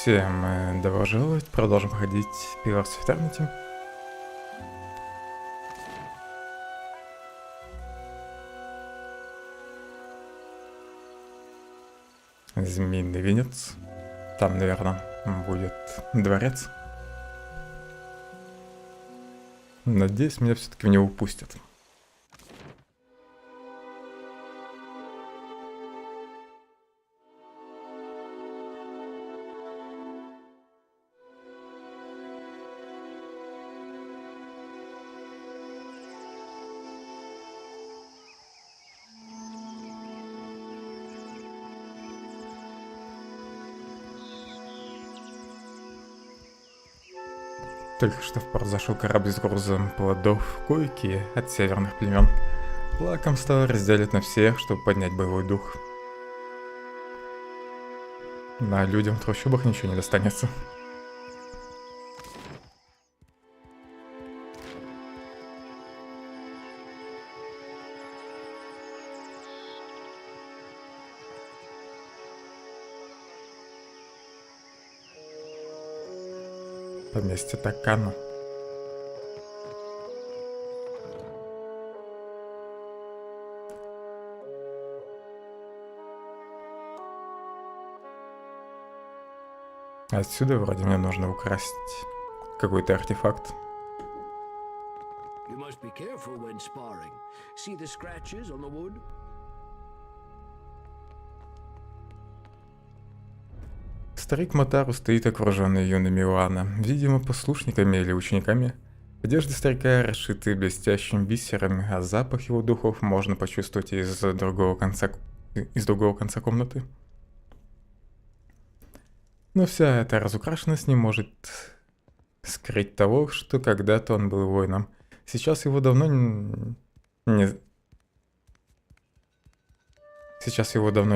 Всем добро пожаловать, продолжим ходить Pillars of Eternity. Змеиный венец. Там, наверное, будет дворец. Надеюсь, меня все-таки в него упустят. Только что в порт зашел корабль с грузом плодов койки от северных племен. Лакомство разделят на всех, чтобы поднять боевой дух. На людям в трущобах ничего не достанется. Поместье Такана. Отсюда вроде мне нужно украсть какой-то артефакт. Старик Матару стоит окруженный юными Лана, видимо, послушниками или учениками. Одежды старика расшиты блестящими бисерами, а запах его духов можно почувствовать из другого конца комнаты. Но вся эта разукрашенность не может скрыть того, что когда-то он был воином. Сейчас его давно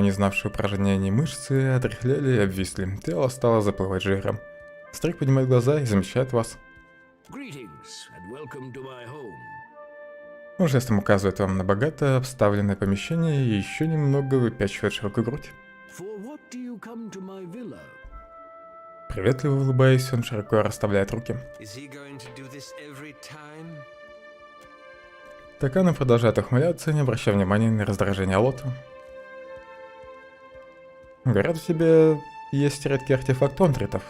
не знавшие упражнений мышцы отряхляли и обвисли. Тело стало заплывать жиром. Старик поднимает глаза и замечает вас. Он жестом указывает вам на богато обставленное помещение и еще немного выпячивает широкую грудь. Приветливо улыбаясь, он широко расставляет руки. Такана продолжает ухмыляться, не обращая внимания на раздражение Алота. Говорят, у тебя есть редкий артефакт онтритов.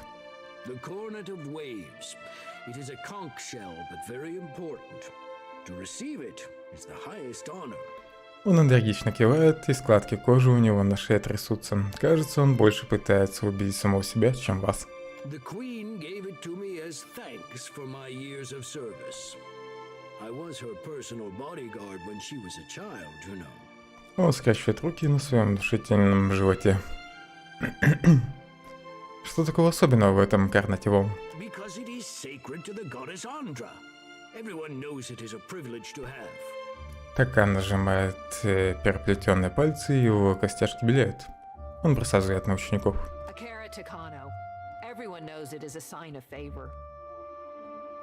Он энергично кивает, и складки кожи у него на шее трясутся. Кажется, он больше пытается убедить самого себя, чем вас. Он скрещивает руки на своем внушительном животе. Что такого особенного в этом карнативом? Такан нажимает переплетенные пальцы, и его костяшки белеют. Он бросает взгляд на учеников.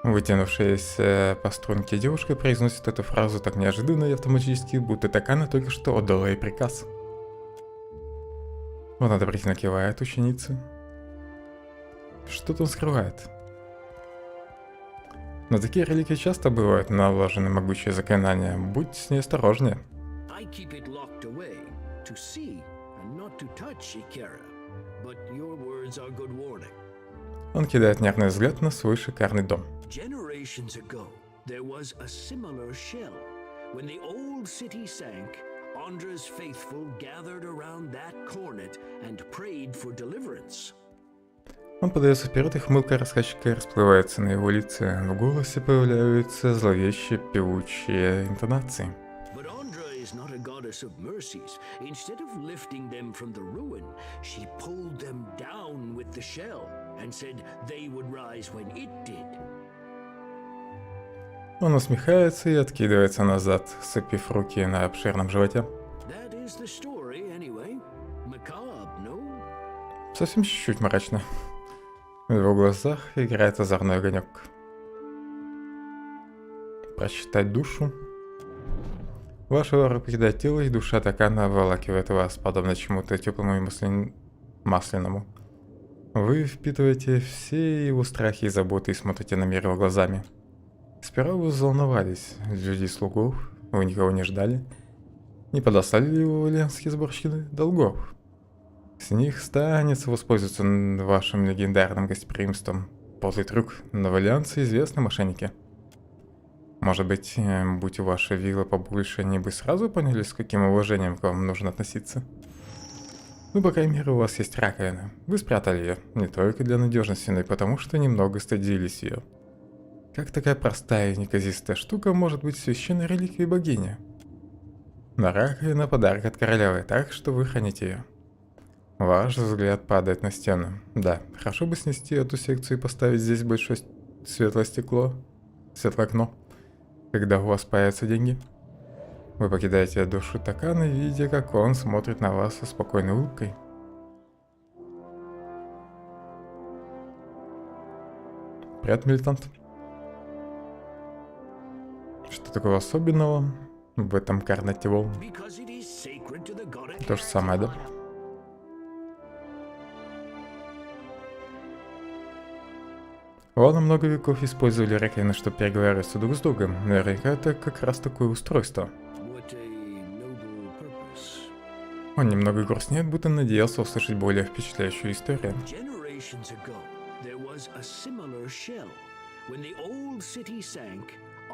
Вытянувшаяся по струнке девушка произносит эту фразу так неожиданно и автоматически, будто Такана только что отдала ей приказ. Он одобрительно кивает ученице. Что-то он скрывает. Но такие реликвии часто бывают наложены могучие заклинания. Будь с ней осторожнее. Он кидает нервный взгляд на свой шикарный дом. Он подается вперед, и хмылка рассказчика расплывается на его лице. В голосе появляются зловещие певучие интонации. Он усмехается и откидывается назад, сцепив руки на обширном животе. Совсем чуть-чуть мрачно. В его глазах играет озорной огонек. Прочитать душу. Ваше аура покидает тело, и душа Такана обволакивает вас, подобно чему-то теплому и масляному. Вы впитываете все его страхи и заботы и смотрите на мир его глазами. Сперва вы взволновались, людей-слугов, вы никого не ждали. Не подослали ли его валенские сборщики долгов? С них станется воспользоваться вашим легендарным гостеприимством. Подлый трюк, но валианцы известны мошенники. Может быть, будь у вашей виллы побольше, они бы сразу поняли, с каким уважением к вам нужно относиться? Ну, по крайней мере, у вас есть раковина. Вы спрятали ее, не только для надежности, но и потому, что немного стыдились ее. Как такая простая и неказистая штука может быть священной реликвией богини? На раковина подарок от королевы, так что вы храните ее. Ваш взгляд падает на стену. Да, хорошо бы снести эту секцию и поставить здесь большое светлое окно, когда у вас появятся деньги. Вы покидаете душу Такана, видя, как он смотрит на вас со спокойной улыбкой. Привет, милитант. Что такого особенного в этом карнативол? То же самое, да? Ладно, много веков использовали раковины, чтобы переговариваться друг с другом. Наверняка это как раз такое устройство. Он немного грустнеет, будто надеялся услышать более впечатляющую историю.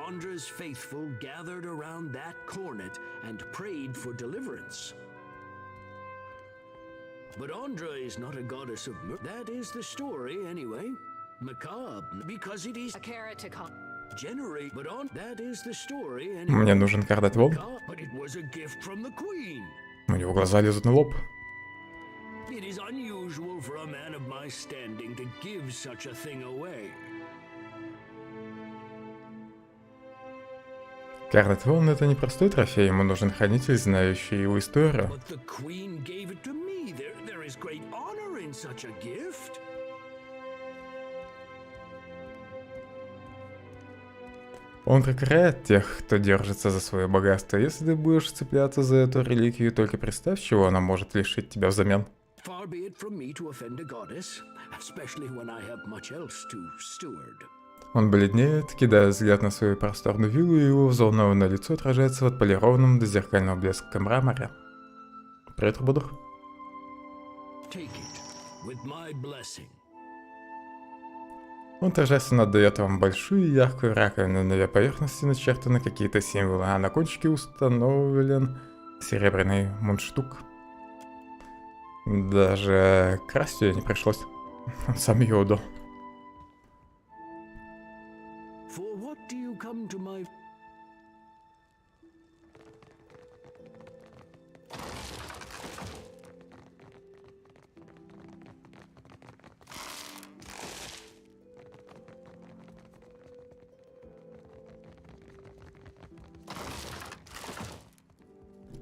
Andra's faithful gathered around that cornet and prayed for deliverance. But Andra is not a goddess of murder. That is the story, anyway. Macabre, because it is a carrot to generate. But on that is the story, anyway. Мне нужен карнативол. But it was a gift from the queen. У него глаза лезут на лоб. It is unusual for a man of my standing to give such a thing away. Карнативол — это не простой трофей, ему нужен хранитель, знающий его историю. Он прокляет тех, кто держится за свое богатство. Если ты будешь цепляться за эту реликвию, только представь, чего она может лишить тебя взамен. Он бледнеет, кидая взгляд на свою просторную виллу, и его взволнованное лицо отражается в отполированном до зеркального блеска мраморе. Привет, Рубадух. Он торжественно отдает вам большую и яркую раковину, на ее поверхности начертаны какие-то символы, а на кончике установлен серебряный мундштук. Даже красть ее не пришлось, он сам ее удал.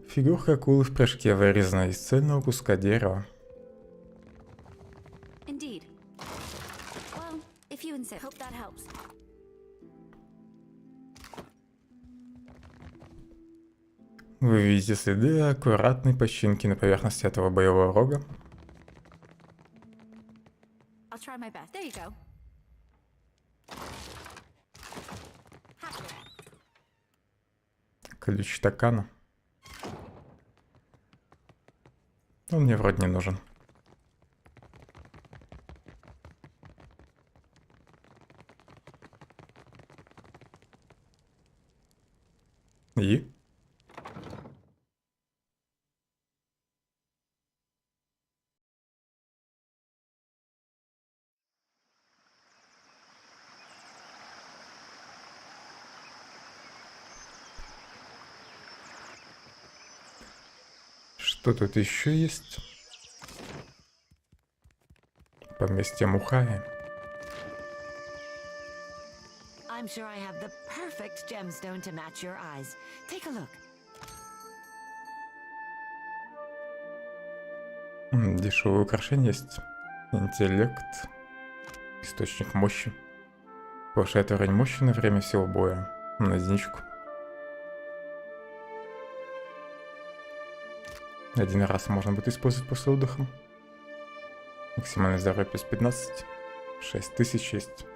Фигурка акулы в прыжке вырезана из цельного куска дерева. Вы видите следы аккуратной починки на поверхности этого боевого рога. Ключ Такана. Он мне вроде не нужен. И? Что тут еще есть? Поместье Мухая. Дешевое украшение есть. Интеллект. Источник мощи. Повышает уровень мощи на время всего боя. На единичку. Один раз можно будет использовать после отдыха. Максимальное здоровье плюс 15. 6000 есть.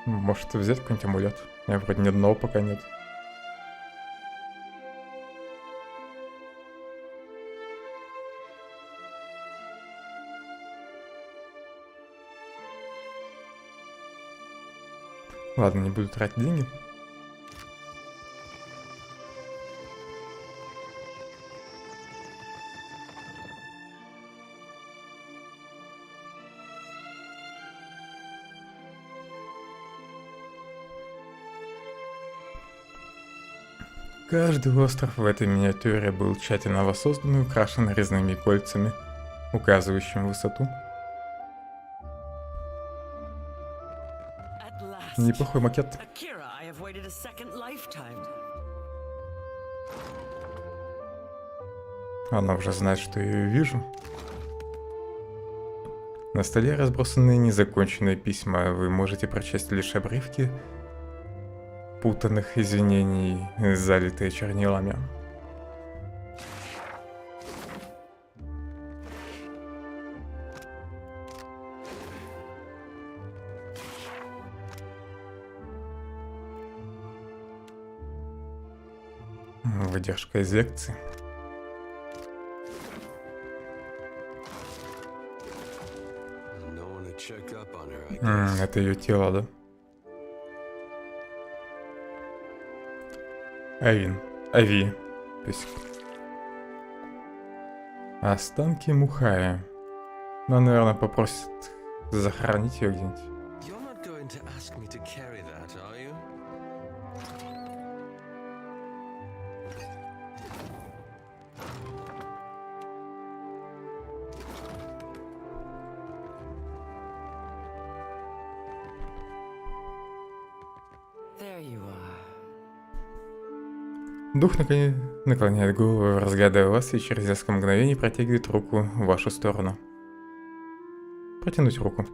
Может взять какой-нибудь амулет? У меня вроде ни одного пока нет. Ладно, не буду тратить деньги. Каждый остров в этой миниатюре был тщательно воссоздан и украшен резными кольцами, указывающими высоту. Неплохой макет. Она уже знает, что я ее вижу. На столе разбросаны незаконченные письма. Вы можете прочесть лишь обрывки путанных извинений, залитые чернилами. Выдержка из лекции. Это ее тело, да? Ави. Песик. Останки Мухая. Ну, наверное, попросит захоронить ее где-нибудь. Дух наклоняет голову, разглядывая вас, и через несколько мгновений протягивает руку в вашу сторону. Протянуть руку.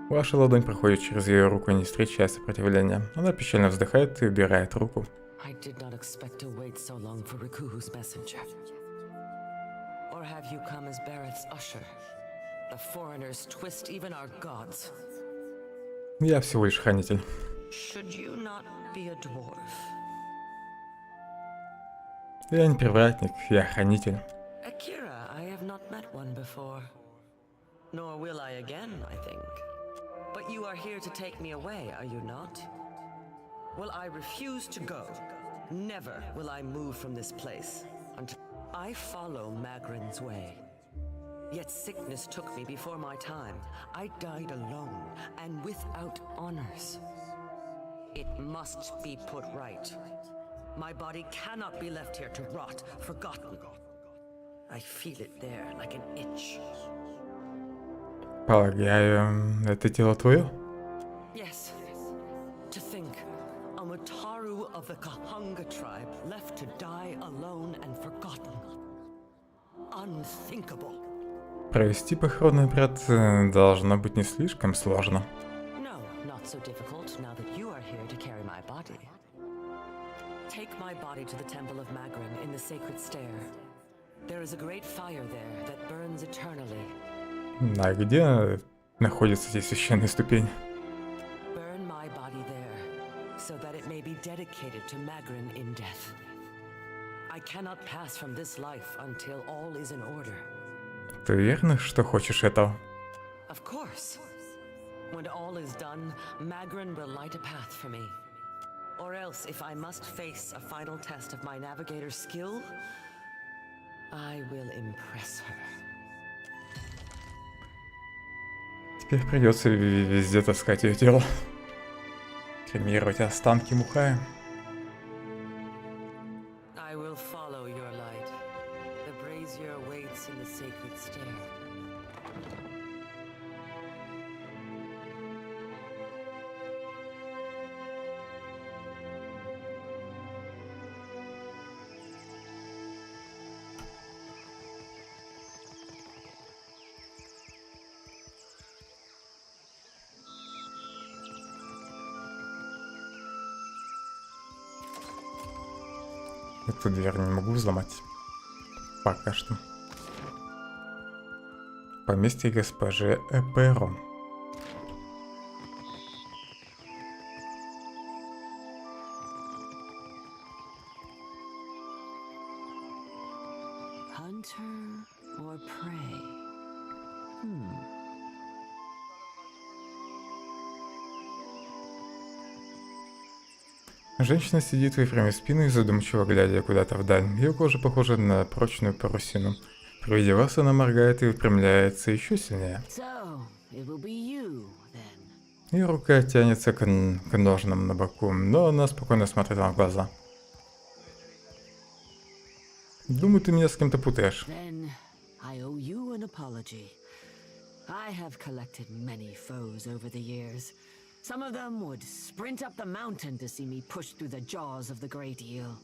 Ваша ладонь проходит через ее руку, не встречая сопротивления. Она печально вздыхает и убирает руку. Я всего лишь хранитель. Я не привратник, я хранитель. Nor will I again, I think. But you are here to take me away, are you not? Well, I refuse to go. Never will I move from this place until I follow Magrin's way. Yet sickness took me before my time. I died alone and without honors. It must be put right. My body cannot be left here to rot, forgotten. I feel it there like an itch. Полагаю, это тело твое? Yes. To think, a Mutaru of the Kahunga tribe left to die alone and forgotten. Unthinkable. Провести похоронный обряд должно быть не слишком сложно. No, not so difficult now that you are here to carry my body. Take my body to the temple of Magrin in the sacred stair. There is a great fire there that burns eternally. А где находятся эти священные ступени? Burn my body there, so that it may be dedicated to Magrin in death. I cannot pass from this life until all is in order. Ты уверена, что хочешь этого? Of course. When all is done, Magrin will light a path for me. Or else, if I must face a final test of my navigator's skill, I will impress her. Теперь придется везде таскать ее тело. Кремировать останки Мухая. I will follow your light. The brazier waits in the sacred stair. Эту дверь не могу взломать. Пока что. поместье госпожи Эперо. Hunter or prey? Женщина сидит, выпрямив спину и задумчиво глядя куда-то вдаль. Ее кожа похожа на прочную парусину. При виде вас она моргает и выпрямляется еще сильнее. So, it will be you, then. Ее рука тянется к ножнам на боку, но она спокойно смотрит вам в глаза. Думаю, ты меня с кем-то путаешь. Then I owe you an apology. I have collected many foes over the years. Some of them would sprint up the mountain to see me push through the jaws of the great eel.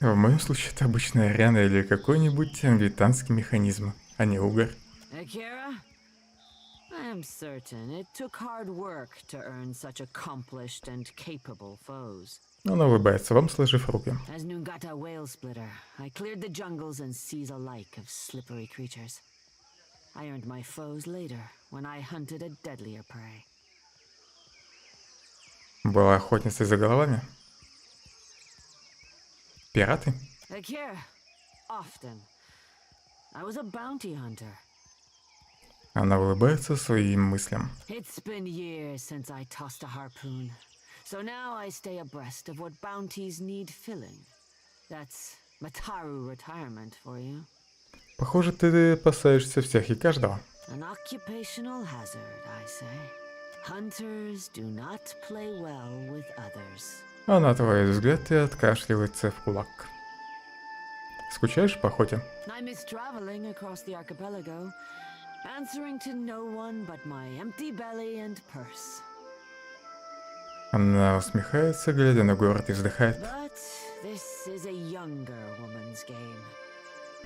В моем случае это обычная рана или какой-нибудь англитанский механизм, а не угор. Akira, I am certain it took hard work to earn such accomplished and capable foes. Она улыбается вам, сложив руки. As Nungata Whale Splitter, I cleared the jungles and seas alike of slippery creatures. I earned my foes later, when I hunted a deadlier prey. Была охотницей за головами. Пираты? Akira, often. I was a bounty hunter. Она улыбается своим мыслям. It's been years since I tossed a harpoon. So now I stay abreast of what bounties need filling. That's Mataru retirement for you. Похоже, ты опасаешься всех и каждого. An occupational hazard, I say. Hunters do not play well with others. Она отводит взгляд и откашливается в кулак. Скучаешь по охоте? I miss traveling across the archipelago, answering to no one but my empty belly and purse. Она усмехается, глядя на город, и вздыхает. But this is a younger woman's game.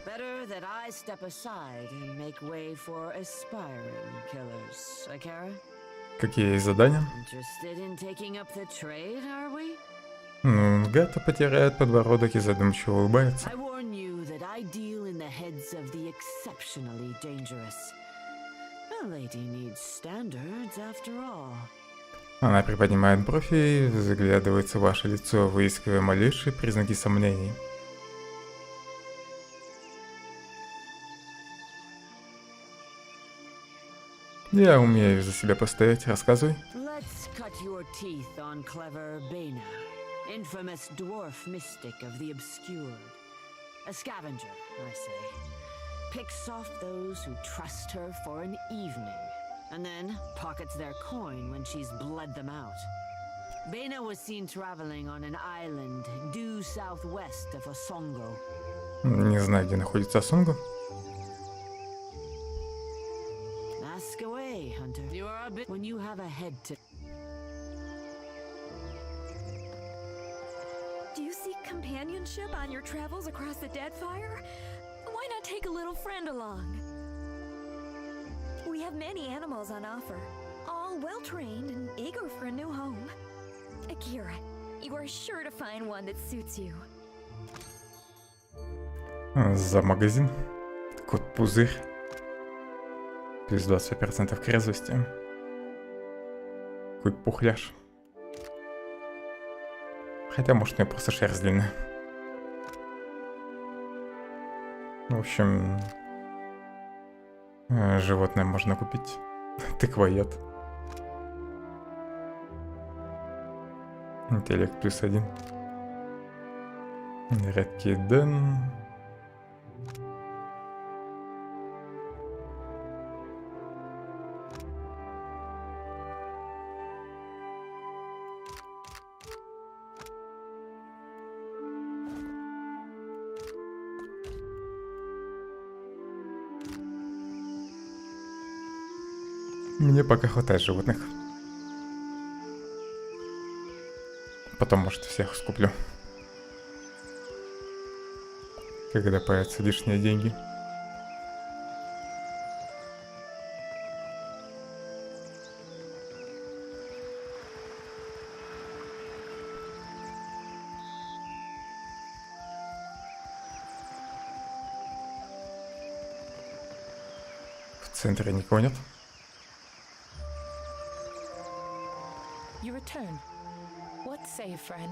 Better that I step aside and make way for aspiring killers. Akira? Какие есть задания? Interested in taking up the trade, are we? Гата потирает подбородок и задумчиво улыбается. I warn you that I deal in the heads of the exceptionally dangerous. A lady needs standards, after all. Она приподнимает бровь и заглядывается в ваше лицо, выискивая малейшие признаки сомнений. Я умею за себя постоять, рассказывай. Let's cut your teeth on clever Bena, infamous dwarf mystic of the obscured. A scavenger, I say. Picks off those who trust her for an evening, and then pockets their coin when she's bled them out. Bena was seen traveling on an island due southwest of Osongo. Не знаю, где находится Осонго. Ask away, Hunter. You are a bit when you have a head to. Do you seek companionship on your travels across the Deadfire? Why not take a little friend along? We have many animals on offer, all well-trained and eager for a new home. Akira, you are sure to find one that suits you. За магазин. Кот Пузырь. Плюс 25% к резвости. Какой пухляж. Хотя, может, у меня просто шерсть длинная. В общем, животное можно купить. Тыквоед. Интеллект +1. Редкий Дэн. Мне пока хватает животных. Потом, может, всех скуплю. Когда появятся лишние деньги. центре никого нет. You return. What say, friend?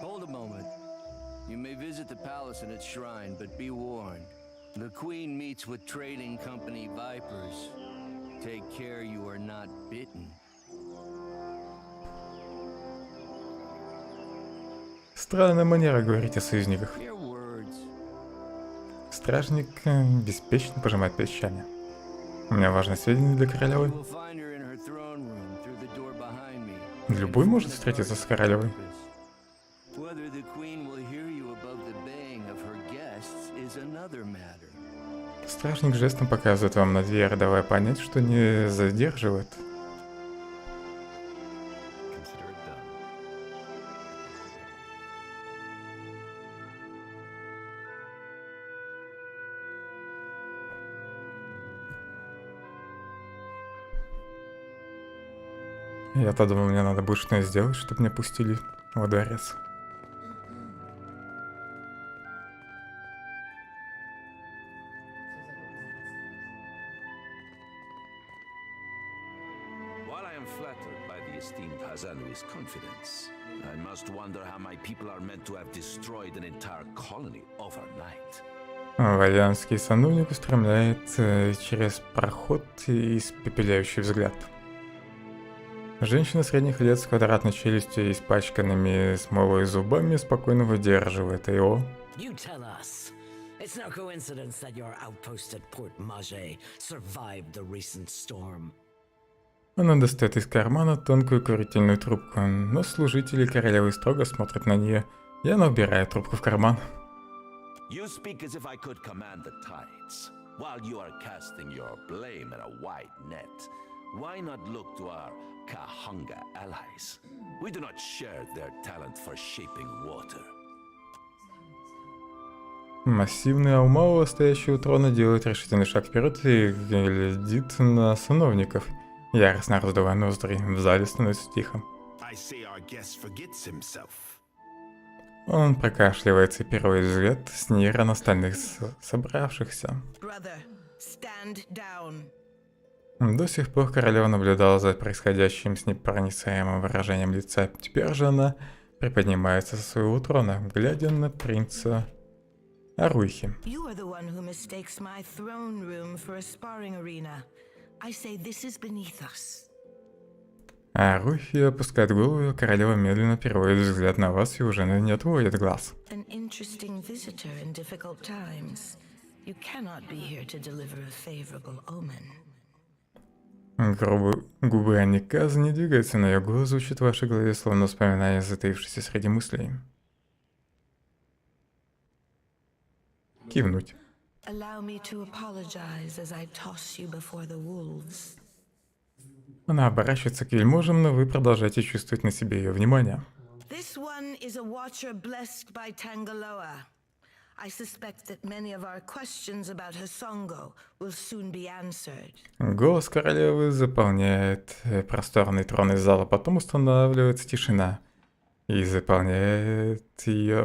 Hold a moment. You may visit the palace and its shrine, but be warned. The Queen meets with trading company vipers. Take care you are not bitten. Странная манера говорить о союзниках. Your words. Стражник беспечно пожимает плечами. У меня важное сведение для королевы. You will find her in her throne room through the door behind me. Любой может встретиться с королевой. Whether the Queen will hear you above the baying of her guests is another matter. Стражник жестом показывает вам на дверь, давая понять, что не задерживает. Consider it done. Я-то думал, мне надо будет что-нибудь сделать, чтобы меня пустили во дворец. While I am flattered by the esteemed Hazanui's confidence, I must wonder how my people are meant to have destroyed an entire colony overnight. Ваянский сановник устремляет через проход испепеляющий взгляд. Женщина средних лет с квадратной челюстью и испачканными смолой зубами спокойно выдерживает его. You tell us. It's no coincidence that your outpost at Port Mage survived the recent storm. Она достает из кармана тонкую курительную трубку, но служители королевы строго смотрят на нее, и она убирает трубку в карман. You speak as if I could command the tides, while you are casting your blame in a wide net. Why not look to our Kahanga allies? We do not share their talent for shaping water. Массивный Аумау, стоящий у трона, делает решительный шаг вперед и глядит на сановников, яростно раздувая ноздри. В зале становится тихо. I say our guest forgets himself. Он прокашливается и переводит взгляд с Нира на остальных собравшихся. Brother, stand down. До сих пор королева наблюдала за происходящим с непроницаемым выражением лица. Теперь же она приподнимается со своего трона, глядя на принца Арухи. You are the one who mistakes my throne room for a sparring arena. I say this is beneath us. Арухи опускает голову, и королева медленно переводит взгляд на вас и уже не отводит глаз. An interesting visitor in difficult times. You cannot be here to deliver a favorable omen. Губы Аниказы не двигаются, но ее голос звучит в вашей голове, словно вспоминая затаившийся среди мыслей. Кивнуть. Allow me to apologize as I toss you before the wolves. Она оборачивается к вельможам, но вы продолжаете чувствовать на себе ее внимание. This one is a watcher blessed by Tangaloa. I suspect that many of our questions about Hasongo will soon be answered. Голос королевы заполняет просторный тронный зал, а потом устанавливается тишина. И заполнять ее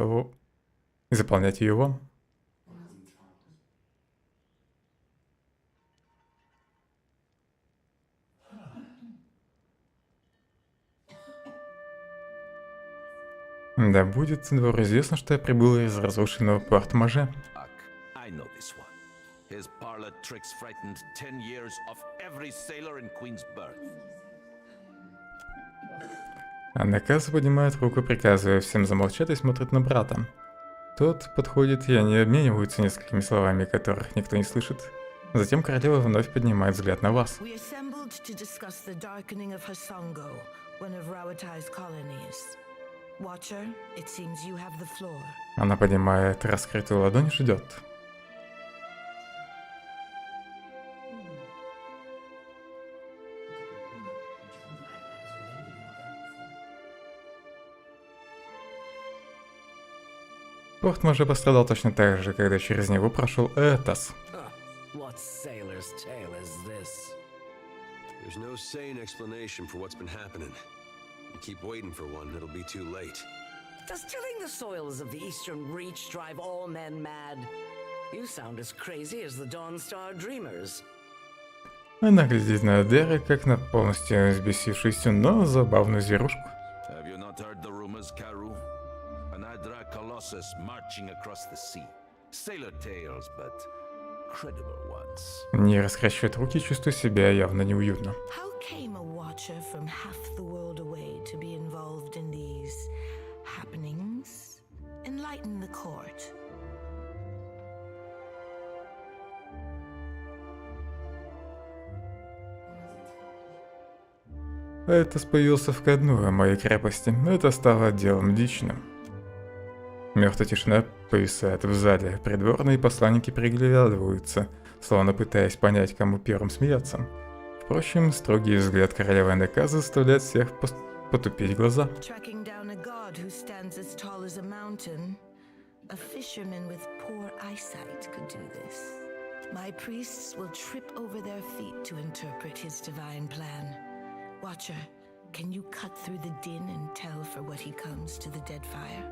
вам. Да будет двору известно, что я прибыл из разрушенного порт Маже. I know this one. His parlor tricks frightened 10 years of every sailor in Queen's birth. А Наказа поднимает руку, приказывая всем замолчать, и смотрит на брата. Тот подходит, и они обмениваются несколькими словами, которых никто не слышит. Затем королева вновь поднимает взгляд на вас. We assembled to discuss the darkening of Hasongo, one of Rawatai's colonies. Watcher, it seems you have the floor. Она поднимает раскрытую ладонь и ждет. Порт Маже пострадал точно так же, когда через него прошел Этос. What sailor's tale is There's no sane explanation for what's been happening. You keep waiting for one, it'll be too late. Does tilling the soils of the Eastern Reach drive all men mad? You sound as crazy as the Dawn Star Dreamers. Она глядит на Дерри, как на полностью взбесившуюся, но забавную зверушку. Have you not heard the rumors, Karu? An Adra Colossus marching across the sea. Sailor tales, but credible ones. Не раскращивает руки, чувствуя себя явно неуютно. How came a watcher from half the world away to be involved in these happenings? Enlighten the court. Это появился входной моей крепости, но это стало делом личным. Мертвая тишина повисает в зале, придворные посланники приглядываются, словно пытаясь понять, кому первым смеяться. Впрочем, строгий взгляд королевы наказа заставляет всех потупить глаза. Tracking down a god who stands as tall as a mountain. A fisherman with poor eyesight could do this. My priests will trip over their feet to interpret his divine plan. Watcher, can you cut through the din and tell for what he comes to the Deadfire?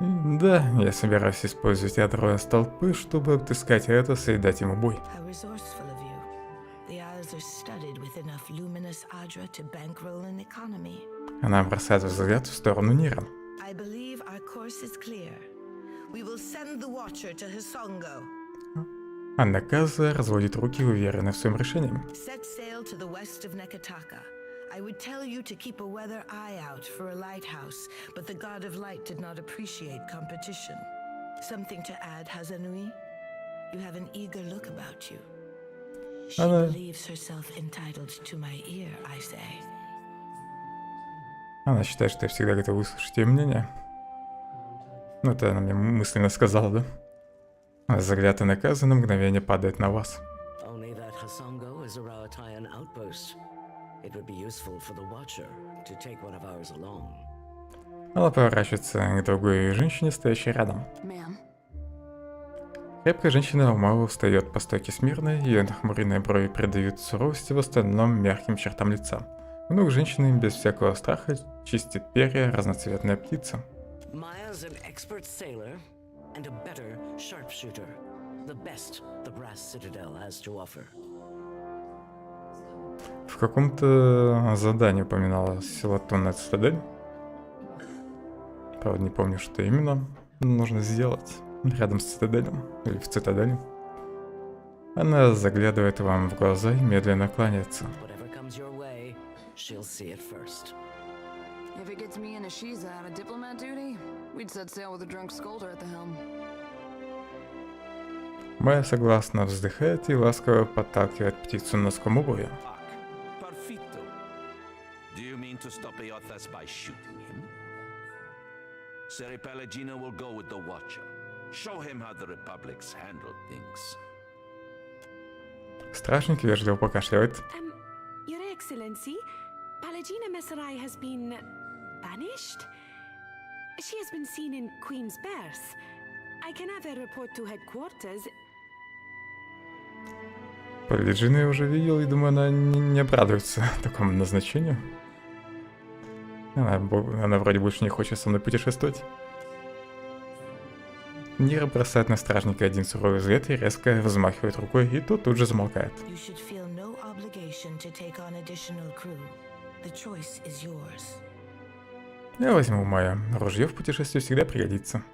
Да, я собираюсь использовать ядро столпы, чтобы отыскать Этоса и дать ему бой. How resourceful of you. The Isles are studded with enough luminous Adra to bankroll an economy. Она бросает взгляд в сторону Нира. I believe our course is clear. We will send the Watcher to Hisongo. А наказа разводит руки, уверенно в своем решении. Set sail to the west of Nekataka. I would tell you to keep a weather eye out for a lighthouse, but the God of Light did not appreciate competition. Something to add, Hazanui? You have an eager look about you. She believes herself entitled to my ear, I say. Она считает, что я всегда готов выслушать ее мнение. Ну, это она мне мысленно сказала, да? А взгляд наказа на мгновение падает на вас. Only that Hisongo is a Rawatayan outpost. It would be useful for the Watcher to take one of ours along. Она поворачивается к другой женщине, стоящей рядом. Ma'am. Крепкая женщина умало встает по стойке смирно, ее нахмуренные брови придают суровости в остальном мягким чертам лица. У ног женщины без всякого страха чистит перья разноцветная птица. Maya's an expert sailor and a better sharpshooter. The best the Brass Citadel has to offer. В каком-то задании упоминалась латунная цитадель. Правда, не помню, что именно нужно сделать рядом с цитаделем или в цитадели. Она заглядывает вам в глаза и медленно кланяется. If it gets me and Ashiza out of diplomat duty, we'd set sail with a drunk scolder at the helm. Майя согласно вздыхает и ласково подталкивает птицу носком обуви. Perfetto. Do you mean to stop Eothas by shooting him? Seri Pelagina will go with the Watcher. Show him how the Republics handle things. Стражник вежливо покашливает. Your Excellency, Palagina Messerai has been banished? She has been seen in Queen's Berth. I can have her report to headquarters. Полиджину я уже видел, и думаю, она не обрадуется такому назначению. Она вроде больше не хочет со мной путешествовать. Нира бросает на стражника один суровый взгляд и резко взмахивает рукой, и тот тут же замолкает. Я возьму Майя. Ружье в путешествии всегда пригодится.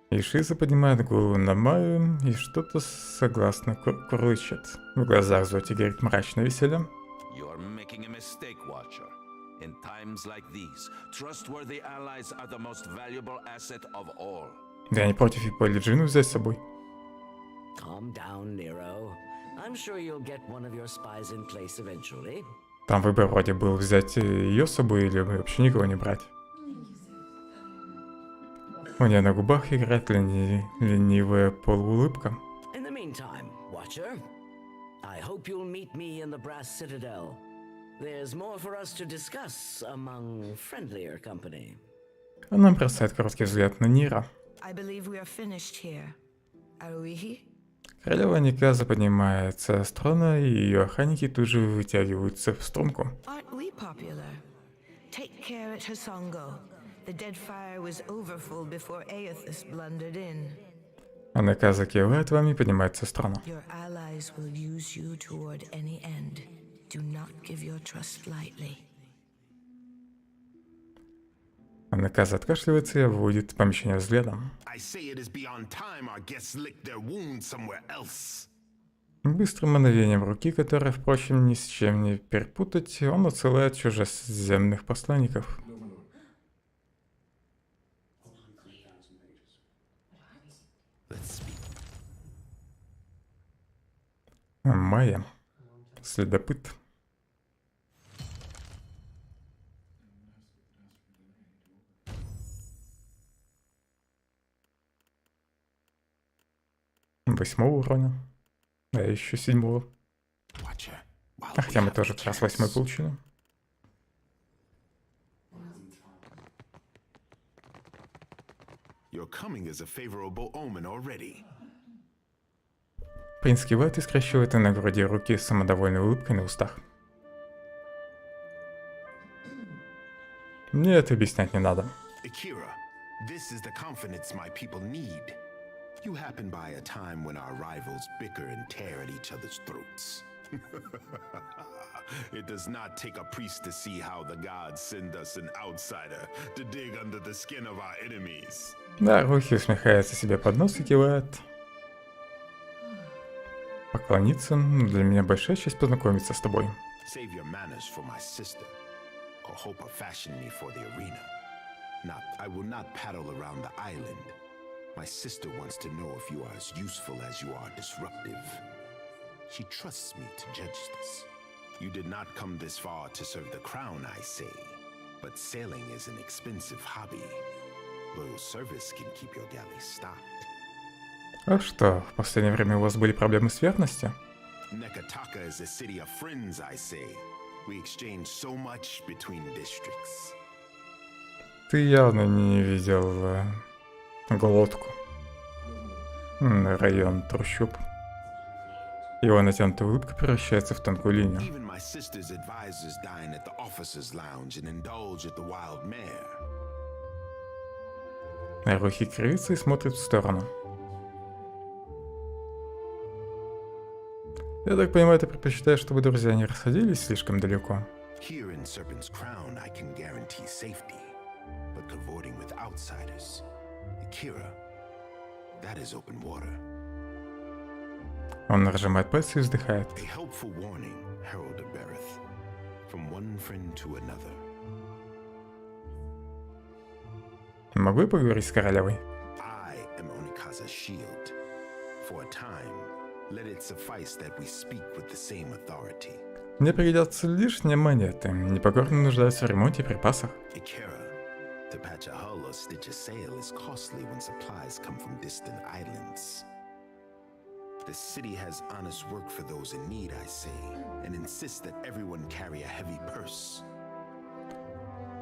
Ишиза поднимает голову на Майю и что-то согласно курлычет. В глазах Зоти горит мрачное веселье. In times like these, trustworthy allies are the most valuable asset of all. Я не против и Полиджину взять с собой. Calm down, Nero. I'm sure you'll get one of your spies in place eventually. Там выбор вроде был взять ее с собой или вообще никого не брать. У нее на губах играет ленивая полуулыбка. In the meantime, Watcher, I hope you'll meet me in the Brass Citadel. There's more for us to discuss among friendlier company. Она бросает короткий взгляд на Нира. I believe we are finished here. Are we? Королева Никаза поднимается с трона, и ее охранники тут же вытягиваются в струнку. Aren't we popular? Take care at Hasongo. The Deadfire was overfull before Aethys blundered in. А Никаза кивает вам и поднимается с трона. Your allies will use you toward any end. Do not give your trust lightly. А Никаза откашливается и обводит помещение взглядом. Быстрым мановением руки, которое, впрочем, ни с чем не перепутать, он отсылает чужеземных посланников. Майя. Следопыт. Восьмого уровня. А еще 7-го. Хотя мы тоже как раз 8 получили. Принц кивает и скрещивает на груди руки с самодовольной улыбкой на устах. Мне это объяснять не надо. You happen by a time when our rivals bicker and tear at each other's throats. It does not take a priest to see how the gods send us an outsider to dig under the skin of our enemies. Да, Рухи усмехается себе под нос и кивает. Поклониться, для меня большая честь познакомиться с тобой. Save your manners for my sister, or hope of fashion me for the arena. Not, I will not paddle around the island. My sister wants to know if you are as useful as you are disruptive. She trusts me to judge this. You did not come this far to serve the crown, I say. But sailing is an expensive hobby. Loyal service can keep your galley stocked. А что, в последнее время у вас были проблемы с верностью? Nekataka is a city of friends, I say. We exchange so much between districts. Ты явно не видел глотку. Район трущоб. Его натянутая улыбка превращается в тонкую линию. Рухи кривится и смотрит в сторону. Я так понимаю, ты предпочитаешь, чтобы друзья не расходились слишком далеко? Он нажимает пальцы и вздыхает. Могу я поговорить с королевой? Мне пригодятся лишние монеты. Непокорные нуждаются в ремонте и припасах. To patch a hull or stitch a sail is costly when supplies come from distant islands. The city has honest work for those in need, I say, and insists that everyone carry a heavy purse.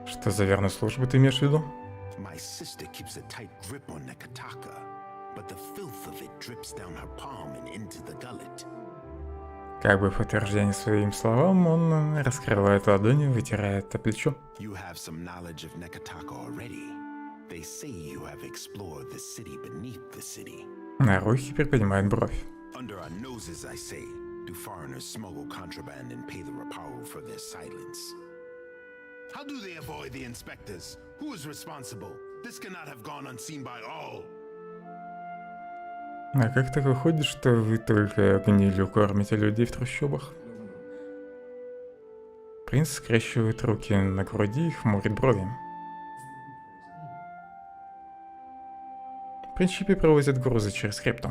Что за верную службу ты имеешь в виду? My sister keeps a tight grip on Nekataka, but the filth of it drips down her palm and into the gullet. Как бы в подтверждение своим словам, он раскрывает ладони и вытирает о плечо. Рухи приподнимает бровь. А как так выходит, что вы только гнилью кормите людей в трущобах? Принц скрещивает руки на груди и хмурит брови. Принципе проводят грузы через крипту.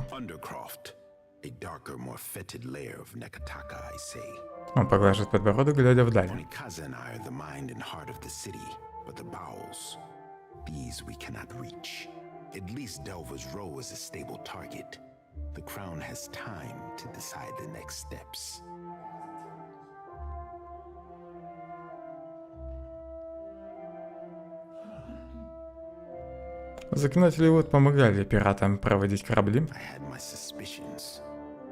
Он поглаживает подбородок, глядя вдаль. At least Delver's Row is a stable target. The crown has time to decide the next steps. Заклинатели вот помогали пиратам проводить корабли. I had my suspicions,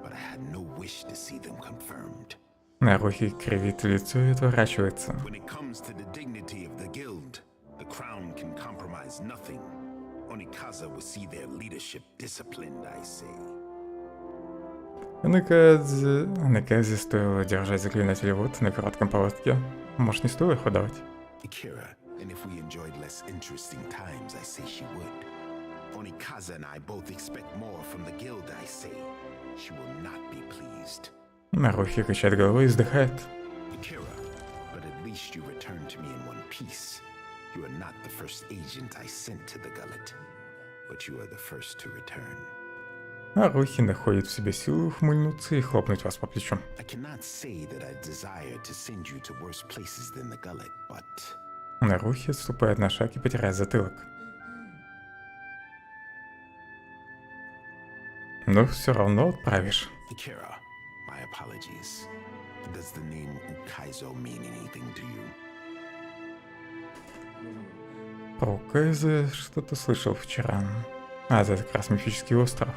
but I had no wish to see them confirmed. Нарухи кривит лицо и отворачивается. When it comes to the dignity of the guild, the crown can compromise nothing. Only Kaza will see their leadership disciplined, I say. Наказе стоило держать заклинателей вот на коротком поводке. Может, не стоило их выдавать? Akira, and if we enjoyed less interesting times, I say she would. Only Kaza and I both expect more from the guild, I say. She will not be pleased. Нарухи качает головой и вздыхает. Akira, but at least you returned to me in one piece. You are not the first agent I sent to the gullet, but you are the first to return. Нарухи находит в себе силу ухмыльнуться и хлопнуть вас по плечу. I cannot say that I desire to send you to worse places than the gullet, but... Нарухи отступает на шаг и потирает затылок. Но все равно отправишь. Akira, my apologies. Does the name Ukaizo mean anything to you? Про Кайзе что-то слышал вчера. Это как раз мифический остров.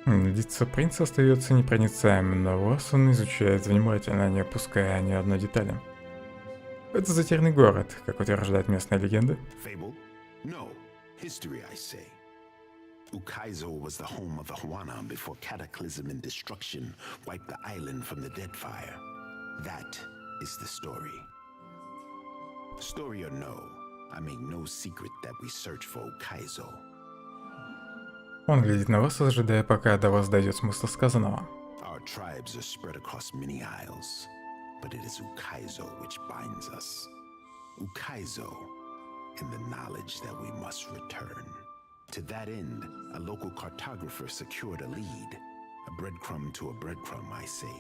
Лицо принца остается непроницаемым, но вас он изучает внимательно, не опуская ни одной детали. Это затерянный город, как утверждает местная легенда. Fable? No. History, I say. Ukaizo was the home of the Huana before cataclysm and destruction wiped the island from the Deadfire. That is the story. Story or no, I make no secret that we search for Ukaizo. Он глядит на вас, ожидая, пока до вас дойдет смысл сказанного. Our tribes are spread across many isles, but it is Ukaizo which binds us. Ukaizo, and the knowledge that we must return. To that end, a local cartographer secured a lead. A breadcrumb to a breadcrumb, I say.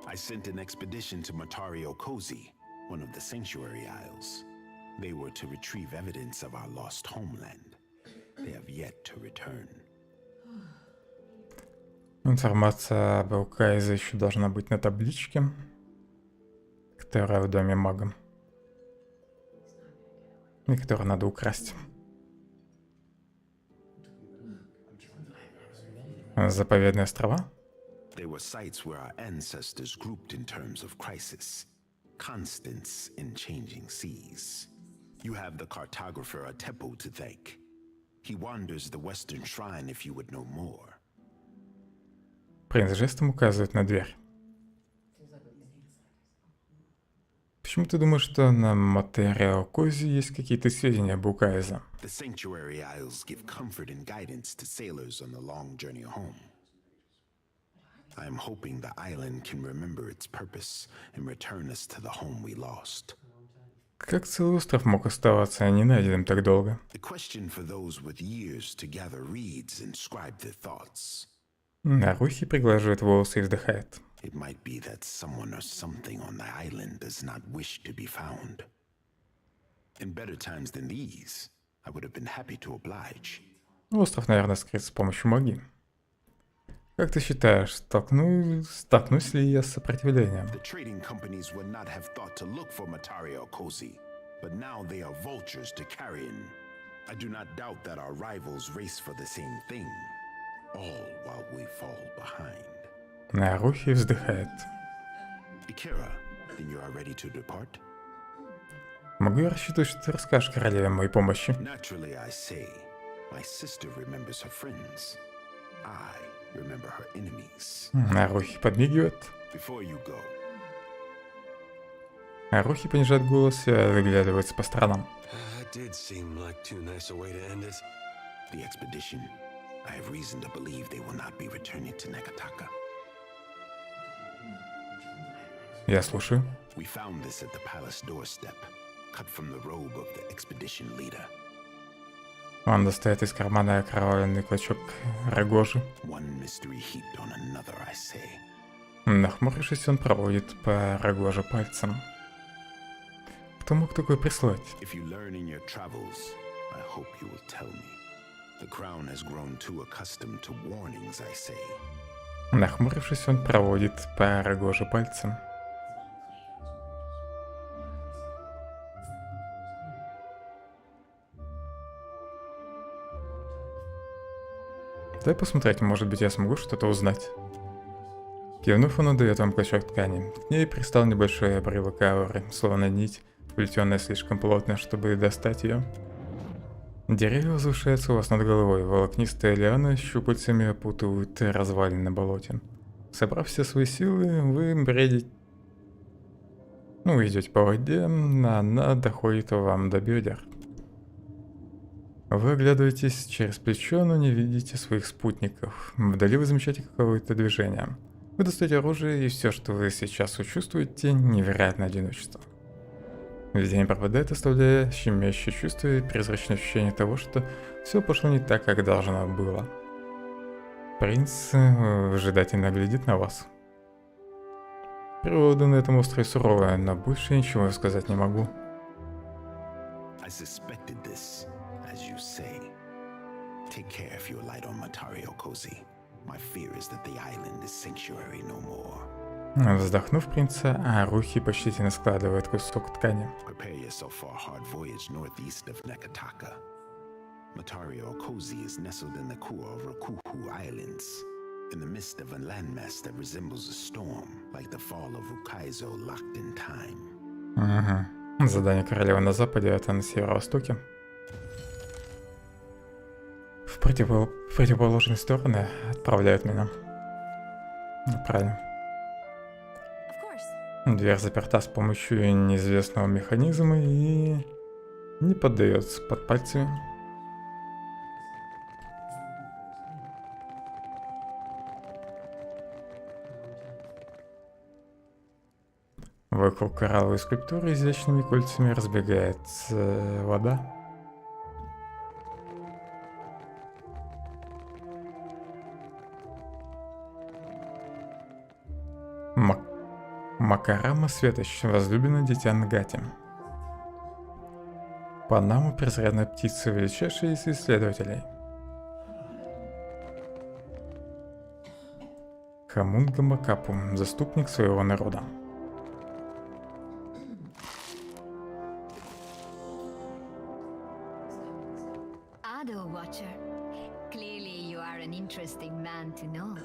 I sent an expedition to Matario Kozi, one of the Sanctuary Isles. They were to retrieve evidence of our lost homeland. They have yet to return. Информация об Кайзе еще должна быть на табличке, которая в доме мага, и которую надо украсть. Заповедные острова? They were sites where our ancestors grouped in terms of crisis, constants in changing seas. You have the cartographer Atepo to thank. He wanders the western shrine if you would know more. Принц жестом указывает на дверь. Почему ты думаешь, что на Материо Кози есть какие-то сведения об Укайзе? The Sanctuary Isles give comfort and guidance to sailors on the long journey home. I am hoping the island can remember its purpose and return us to the home we lost. Как целый остров мог оставаться ненайденным так долго? The question for those with years to gather reads and scribe their thoughts. Нарухи приглаживает волосы и вздыхает. It might be that someone or something on the island does not wish to be found. In better times than these, I would have been happy to oblige. Остров, наверное, скрыт с помощью магии. Как ты считаешь, столкнусь ли я с сопротивлением? The trading companies would not have thought to look for Matario Kozi, but now they are vultures to carrion. I do not doubt that our rivals race for the same thing, all while we fall behind. Нарухи вздыхает. Akira, then you are ready to depart? Могу я рассчитывать, что ты расскажешь королеве о моей помощи? Naturally, I say, my sister remembers her friends. I remember her enemies. Нарухи подмигивает. Before you go. Нарухи понижает голос и выглядывается по сторонам. That did seem like too nice a way to end it. The expedition. I have reason to believe they will not be returning to Nekataka. Я слушаю. We found this at the palace doorstep, cut from the robe of the expedition leader. Он достает из кармана окровавленный клочок рогожи. One mystery heaped on another, I say. Нахмурившись, он проводит по рогоже пальцем. Кто мог такое прислать? If you learn in your travels, I hope you will tell me. The crown has grown too accustomed to warnings, I say. Нахмурившись, он проводит по рогоже пальцем. Дай посмотреть, может быть, я смогу что-то узнать. Кивнув, он отдает вам клочок ткани. К ней пристал небольшой обрывок ауры, словно нить, плетенная слишком плотно, чтобы достать ее. Деревья возвышаются у вас над головой, волокнистые лианы щупальцами опутывают развалины на болоте. Собрав все свои силы, вы бредите... идете по воде, а она доходит вам до бедер. Вы оглядываетесь через плечо, но не видите своих спутников. Вдали вы замечаете какое-то движение. Вы достаете оружие, и все, что вы сейчас чувствуете, невероятное одиночество. Видение пропадает, оставляя щемящее чувство и призрачное ощущение того, что все пошло не так, как должно было. Принц выжидательно глядит на вас. Природа на этом острове суровая, но больше я ничего сказать не могу. I suspected this, as you say. Take care if you're light on Matario, Cozy. My fear is that the island is sanctuary no more. Вздохнув, принца Арухи почтительно складывает кусок ткани. Prepare yourself for a hard voyage northeast of Nekataka. Matario Cozy is nestled in the core of Rakuhu Islands, in the midst of a landmass that resembles a storm, like the fall of Ukaizo locked in time. Задание королевы на западе, это на северо-востоке. В противоположные стороны отправляют меня. Правильно. Дверь заперта с помощью неизвестного механизма и не поддается под пальцами. Вокруг коралловой скульптуры изящными кольцами разбегается вода. Макарама Светоч, возлюбленное дитя Нгати. Панама, презренная птица, величайшая из исследователей. Хамунга Макапу, заступник своего народа. Ado Watcher. Clearly you are an interesting man to know.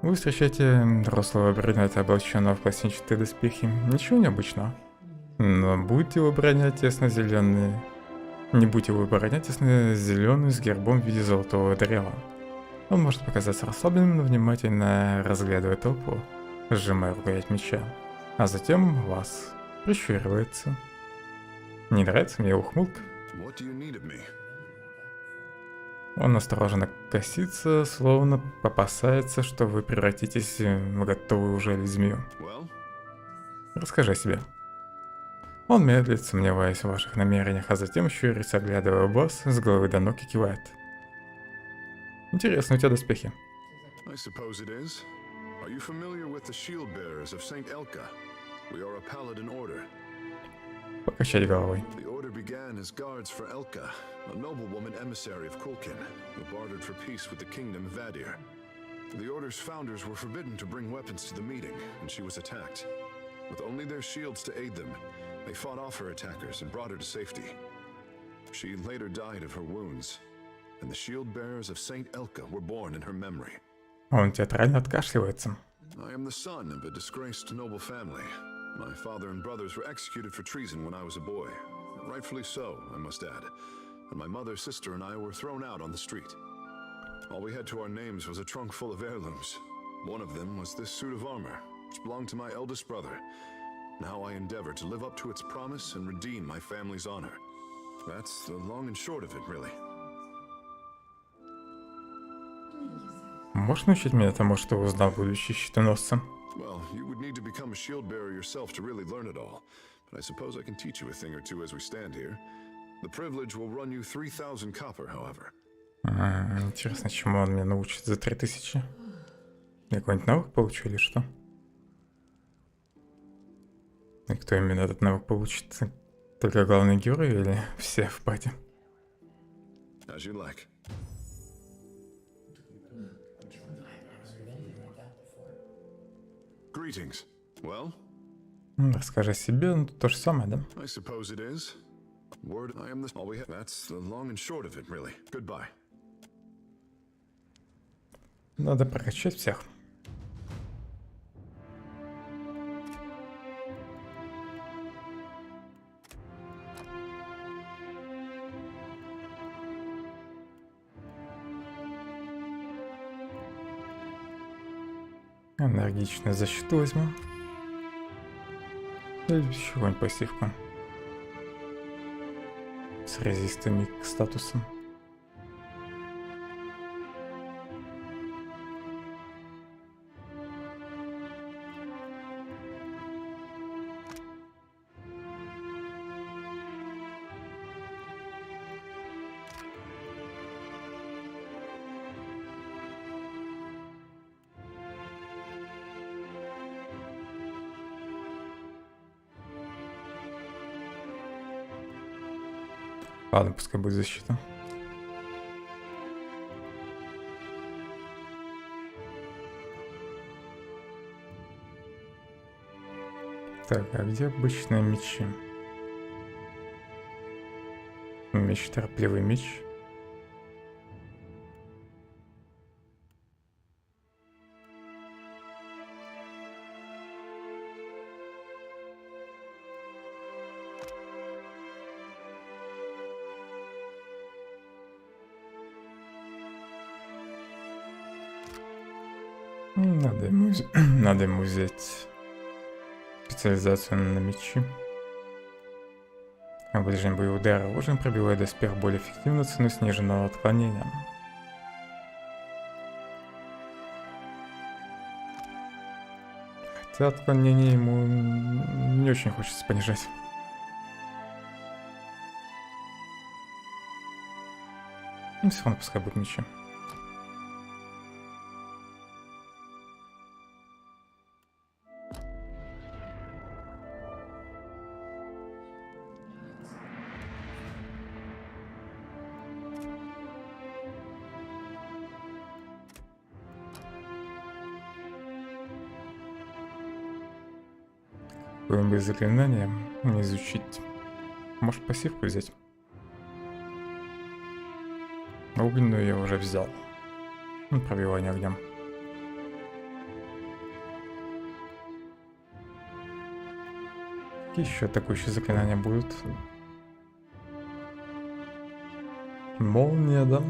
Вы встречаете взрослого брюнета, облаченного в пластинчатые доспехи. Ничего необычного. Но будете вы оборонять тесно-зеленый... Не будете вы оборонять тесно-зеленый с гербом в виде золотого древа. Он может показаться расслабленным, но внимательно разглядывая толпу, сжимая рукоять меча. А затем вас прищуривается. Не нравится мне ухмылка? Он осторожно косится, словно опасается, что вы превратитесь в готовую уже змею. Расскажи о себе. Он медлит, сомневаясь в ваших намерениях, а затем щурится, оглядывая вас с головы до ног и кивает. Интересно, у тебя доспехи. Покачать головой. Began as guards for Elka, a noblewoman emissary of Kulkin, who bartered for peace with the kingdom of Vadir. The Order's founders were forbidden to bring weapons to the meeting, and she was attacked. With only their shields to aid them, they fought off her attackers and brought her to safety. She later died of her wounds, and the shield bearers of Saint Elka were born in her memory. Он театрально откашливается. I am the son of a disgraced noble family. My father and brothers were executed for treason when I was a boy. Rightfully so, I must add. And my mother, sister, and I were thrown out on the street. All we had to our names was a trunk full of heirlooms. One of them was this suit of armor, which belonged to my eldest brother. Now I endeavor to live up to its promise and redeem my family's honor. That's the long and short of it, really. Можешь научить меня тому, что узнал будущий щитоносцем? Well, you would need to become a shield bearer yourself to really learn it all. But I suppose I can teach you a thing or two as we stand here. The privilege will run you 3,000 copper, however. Интересно, чему он меня научит за 3000? Я какой-нибудь навык получу или что? И кто именно этот навык получит? Только главный герой или все в пати? As you like. Greetings. Well? Расскажи о себе, ну то же самое, да? I suppose it is. Word, I am this. All we have. That's the long and short of it, really. Goodbye. Надо прокачать всех. Энергичную защиту возьму. Или еще какую-нибудь пассивку. С резистами к статусам. Ладно, пускай будет защита. Так, а где обычные мечи? Меч, торопливый меч. Надо ему взять специализацию на мечи. Ближний боевой удар оружием пробивает доспех более эффективно, цену сниженного отклонения. Хотя отклонение ему не очень хочется понижать. Ну, все равно пускай будут мечи. Какое-нибудь заклинание не изучить. Может, пассивку взять? Огненную я уже взял. Пробивание огнем. Какие еще атакующие заклинания будут? Молния, да?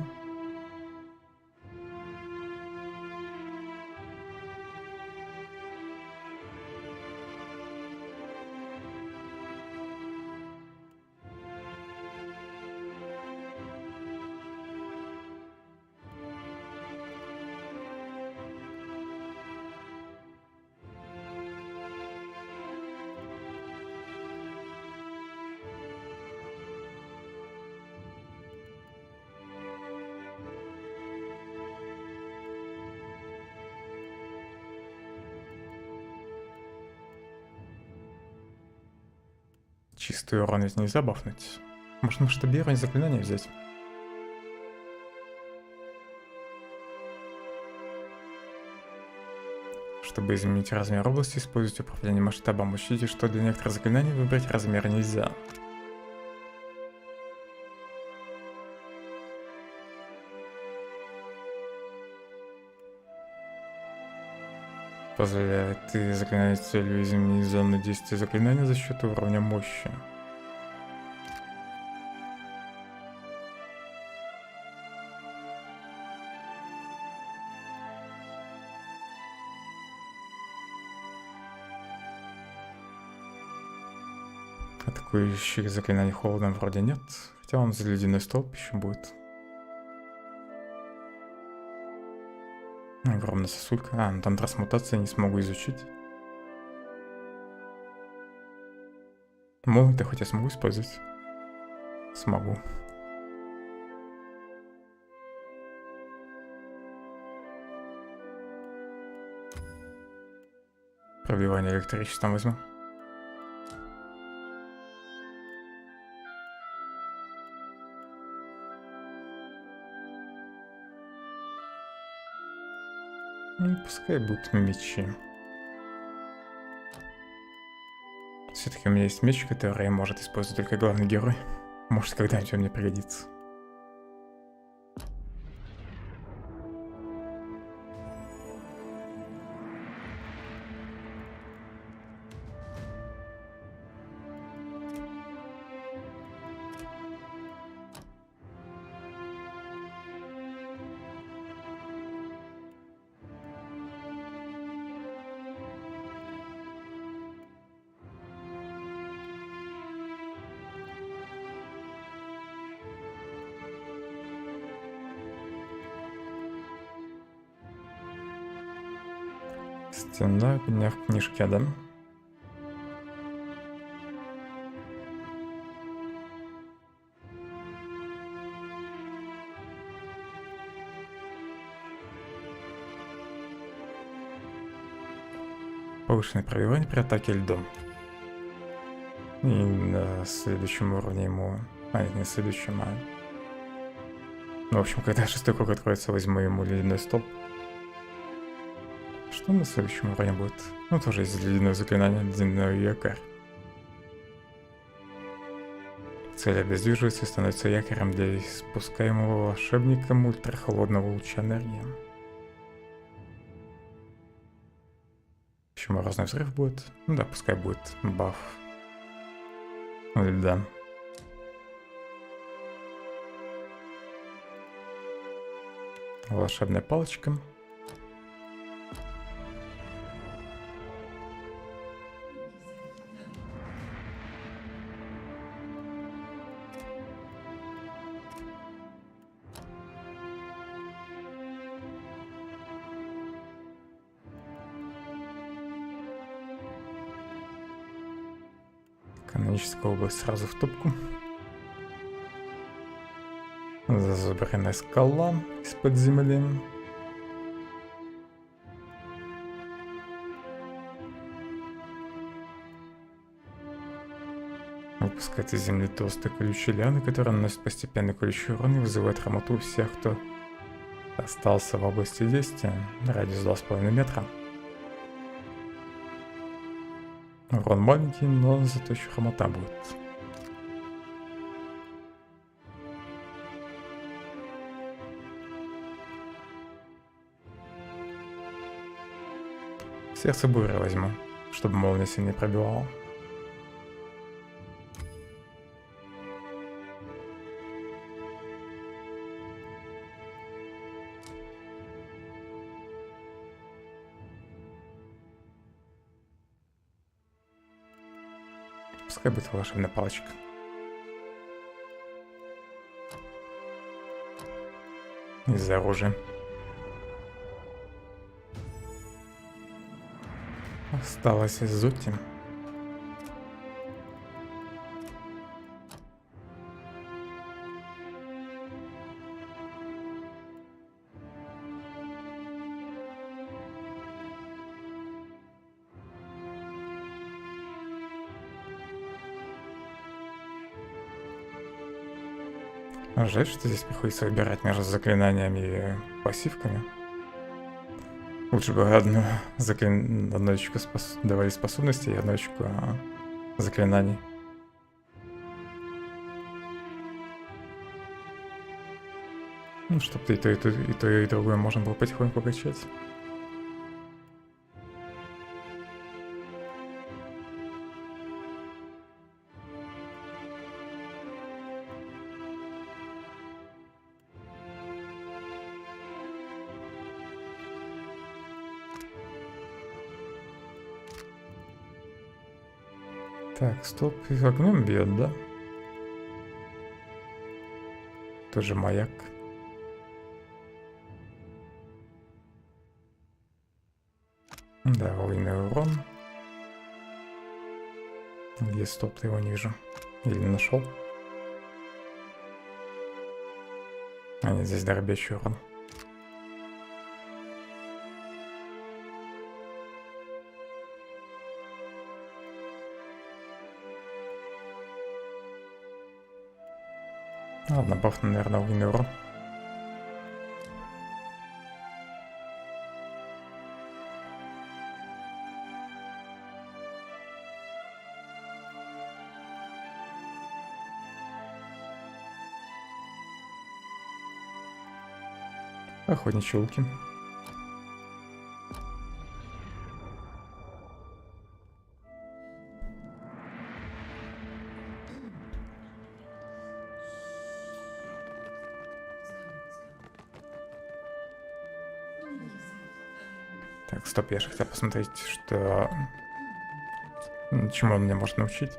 Чистый урон ведь нельзя бафнуть. Может, масштабирование заклинания взять? Чтобы изменить размер области, используйте управление масштабом. Учтите, что для некоторых заклинаний выбрать размер нельзя. Позволяет и заклинание целью изменить зону действия заклинания за счет уровня мощи. Атакующих заклинаний холодом вроде нет, хотя он за ледяной столб еще будет. Огромная сосулька. Ну там трансмутация не смогу изучить. Молот-то хоть я смогу использовать? Смогу. Пробивание электричеством возьму. Ну, пускай будут мечи. Все-таки у меня есть меч, который может использовать только главный герой. Может, когда-нибудь он мне пригодится. Стена дня в книжке, да? Повышенное пробивание при атаке льдом. И на следующем уровне ему... не на следующем, Ну, в общем, когда 6-й круг откроется, возьму ему ледяной столб. Что на следующем уровне будет? Ну, тоже есть ледяное заклинание, ледяной якорь. Цель обездвиживается и становится якорем для испускаемого волшебником ультрахолодного луча энергии. Почему разный взрыв будет? Ну да, пускай будет баф льда. Волшебная палочка. Каноническая область сразу в топку. Зазубренная скала из-под земли. Выпускает из земли толстые колючие лианы, которые наносят постепенно колючий урон и вызывают хромоту у всех, кто остался в области действия. Радиус 2,5 метра. Урон маленький, но зато еще хромота будет. Сердце буря возьму, чтобы молния сильнее пробивала. Пускай будет волшебная палочка. Из-за оружия. Осталось Зути. Жаль, что здесь приходится выбирать между заклинаниями и пассивками. Лучше бы одну очку давали способности и одну очку заклинаний. Ну, чтобы и то, и другое можно было потихоньку качать. Так, стоп, огнем бьет, да? Тоже маяк. Да, волйный урон. Где стоп-то его не вижу. Или нашел? А нет, здесь дробящий урон. Ладно, бафну, наверное, огненный урон. Охотничьи луки. Так, стоп, я же хотел посмотреть, что... чему он меня может научить.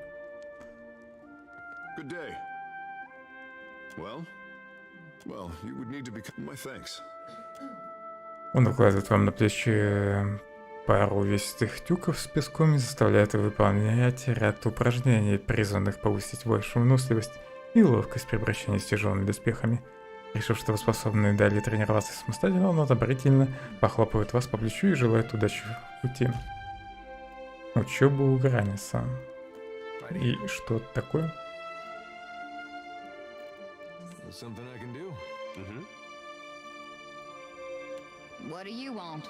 Good day. Well, you would need to become my thanks. Он укладывает вам на плечи пару увесистых тюков с песком и заставляет выполнять ряд упражнений, призванных повысить вашу выносливость и ловкость при обращении с тяжелыми доспехами. Решив, что вы способны далее тренироваться самостоятельно, он одобрительно похлопывает вас по плечу и желает удачи в пути. Учеба у Граниса. И что это такое? What do you want?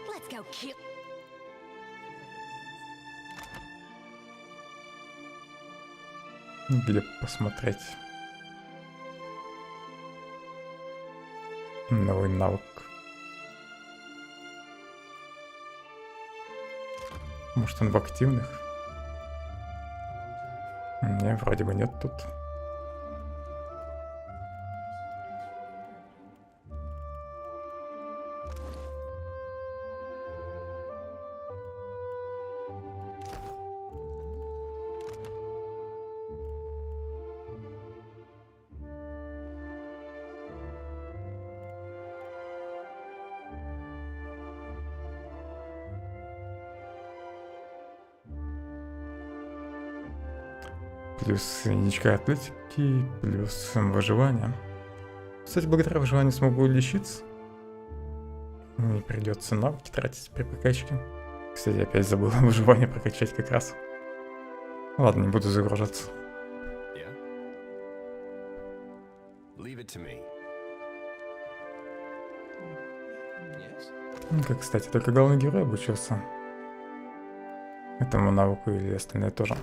Let's go kill. Где посмотреть новый навык. Может, он в активных? Не, вроде бы нет тут. Плюс единичка атлетики, плюс выживание. Кстати, благодаря выживанию смогу лечиться. Не придется навыки тратить при прокачке. Кстати, опять забыл выживание прокачать как раз. Ладно, не буду загружаться. Как, кстати, только главный герой обучился этому навыку или остальное тоже.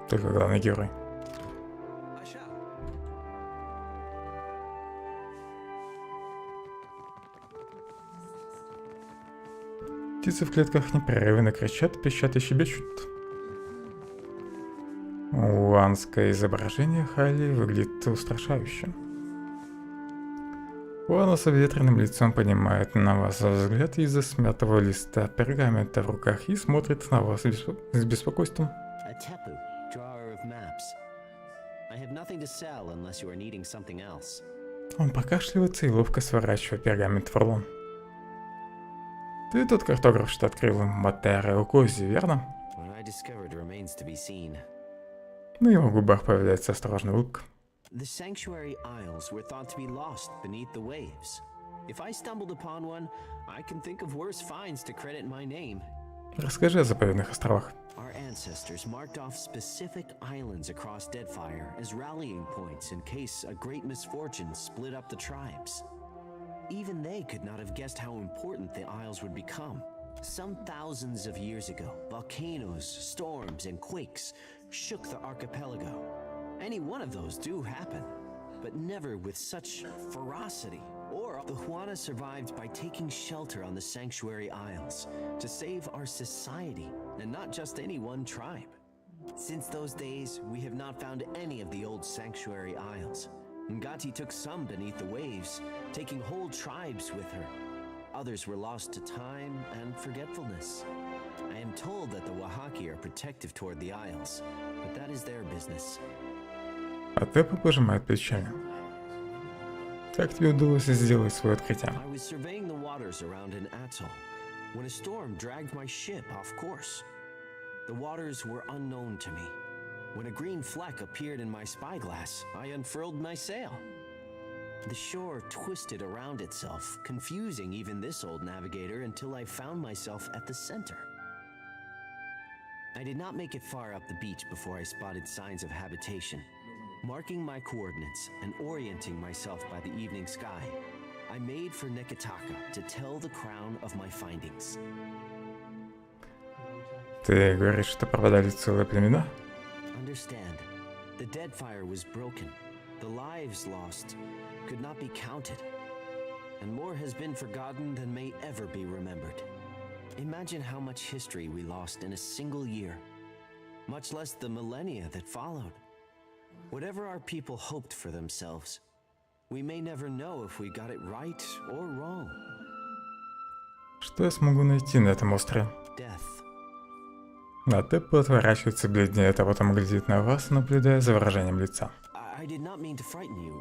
Только главный герой. Птицы в клетках непрерывно кричат, пищат и щебечут. Уанское изображение Хайли выглядит устрашающе. Уана с обветренным лицом поднимает на вас взгляд из-за смятого листа пергамента в руках и смотрит на вас с беспокойством. Он покашливается и ловко сворачивает пергамент в рулон. Ты тот картограф, что открыл Матере Укози, верно? На его губах появляется осторожная улыбка. The Sanctuary Isles were thought to be lost beneath the waves. If I stumbled upon one, I can think of worse finds to credit my name. Расскажи о заповедных островах. Our ancestors marked off specific islands across Deadfire as rallying points in case a great misfortune split up the tribes. Even they could not have guessed how important the Isles would become. Some thousands of years ago, volcanoes, storms, and quakes shook the archipelago. Any one of those do happen, but never with such ferocity. Or the Juana survived by taking shelter on the Sanctuary Isles to save our society, and not just any one tribe. Since those days, we have not found any of the old Sanctuary Isles. Ngati took some beneath the waves, taking whole tribes with her. Others were lost to time and forgetfulness. I am told that the Wahaki are protective toward the Isles, but that is their business. А Тэпа пожимает плечами. Как тебе удалось сделать свое открытие? I was surveying the waters around an atoll when a storm dragged my ship off course. The waters were unknown to me. When a green fleck appeared in my spyglass, I unfurled my sail. The shore twisted around itself, confusing even this old navigator until I found myself at the center. I did not make it far up the beach before I spotted signs of habitation. Marking my coordinates and orienting myself by the evening sky, I made for Nekataka to tell the crown of my findings. Ты говоришь, что пропадали целые племена? Understand, the Deadfire was broken. The lives lost could not be counted. And more has been forgotten than may ever be remembered. Imagine how much history we lost in a single year, much less the millennia that followed. Whatever our people hoped for themselves, we may never know if we got it right or wrong. Что я смогу найти на этом острове? Death. Натеп отворачивается бледнеет, а потом глядит на вас, наблюдая за выражением лица. I did not mean to frighten you.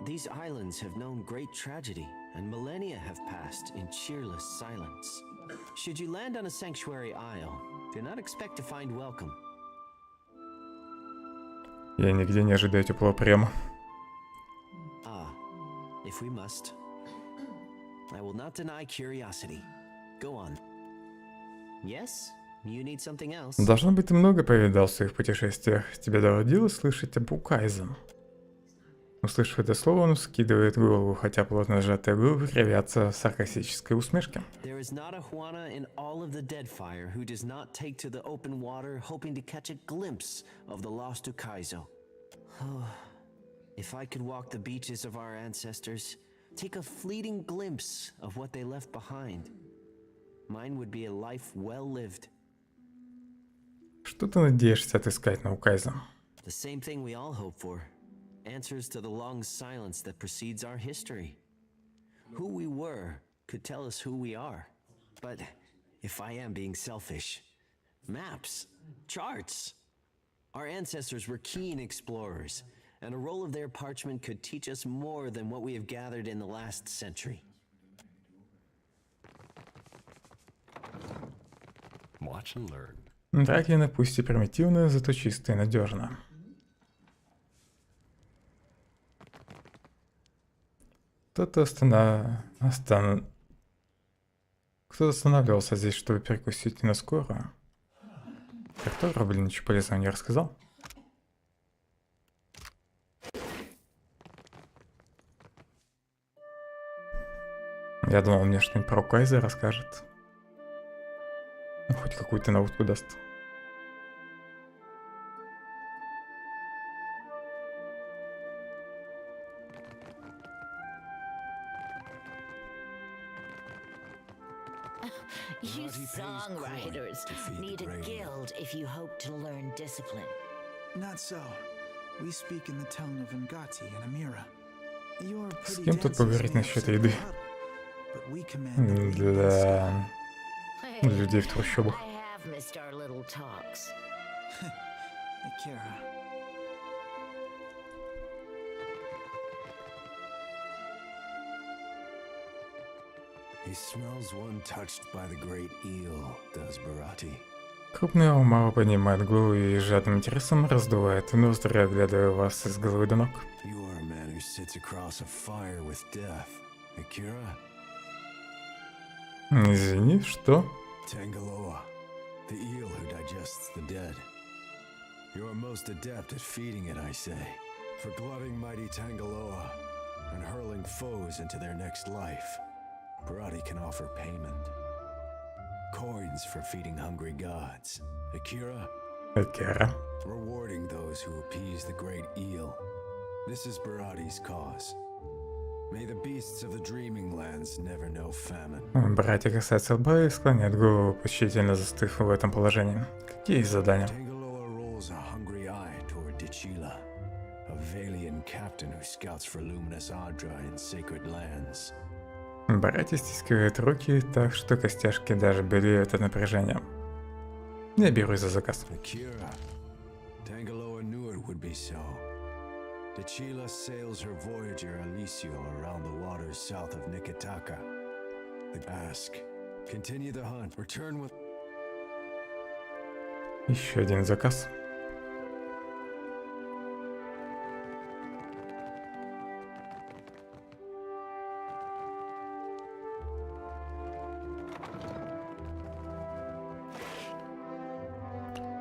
These islands have known great tragedy, and millennia have passed in cheerless silence. Should you land on a sanctuary isle, do not expect to find welcome. Я нигде не ожидаю теплого приема. If we must, I will not deny curiosity. Go on. Yes, you need something else. Должно быть, ты много повидал в своих путешествиях. Тебе доводилось слышать об Указе? Услышав это слово, он вскидывает голову, хотя плотно сжатые губы кривятся в саркастической усмешке. There is not a Juana in all of the Deadfire who does not take to the open water, hoping to catch a glimpse of the lost Ukaizo. If I could walk the beaches of our ancestors, take a fleeting glimpse of what they left behind, mine would be a life well lived. Что ты надеешься отыскать на Указе? The same thing we all hope for. Answers to the long silence that precedes our history. Who we were could tell us who we are. But if I am being selfish, maps, charts. Our ancestors were keen explorers, and a roll of their parchment could teach us more than what we have gathered in the last century. Watch and learn. Дракины пусть и примитивны, зато чисто и надежно. Кто-то останавливался здесь, чтобы перекусить на скорую. Так кто, блин, ничего полезного не рассказал? Я думал, он мне что-нибудь про Указе расскажет. Ну, хоть какую-то наутку даст. You songwriters need a guild if you hope to learn discipline. Not so. We speak in the tongue of Ngati and Amira. You're С pretty кем тут поговорить насчет еды? Для людей в трущобах. I have missed our little talks. Akira. He smells one touched by the great eel, does Barati. Крупный Аумава поднимает голову и жадным интересом раздувает ноздри, оглядывая вас с головы до ног. You are a man who sits across a fire with death, Akira. Извини, что? Tangaloa, the eel who digests the dead. You are most adept at feeding it, I say. For glutting mighty Tangaloa and hurling foes into their next life, Barati can offer payment. Coins for feeding hungry gods. Akira? Акира. Rewarding those who appease the great eel. This is Barati's cause. May the beasts of the dreaming lands never know famine. Братья касаются лба и склоняют голову, почтительно застыв в этом положении. Какие задания? Tangaloa rolls a hungry eye toward Dichila, a Valian captain who scouts for luminous Adra in sacred lands. Братья стискивают руки так, что костяшки даже белеют от напряжения. Я берусь за заказ. Akira, Tangaloa knew it would be so. Dichila sails her Voyager Alicio around the waters south of Nikitaka. Ask. Continue the hunt. Return with... Еще один заказ.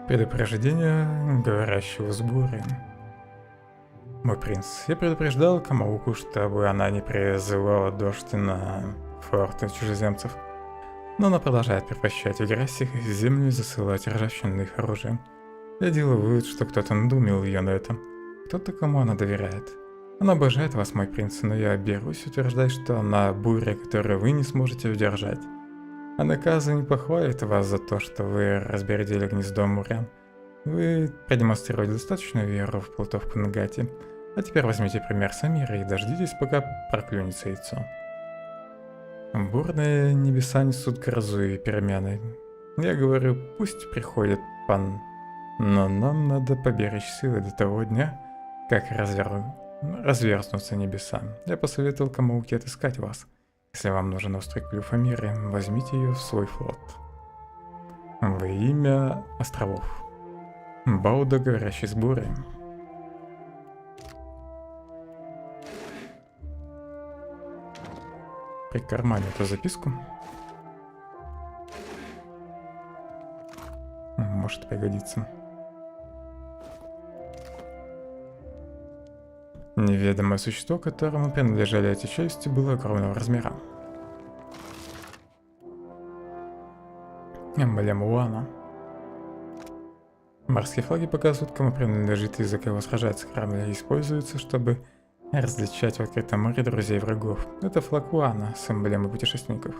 Предупреждение говорящего в сборе. Мой принц, я предупреждал Камауку, чтобы она не призывала дождь на форты чужеземцев. Но она продолжает превращать в грязь их землю и засылать ржавчину их оружием. Я делаю вывод, что кто-то надумал ее на это. Кто-то, кому она доверяет. Она обожает вас, мой принц, но я берусь утверждать, что она буря, которую вы не сможете удержать. А наказы не похвалит вас за то, что вы разбередили гнездо мурян. Вы продемонстрировали достаточную веру в плутовку Нагати. А теперь возьмите пример с Амира и дождитесь, пока проклюнется яйцо. Бурные небеса несут грозу и перемены. Я говорю, пусть приходит пан, но нам надо поберечь силы до того дня, как разверзнутся небеса. Я посоветовал Камауке отыскать вас. Если вам нужен острый клюв Амиры, возьмите ее в свой флот. Во имя островов. Бауда, говорящий с бурей. Прикарманю эту записку. Может пригодиться. Неведомое существо, которому принадлежали эти челюсти, было огромного размера. Эмблема Уана. Морские флаги показывают, кому принадлежит и за кого сражается корабль, и используются, чтобы различать в открытом море друзей и врагов. Это флаг Уана с эмблемой путешественников.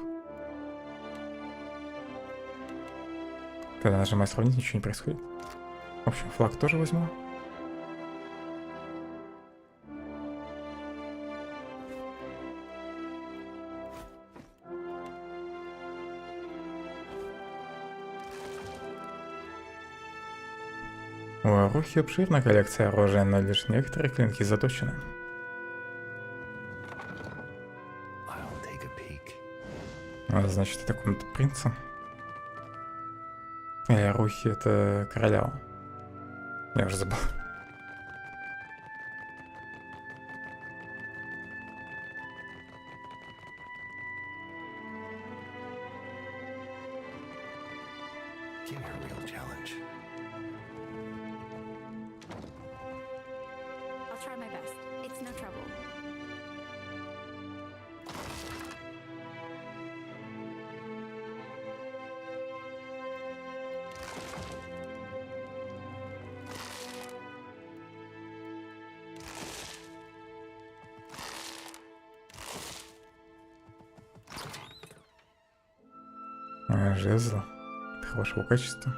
Когда нажимаю сравнить, ничего не происходит. В общем, флаг тоже возьму. У Арухи обширная коллекция оружия, но лишь некоторые клинки заточены. Значит, это комната принца. И Арухи это королева. Я уже забыл. Жезл хорошего качества.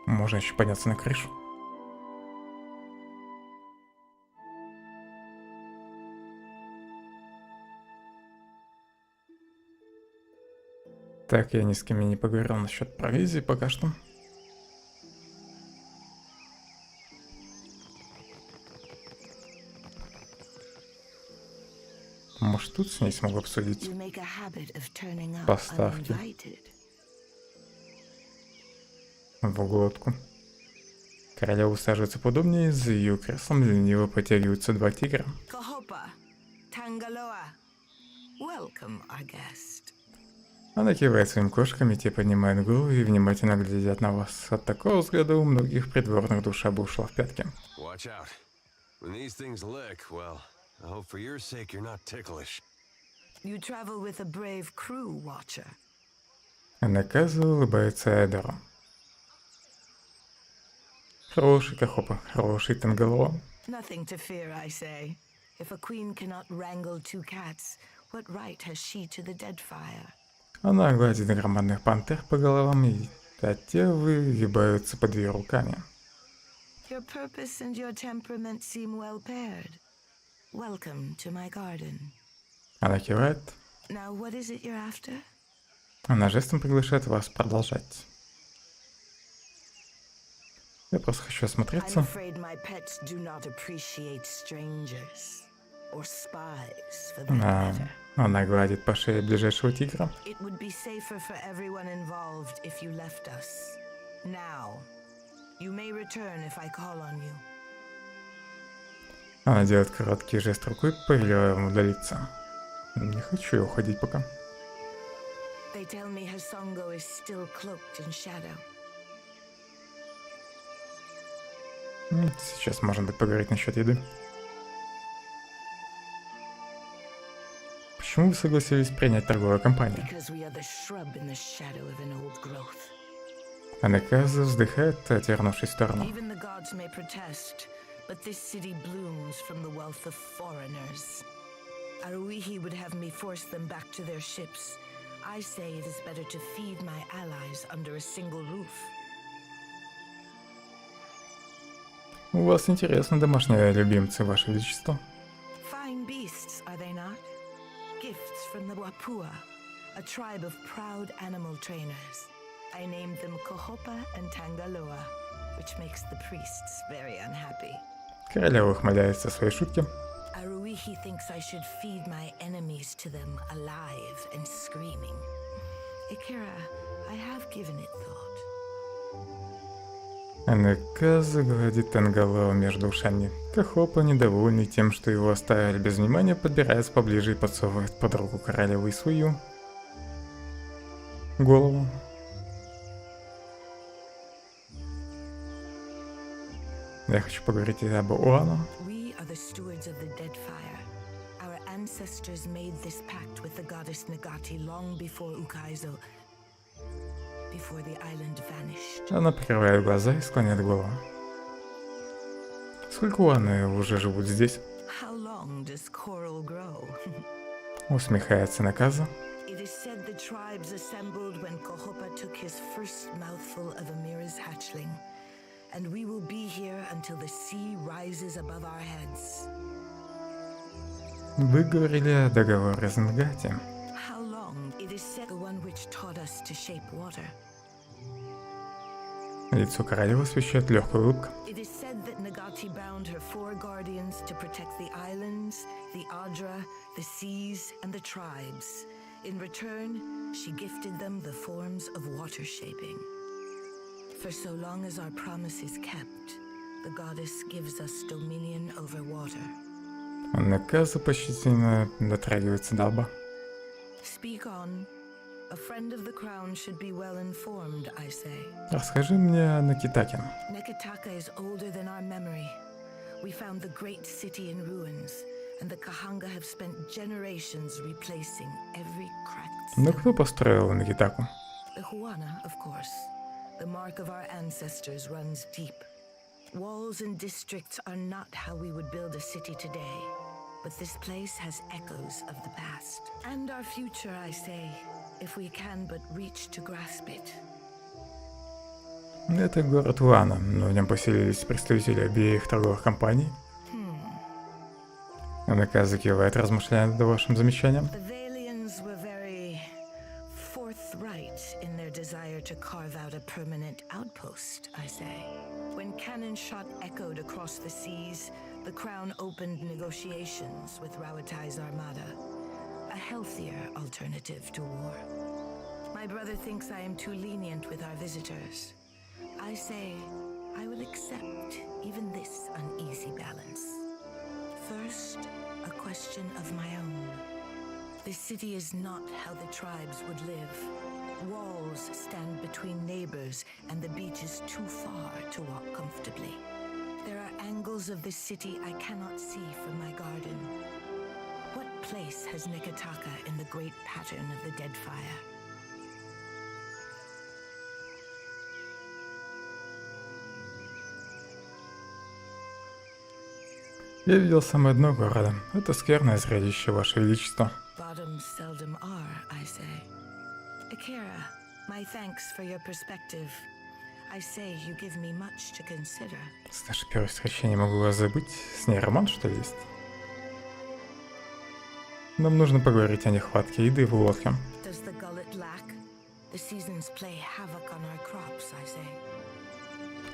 Можно еще подняться на крышу. Так, я ни с кем не поговорил насчет провизии пока что. Может, тут с ней смогу обсудить поставки в глотку. Королева усаживается поудобнее, за ее креслом лениво потягиваются два тигра. Она кивает своим кошкам, и те поднимают голову и внимательно глядят на вас. От такого взгляда у многих придворных душа бы ушла в пятки. Наказу улыбается Эдеру. Хороший Кахопа, хороший Тангалоа. Nothing to fear, I say. If a queen cannot wrangle two cats, what right has she to the Deadfire? Она гладит громадных пантер по головам, и те выгибаются под ее руками. Your purpose and your temperament seem well paired. Welcome to my garden. Она кивает. Now what is it you're after? Она жестом приглашает вас продолжать. Я просто хочу осмотреться. or spies for that А, matter. она гладит по шее ближайшего тигра. It would be safer for everyone involved if you left us. Now, you may return if I call on you. Она делает короткий жест рукой, повелевая ему удалиться. Не хочу я уходить пока. They tell me Hasongo is still cloaked in shadow. Сейчас, может быть, поговорить насчет еды. Почему вы согласились принять торговую компанию? Because we are the shrub in the shadow of an old growth. Анаказа вздыхает, отвернувшись в сторону. Even the gods may protest, but this city blooms from the wealth of foreigners. Aruihi would have me force them back to their ships. I say it is better to feed my allies under a single roof. У вас интересно домашние любимцы, Ваше Величество. Fine beasts, are they not? Gifts from the Wapua, a tribe of proud animal trainers. I named them Kohopa and Tangaloa, which makes the priests very unhappy. Королева ухмыляется своей шутке. Aruihi thinks I should feed my enemies to them alive and screaming. Ikira, I have given it thought. Анаказа гладит Тангалова между ушами. Кахопа, недовольный тем, что его оставили без внимания, подбирается поближе и подсовывает под руку королевы свою голову. Я хочу поговорить об Уану. We are the stewards of the Deadfire. Our ancestors made this pact with the goddess Nagati long before Ukaizo, before the island vanished. Она прикрывает глаза и склоняет голову. Сколько Уаны уже живут здесь? How long does coral grow? Усмехается Наказа. It is said the tribes assembled when Kohopa took his first mouthful of Amira's hatchling. And we will be here until the sea rises above our heads. Вы говорили о договоре с Нгати. How long? It is said the one which taught us to shape water. Лицо королевы освещает легкая улыбка. It is said that Nagati bound her 4 guardians to protect the islands, the Adra, the seas, and the tribes. In return, she gifted them the forms of water shaping. For so long as our promise is kept, the goddess gives us dominion over water. Наказа почтительно дотрагивается до лба. Speak on. A friend of the crown should be well informed, I say. Расскажи мне о Накитаке. Nekataka is older than our memory. We found the great city in ruins, and the Kahanga have spent generations replacing every cracked Но stone. кто построил Накитаку? The Huana, of course. The mark of our ancestors runs deep. Walls and districts are not how we would build a city today, but this place has echoes of the past. And our future, I say, if we can but reach to grasp it. Это город Уана, но в нем поселились представители обеих торговых компаний. Наказа кивает, размышляя над вашим замечанием. The Valians were very forthright in their desire to carve out a permanent outpost, I say. When cannon shot echoed across the seas, the crown opened negotiations with Rawatai's armada, a healthier alternative to war. My brother thinks I am too lenient with our visitors. I say I will accept even this uneasy balance. First, a question of my own. This city is not how the tribes would live. Walls stand between neighbors, and the beach is too far to walk comfortably. There are angles of this city I cannot see from my garden. What place has Nekataka in the great pattern of the Deadfire? Я видел самое дно города. Это скверное зрелище, Ваше Величество. Bottoms seldom are, I say. Akira, my thanks for your perspective. I say you give me much to consider. С нашей первой встречи я не могу вас забыть. С ней роман, что ли, есть? Нам нужно поговорить о нехватке еды в лодке. Does the gullet lack? The seasons play havoc on our crops, I say.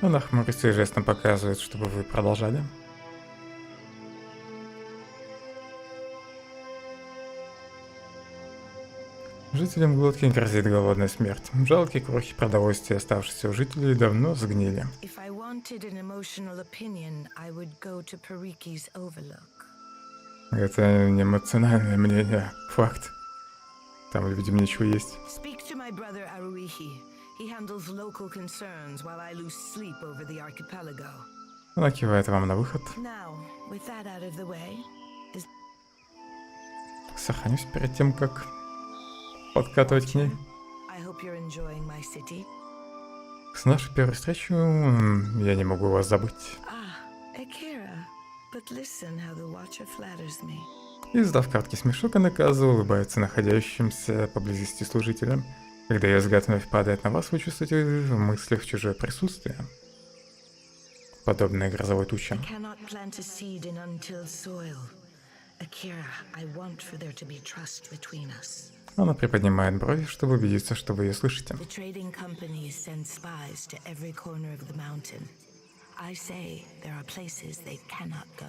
Она хмурится и жестом показывает, чтобы вы продолжали. Жителям глотки грозит голодная смерть. Жалкие крохи продовольствия, оставшиеся у жителей, давно сгнили. If I wanted an emotional opinion, I would go to Pariki's Overlook. Это не эмоциональное мнение, факт. Там, видимо, ничего есть. Speak to my brother Aruihi. He handles local concerns while I lose sleep over the archipelago. Она кивает вам на выход. Now, with that out of the way, is... Сохранюсь перед тем, как подкатывать к ней. I hope you're enjoying my city. С нашей первой встречи я не могу вас забыть. Akira, but listen how the Watcher flatters me. Издав краткий смешок, Анаказа улыбается находящимся поблизости служителям. Когда ее взгляд вновь падает на вас, вы чувствуете в мыслях чужое присутствие, подобное грозовой туче. I cannot plant a seed in untilled soil. Akira, I want for there to be trust between us. Она приподнимает брови, чтобы убедиться, что вы ее слышите. The trading companies send spies to every corner of the mountain. I say there are places they cannot go.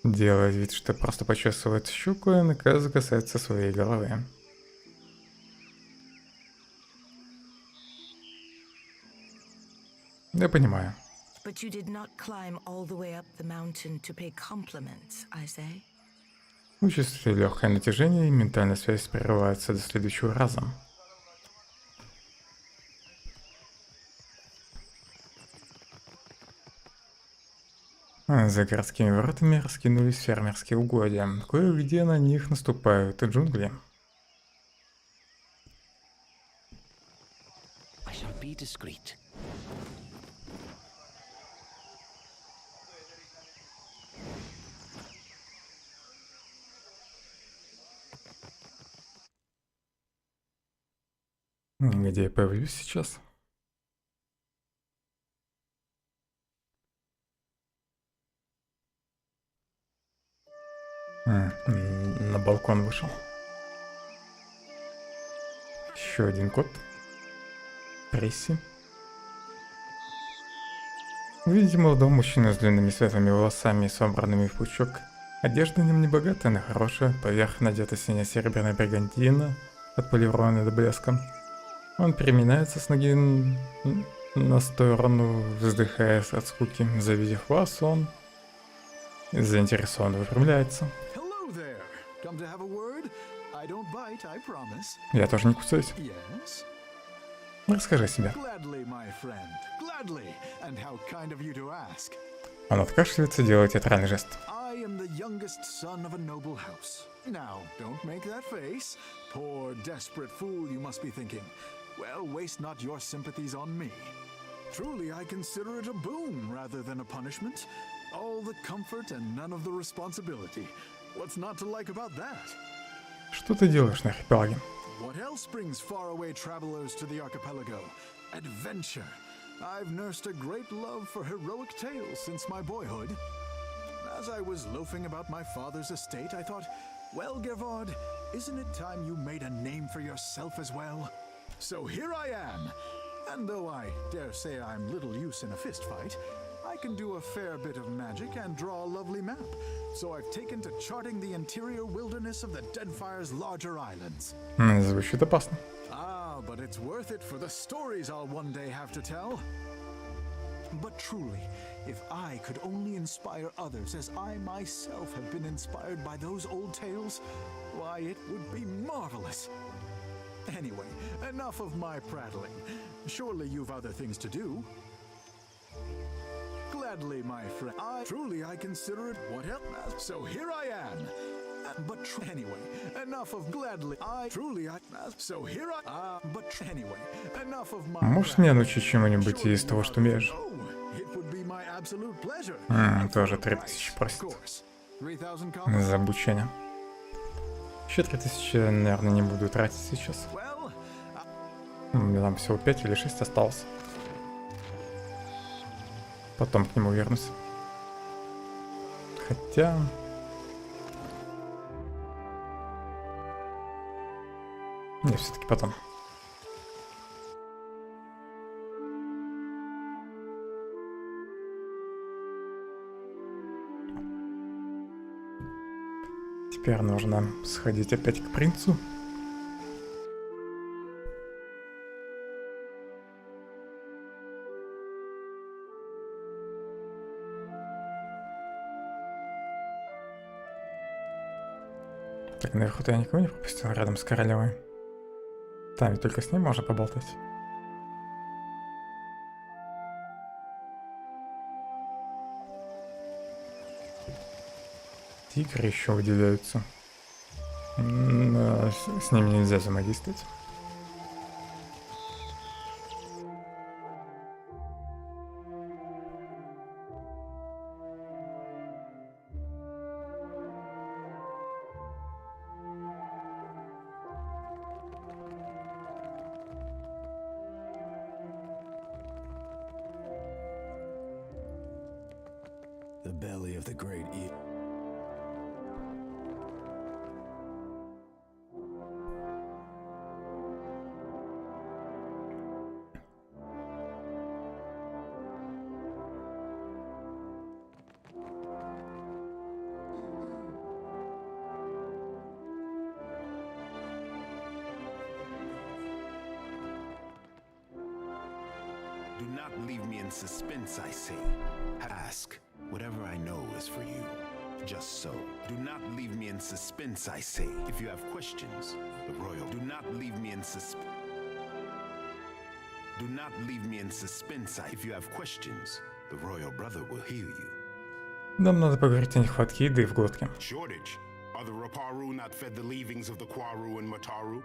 Делая вид, что просто почесывает щеку, Анаказа касается своей головы. Я понимаю. But you did not climb all the way up the mountain to pay compliments, I say. Вы чувствуете легкое натяжение, и ментальная связь прерывается до следующего раза. За городскими воротами раскинулись фермерские угодья. Кое-где на них наступают джунгли. I shall be discreet. Где я появлюсь сейчас? На балкон вышел. Еще один кот. Пресси. Видите молодого мужчину с длинными светлыми волосами, собранными в пучок. Одежда на нем не богатая, но хорошая. Поверх надета сине-серебряная бригантина, отполированная до блеска. Он переминается с ноги на сторону, вздыхая от скуки. Завидев вас, он заинтересованно выпрямляется. Я тоже не кусаюсь. Расскажи о себе. Он откашливается, делает театральный жест. Now, don't make that face. Poor, desperate fool, you must be thinking. Well, waste not your sympathies on me. Truly, I consider it a boon rather than a punishment. All the comfort and none of the responsibility. What's not to like about that? Что ты делаешь на архипелаге? What else brings faraway travelers to the archipelago? Adventure. I've nursed a great love for heroic tales since my boyhood. As I was loafing about my father's estate, I thought, well, Gervard, isn't it time you made a name for yourself as well? So here I am, and though I dare say I'm little use in a fist fight, I can do a fair bit of magic and draw a lovely map. So I've taken to charting the interior wilderness of the Deadfire's larger islands. Звучит опасно. Ah, but it's worth it for the stories I'll one day have to tell. But truly, if I could only inspire others as I myself have been inspired by those old tales, why, it would be marvelous. Anyway, enough of my prattling. Surely you've other things to do. Gladly, my friend. I consider it what else. So here I am. But anyway, enough of gladly. So here I. But anyway, enough of my. Можешь меня научить чему-нибудь из того, что умеешь? Тоже 3000 просит. За обучение. Еще 3000, наверное, не буду тратить сейчас. У меня там всего 5 или 6 осталось. Потом к нему вернусь. Хотя... Не, все-таки потом. Теперь нужно сходить опять к принцу. Так, наверху-то я никого не пропустил рядом с королевой. Там ведь только с ним можно поболтать. Тигры еще выделяются. Но с ними нельзя взаимодействовать. The belly of the great eagle. Do not leave me in suspense, I say. Ask. Whatever I know is for you. Just so. Do not leave me in suspense, I say. If you have questions, the royal. Do not leave me in suspense. Do not leave me in suspense. If you have questions, the royal brother will hear you. Нам надо поговорить о нехватке еды в глотке. Shortage. Are the Raparu not fed the leavings of the Quaru and Mataru?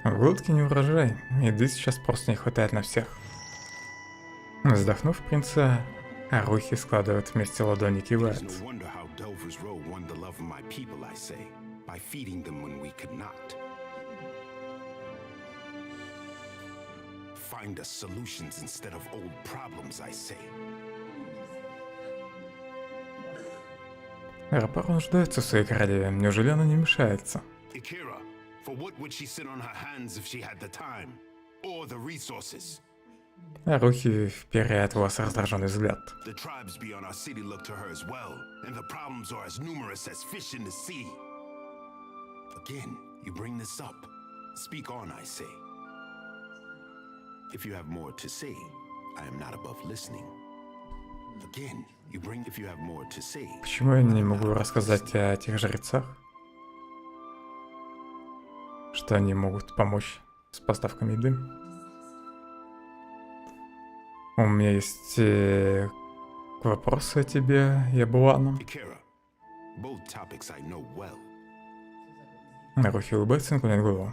В глотке не урожай, еды сейчас просто не хватает на всех. Вздохнув, принца Арухи складывает вместе ладони, кивает. Рапару нуждается в своей королеве, неужели она не мешается? For what would she sit on her hands if she had the time or the resources? Арухи вперяет в вас раздраженный взгляд. The tribes beyond our city look to her as well, and the problems are as numerous as fish in the sea. Again, you bring this up. Speak on, I say. If you have more to say, I am not above listening. Again, you bring if you have more to say. Почему я не могу рассказать о тех жрецах? Что они могут помочь с поставками еды. У меня есть вопросы о тебе и об Улану. Арухи улыбается и наклоняет голову.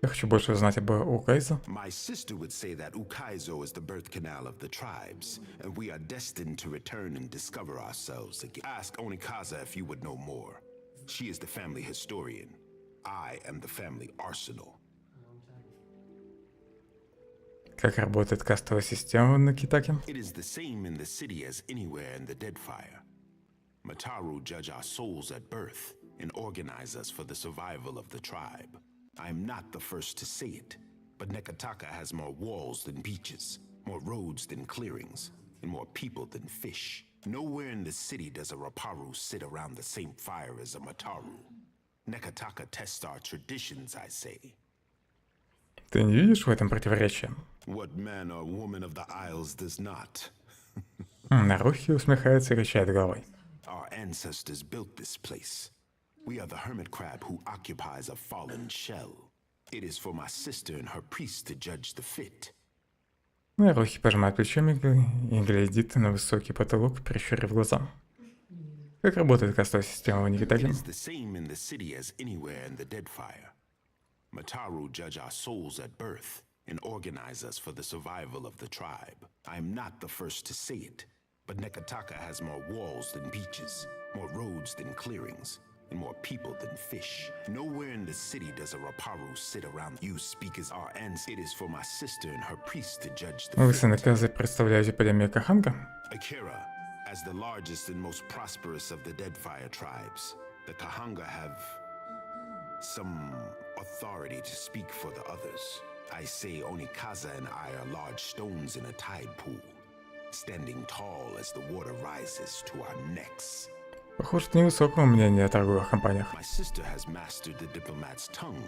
Я хочу больше узнать об Укайзо. My sister would say that Ukaizo is the birth canal of the tribes, and we are destined to return and discover ourselves again. Ask Onikaza if you would know more. She is the family historian. I am the family arsenal. Как работает кастовая система на Китаке? It is the same in the city as anywhere in the Deadfire. Mataru judge our souls at birth and organize us for the survival of the tribe. I am not the first to say it, but Nekataka has more walls than beaches, more roads than clearings, and more people than fish. Nowhere in the city does a Raparu sit around the same fire as a Mataru. Nekataka tests our traditions, I say. Ты не видишь в этом противоречия? What man or woman of the Isles does not? Арухи усмехается и качает головой. Our ancestors built this place. We are the hermit crab who occupies a fallen shell. It is for my sister and her priest to judge the fit. Арухи пожимает плечами и глядит на высокий потолок, прищурив глаза. Как работает кастовая система в Никитаке? Mataru judge our souls at birth and organize us for the survival of the tribe. I am not the first to say it, but Nekataka has more walls than beaches, more roads than clearings, and more people than fish. Nowhere in the city does a Raparu sit around. You speak as our ancestors. It is for my sister and her priest to judge the Вы с Наказой представляете племя Каханга? Akira, as the largest and most prosperous of the Deadfire tribes, the Kahanga have some authority to speak for the others. I say Onikaza and I are large stones in a tide pool, standing tall as the water rises to our necks. Похоже, ты невысокого мнения о торговых компаниях. My sister has mastered the diplomat's tongue,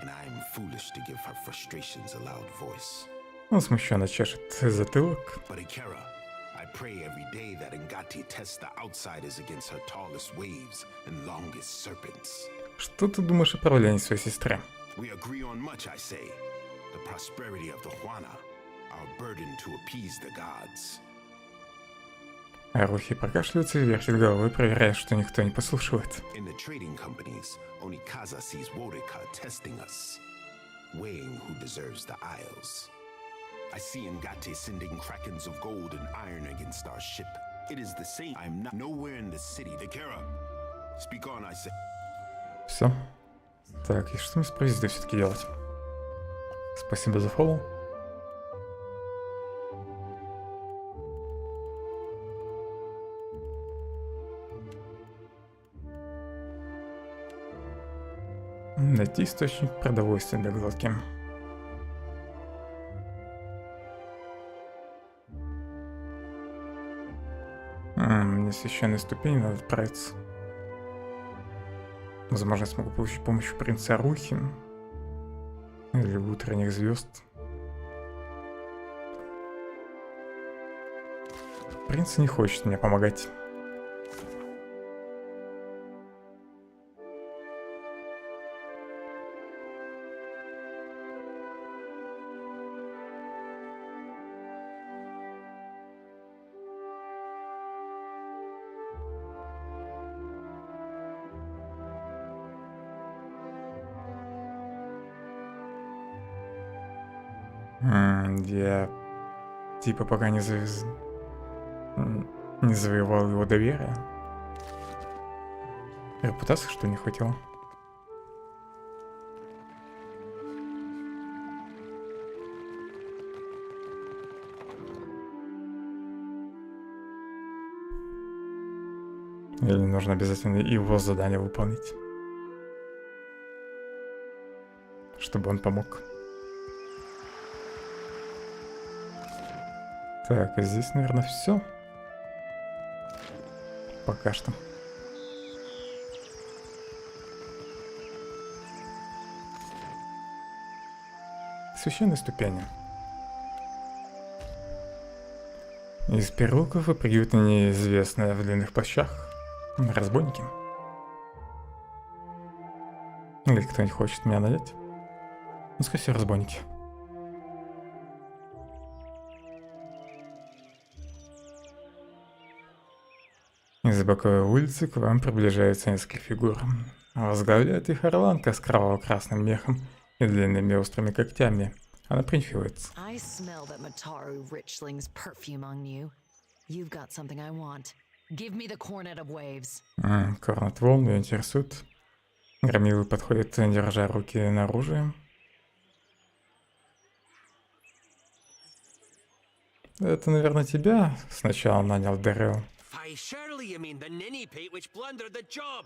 and I am foolish to give her frustrations a loud voice. Он смущенно чешет затылок. But Ikera, I pray every day that Ngati tests the outsiders against her tallest waves and longest serpents. Что ты думаешь о правлении своей сестры? We agree on much, I say. The prosperity of the Juana, our burden to appease the gods. Арухи прокашливается и вертит головой, проверяя, что никто не послушивает. In the trading companies, only Kaza sees Wodeka testing us, weighing who deserves the isles. I see Ngati sending krakens of gold and iron against our ship. It is the same. I'm not nowhere in the city. Ikera, speak on, I say. Все. Так, и что мне с провизией все-таки делать? Спасибо за фоллоу. Найти источник продовольствия для глотки. Мне священные ступени надо отправиться. Возможно, я смогу получить помощь у принца Арухи. Или утренних звезд. Принц не хочет мне помогать. Я типа пока не завоевал его доверие. Репутации, что не хватило. Или нужно обязательно его задание выполнить, чтобы он помог. Так, а здесь, наверное, все. Пока что. Священные ступени. Из переулков выпрыгивают неизвестные в длинных плащах разбойники. Или кто-нибудь хочет меня надеть? Ну, скорее всего, разбойники. Из боковой улицы к вам приближаются несколько фигур. Возглавляет их орланка с кроваво-красным мехом и длинными острыми когтями. Она принюхивается. Корнет волн ее интересует. Громилы подходят, держа руки на оружие. Это, наверное, тебя сначала нанял Дарео. Surely you mean the ninny pate which blundered the job.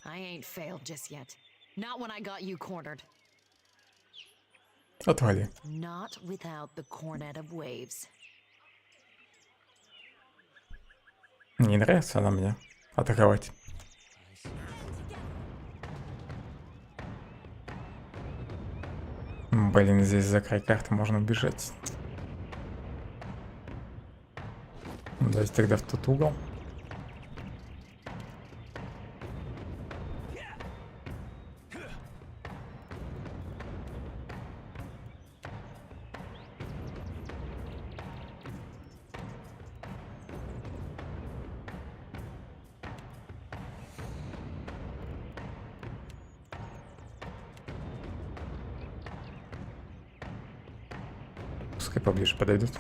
I ain't failed just yet. Not when I got you cornered. Отвали. Not without the cornet of waves. Не нравится она мне атаковать. Блин, здесь за край карты можно убежать. Давайте тогда в тот угол. Пускай поближе подойдут.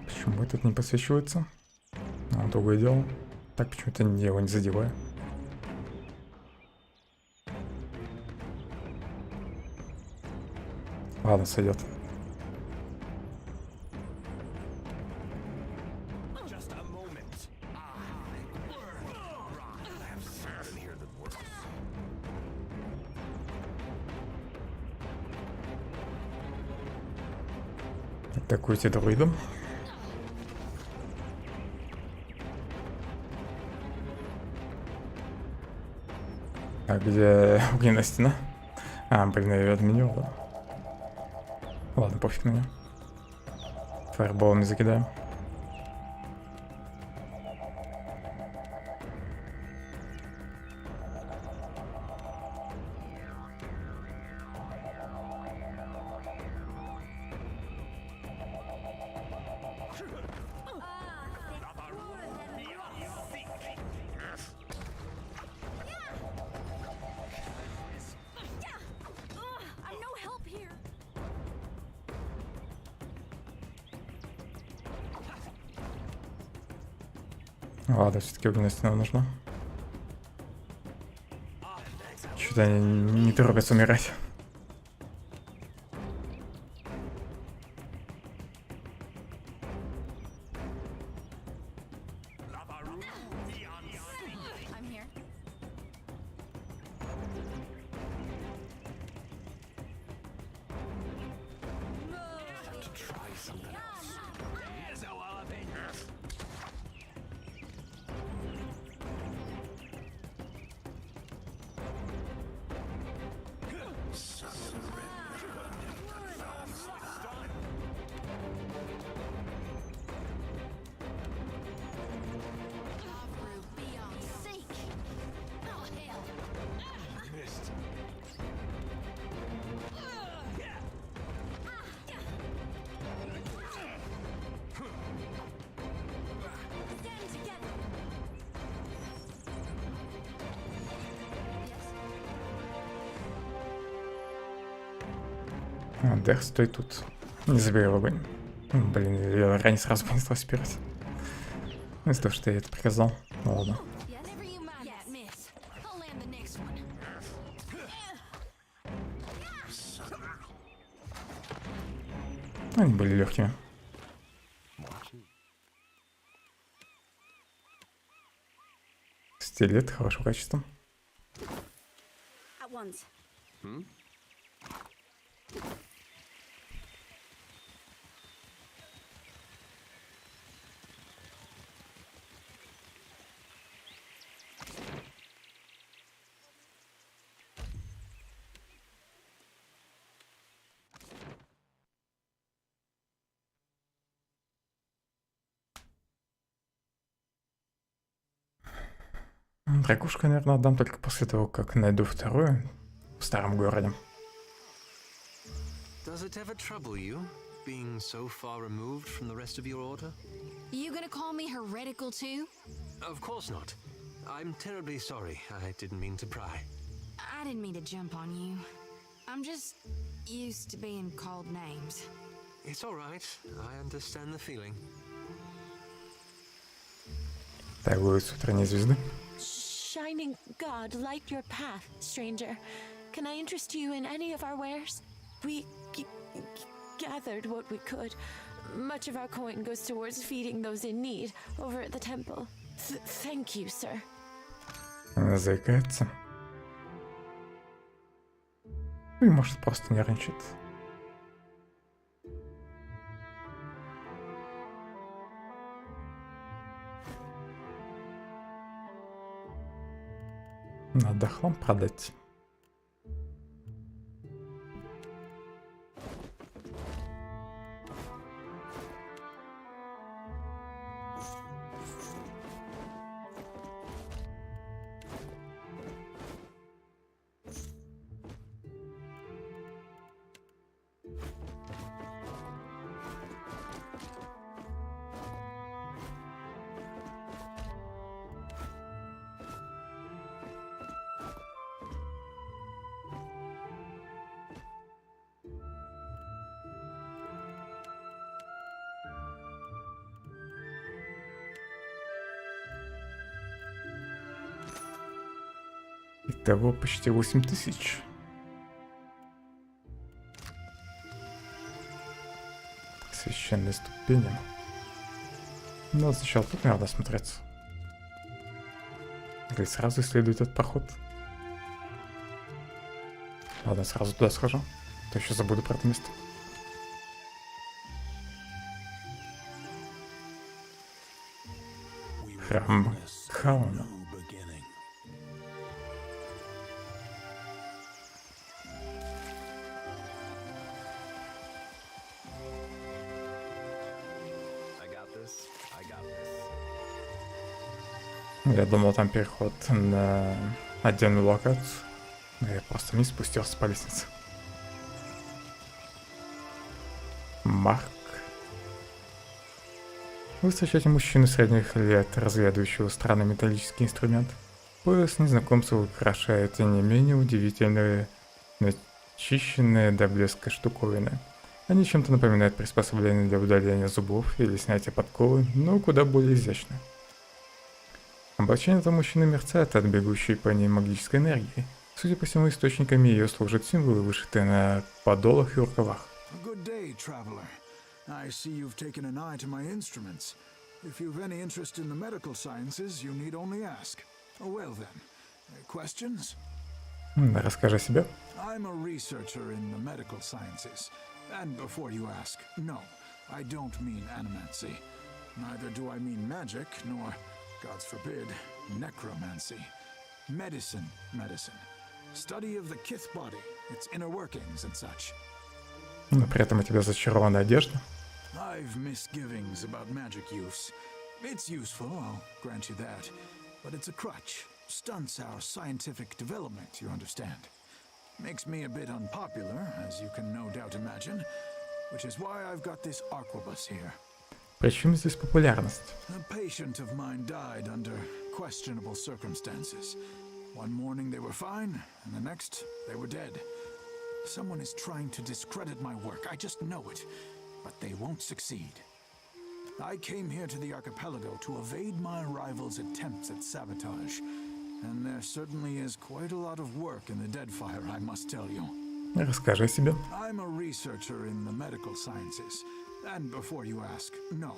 Почему этот не подсвечивается? А, другое дело. Так почему-то его не задеваю. Ладно, сойдет. Атакуйте друидом. А где огненная стена? А, блин, я ее отменил. Ладно, пофиг на нее. Фаерболом не закидаем. Ладно, все-таки огненная стена нужна. Что-то они не торопятся умирать. Дэх, стой тут. Не забери в огонь. Блин, я ранее сразу бы не стал спирать. Из-за того, что я это приказал. Ну ладно. Они были легкими. Стилет хорошего качества. Ракушку, наверное, отдам только после того, как найду вторую в старом городе. Does it ever trouble you, being so far removed from the rest of your order? You gonna call me heretical too? Of course not. I'm terribly sorry. I didn't mean to pry. I didn't mean to jump on you. I'm just used to being called names. It's all right. I understand the feeling. Так, будет с утренней звезды. Shining God, light your path, stranger. Can I interest you in any of our wares? We gathered what we could. Much of our coin goes towards feeding those in need over at the temple. Thank you, sir. Она заикается. Ну и может просто нервничает. Надо хлам продать. Итого почти 8000. Священные ступени. Надо сначала тут, наверное, смотреться. Или сразу исследует этот проход. Ладно, сразу туда схожу. То еще забуду про это место. храм Phellon. Я думал, там переход на отдельную локацию, но я просто не спустился по лестнице. Марк. Вы встречаете мужчину средних лет, разведывающего странный металлический инструмент. Пояс незнакомца украшает не менее удивительные, начищенные до блеска штуковины. Они чем-то напоминают приспособления для удаления зубов или снятия подковы, но куда более изящно. Облачение этого мужчины мерцает от бегущей по ней магической энергии. Судя по всему, источниками ее служат символы, вышитые на подолах и рукавах. Good day, traveler. I see you've taken an eye to my instruments. If you've any interest in the medical sciences, you need only ask. Well then, questions? Расскажи о себе. I'm a researcher in the medical sciences. And before you ask, no, I don't mean animancy. Neither do I mean magic, nor, gods forbid, necromancy. Medicine. Study of the kith body, its inner workings and such. Но при этом у тебя зачарованная одежда. I've misgivings about magic use. It's useful, I'll grant you that. But it's a crutch. Stunts our scientific development, you understand. Makes me a bit unpopular, as you can no doubt imagine. Which is why I've got this arquebus here. Причем здесь популярность? A patient of mine died under questionable circumstances. One morning they were fine, and the next they were dead. Someone is trying to discredit my work, I just know it. But they won't succeed. I came here to the archipelago to evade my rival's attempts at sabotage. And there certainly is quite a lot of work in the Deadfire, I must tell you. Расскажи о себе. I'm a researcher in the medical sciences. And before you ask, no,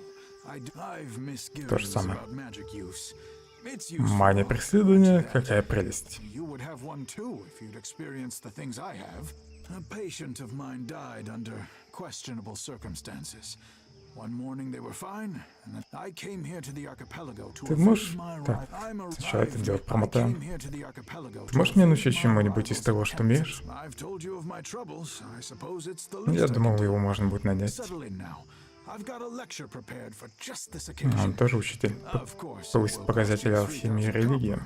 I've misgivings about magic use. Мания преследования, какая прелесть. You would have one too if you'd experienced the things I have. A patient of mine died under questionable circumstances. One morning they were fine, and I came here to the archipelago to Ты можешь... Так, сначала это дело промотаем. Ты можешь меня научить чему-нибудь из того, что умеешь? Я думал, его можно будет нанять. Он тоже учитель. Повысит показатели алхимии и религии.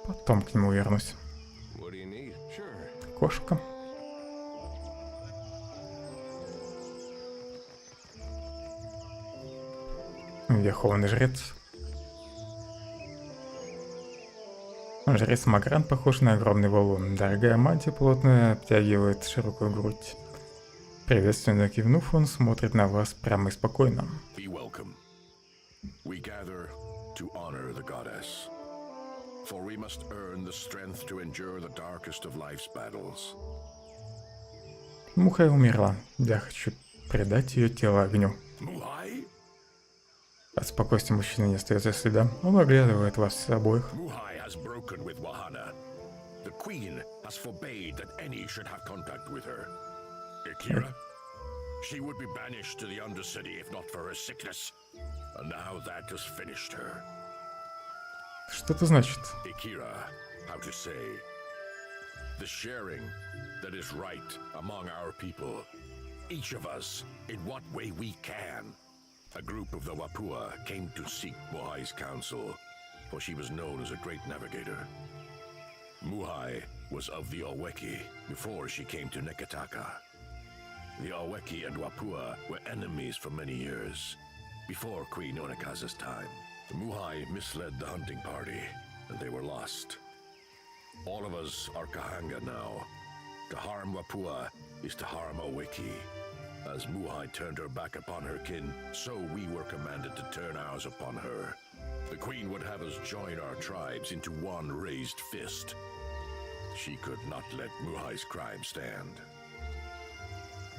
Потом к нему вернусь. Кошка. Верховный жрец. Жрец Магран похож на огромный валун. Дорогая мантия плотно обтягивает широкую грудь. Приветственно кивнув, он смотрит на вас прямо и спокойно. For we must earn the strength to endure the darkest of life's battles. Мухай умерла. Я хочу предать ее тело огню. От спокойствия мужчины не остается следа. Он оглядывает вас обоих. The queen has forbade that any should have contact with her. Akira, she would be banished to the Undercity if not for her sickness. And now that has finished her. Что это значит? Akira, how to say, the sharing that is right among our people. Each of us, in what way we can. A group of the Wapua came to seek Muhai's counsel, for she was known as a great navigator. Muhai was of the Aweki before she came to Nekataka. The Aweki and Wapua were enemies for many years, before Queen Onekaza's time. Muhai misled the hunting party, and they were lost. All of us are Kahanga now. To harm Wapua is to harm Aweki. As Muhai turned her back upon her kin, so we were commanded to turn ours upon her. The queen would have us join our tribes into one raised fist. She could not let Muhai's crime stand.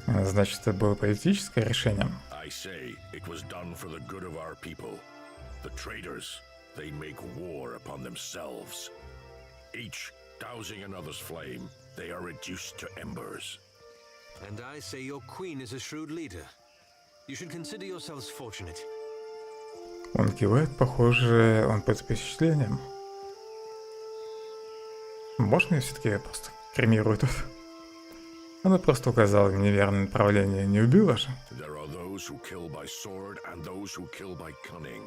Значит, это было политическое решение. I say it was done for the good of our people. The traitors, they make war upon themselves. Each dousing another's flame, they are reduced to embers. And I say your queen is a shrewd leader. You should consider yourselves fortunate. Он кивает, похоже, он под впечатлением. Можно я все-таки просто кремирую тут? Она просто указала в неверное направление, не убила же. There are those who kill by sword and those who kill by cunning.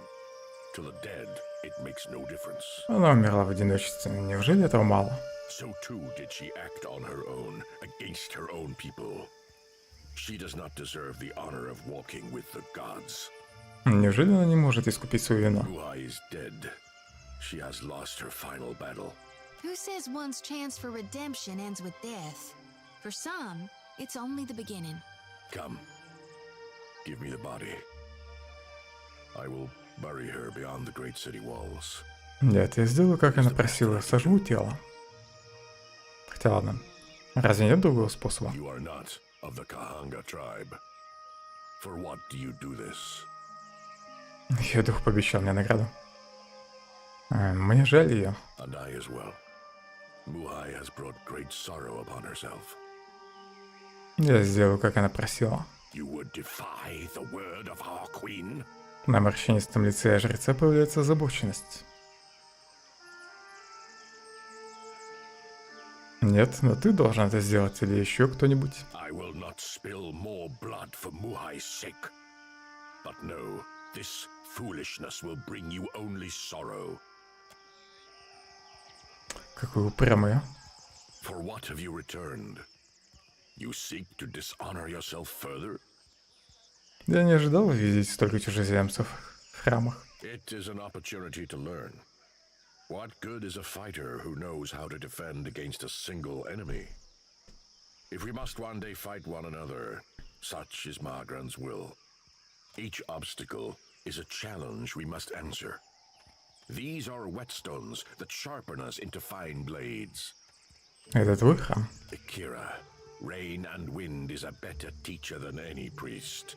To the dead, it makes no difference. Она умерла в одиночестве. Неужели этого мало? So too did she act on her own, against her own people. She does not deserve the honor of walking with the gods. Неужели она не может искупить свою вину? Muhai is dead. She has lost her final battle. Who says one's chance for redemption ends with death? For some, it's only the beginning. Come. Give me the body. I will bury her beyond the great city walls. Нет, я сделаю, как она просила. Сожгу тело. Хотя ладно. Разве нет другого способа? You are not of the Kahanga tribe. For what do you do this? Ее дух пообещал мне награду. Мне жаль ее. And I as well. Muhai has brought great sorrow upon herself. Я сделаю, как она просила. You would defy the word of our queen? На морщинистом лице жреца появляется озабоченность. Нет, но ты должен это сделать, или еще кто-нибудь. I will not spill more blood for Muhai's sake. But no, this foolishness will bring you only sorrow. Какой упрямый. For what have you returned? You seek to dishonor yourself further? Я не ожидал увидеть столько чужеземцев в храмах. It is an opportunity to learn. What good is a fighter who knows how to defend against a single enemy? If we must one day fight one another, such is Magran's will. Each obstacle is a challenge we must answer. These are whetstones that sharpen us into fine blades. Это твой храм? Akira, rain and wind is a better teacher than any priest.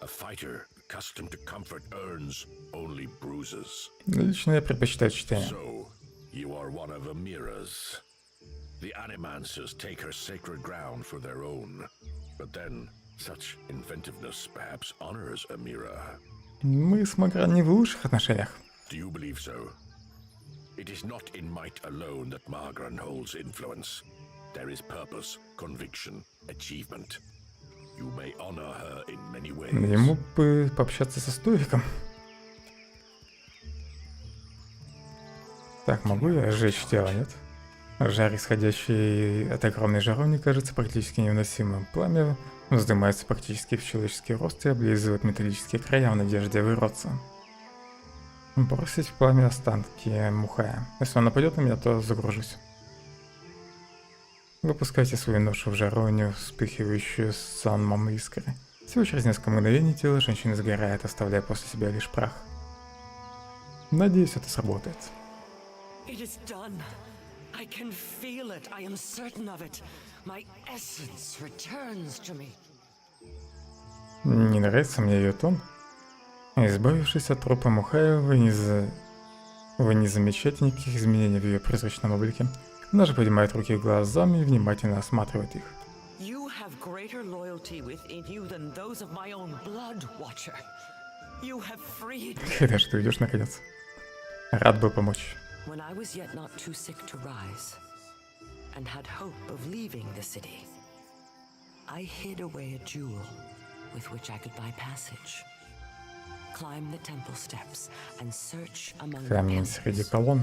A fighter accustomed to comfort earns only bruises. Лично я предпочитаю чтение. So, you are one of Amira's. The Animancers take her sacred ground for their own. But then, such inventiveness perhaps honors Amira. Мы с Магран не в лучших отношениях. Do you believe so? It is not in might alone that Magran holds influence. There is purpose, conviction, achievement. You may honor her in many ways. Ему бы пообщаться со стоиком. Так, могу я сжечь тело, нет? Жар, исходящий от огромной жаровни, кажется практически невыносимым. Пламя вздымается практически в человеческий рост и облизывает металлические края в надежде вырваться. Бросить в пламя останки Мухая. Если он нападет на меня, то загружусь. Выпускайте свою ношу в жаровню, вспыхивающую санмом искры. Всего через несколько мгновений тело женщины сгорает, оставляя после себя лишь прах. Надеюсь, это сработает. It is done. I can feel it. I am certain of it. My essence returns to me. Не нравится мне ее тон. Избавившись от трупа Мухая, вы не замечаете никаких изменений в ее призрачном облике. Она же поднимает руки глазами и внимательно осматривает их. You have greater loyalty within you than those of my own blood, Watcher. You have freed me. Когда же ты уйдешь наконец? Рад бы помочь. When I was yet not too sick to rise, and had hope of leaving the city, I hid away a jewel with which I could buy passage. Climb the temple steps and search among the Камень среди колонн.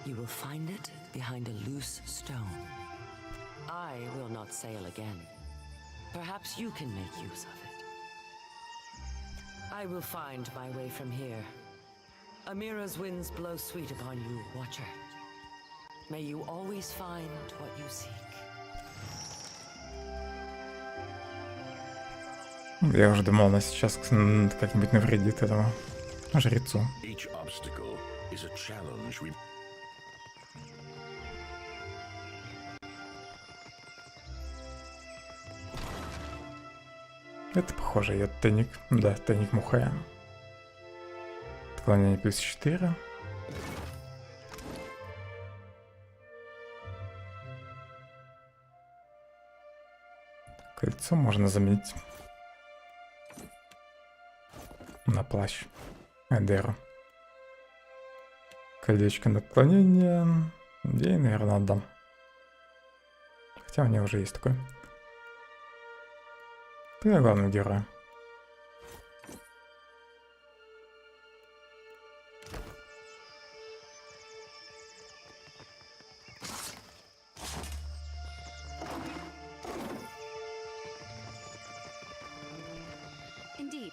You will find it behind a loose stone. I will not sail again. Perhaps you can make use of it. I will find my way from here. Amira's winds blow sweet upon you, Watcher. May you always find what you seek. Я уже думал, она сейчас как-нибудь навредит этому жрецу. Each obstacle is a challenge we... Это похоже, ее тайник. Да, тайник Мухая. Отклонение плюс 4. Кольцо можно заменить на плащ Эдеру. Колечко наклонения. Ей, наверное, отдам. Хотя у нее уже есть такое. Ты главный герой. Indeed.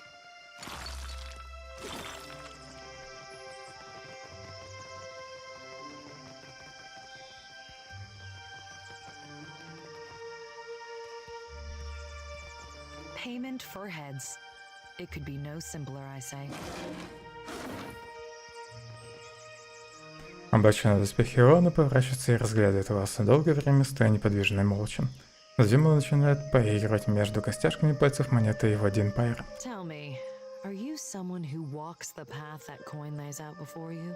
Payment for heads. It could be no simpler, I say. Облаченный на доспехи Phellon поворачивается и разглядывает вас, долгое время стоя неподвижно и молча. Затем он начинает поигрывать между костяшками пальцев монеты в один пайр. Tell me, are you someone who walks the path that coin lays out before you?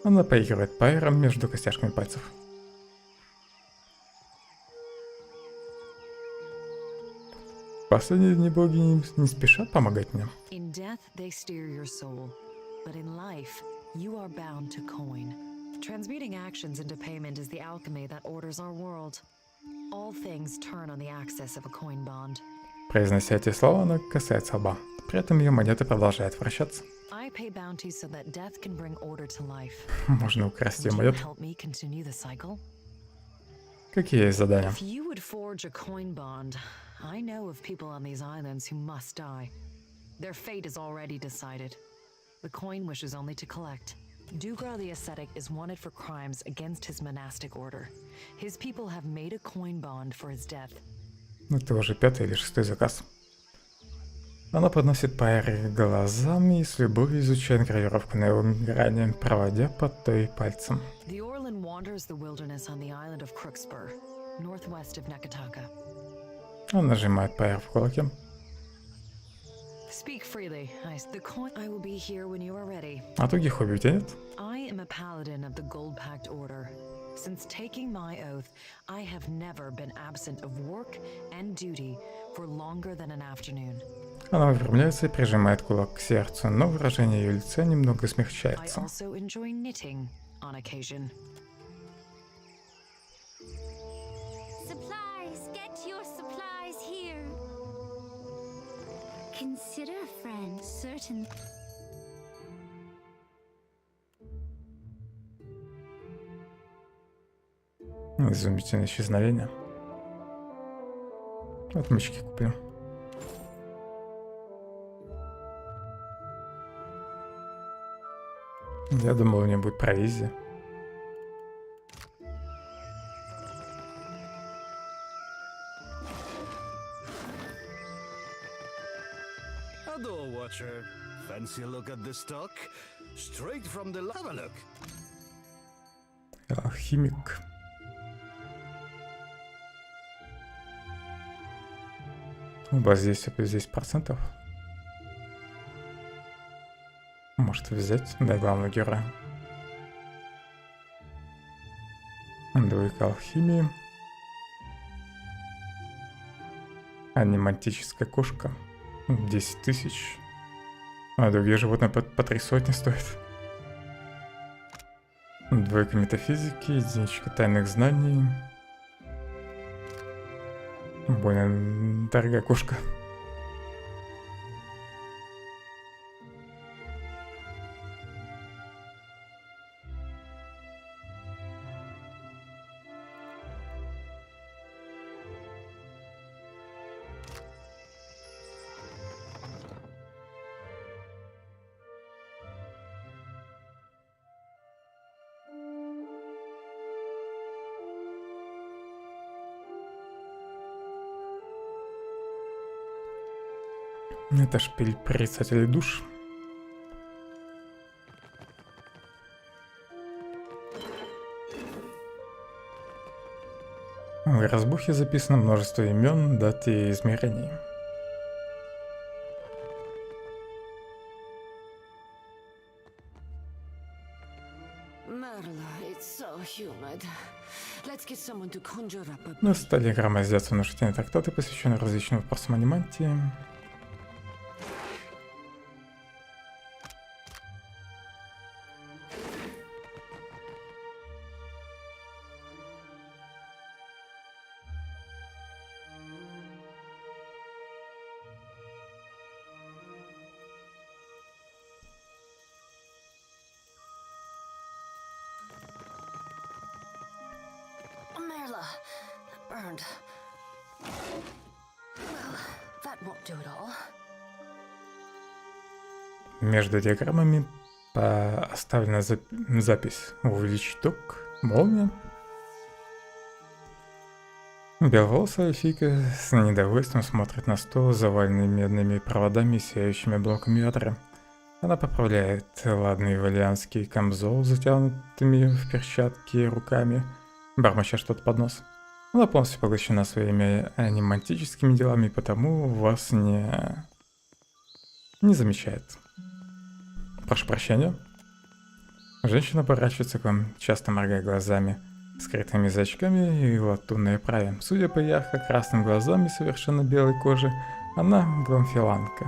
Она поигрывает пайром между костяшками пальцев. Последние дни боги не спешат помогать мне. In death, they steer your soul, but in life, you are bound to coin. Transmuting actions into payment is the alchemy that orders our world. All things turn on the axis of a coin bond. Произнося эти слова, она касается лба. При этом ее монета продолжает вращаться. I pay bounties so that death can bring order to life. Можно украсть ее Would you монету. help me continue the cycle? Какие есть задания? If you would forge a coin bond, I know of people on these islands who must die. Their fate is already decided. The coin wishes only to collect. Dugra the Ascetic is wanted for crimes against his monastic order. His people have made a coin bond for his death. Это уже 5-й или 6-й заказ. Она подносит пайры к глазам и с любовью изучает гравировку на его грани, проводя под той пальцем. The Orlan wanders the wilderness on the island of Crookspur, northwest of Nekataka. Он нажимает пайр в кулаке. Speak freely. The coin. I will be here when you are ready. А других хобби у тебя нет? I am a paladin of the Gold Pact Order. Since taking my oath, I have never been absent of work and duty for longer than an afternoon. Она выпрямляется и прижимает кулак к сердцу, но выражение ее лица немного I смягчается. also enjoy knitting on occasion. Supplies! Get your supplies here! Consider a friend certain... Изумительное исчезновение. Отмычки куплю. Я думал, у нее будет провизия. Hello, Watcher. Fancy a look at the stock? Straight from the... Have a look. Алхимик. Воздействие плюс 10%. Может взять, да, главного героя. Двойка алхимии. Аниматическая кошка. 10 тысяч. А другие животные по 3 сотни стоят. Двойка метафизики, единичка тайных знаний. Больно дорогая кошка. Это шпиль прорицателей душ. В разбухе записано множество имен, дат и измерений. На столе громоздятся внушительные трактаты, посвященные различным вопросам анимантии. Burned. Well, that won't do it all. Между диаграммами оставлена запись «Увеличить ток», «Молния». Беловолосая эльфийка с недовольством смотрит на стол, заваленный медными проводами и сияющими блоками ядра. Она поправляет ладный валианский камзол, затянутыми в перчатки руками, бормоча что-то под нос. Она полностью поглощена своими анимантическими делами, потому вас не замечает. Прошу прощения. Женщина поворачивается к вам, часто моргая глазами, скрытыми зрачками и латунной оправе. Судя по ярко-красным глазам и совершенно белой коже, она гламфиленка.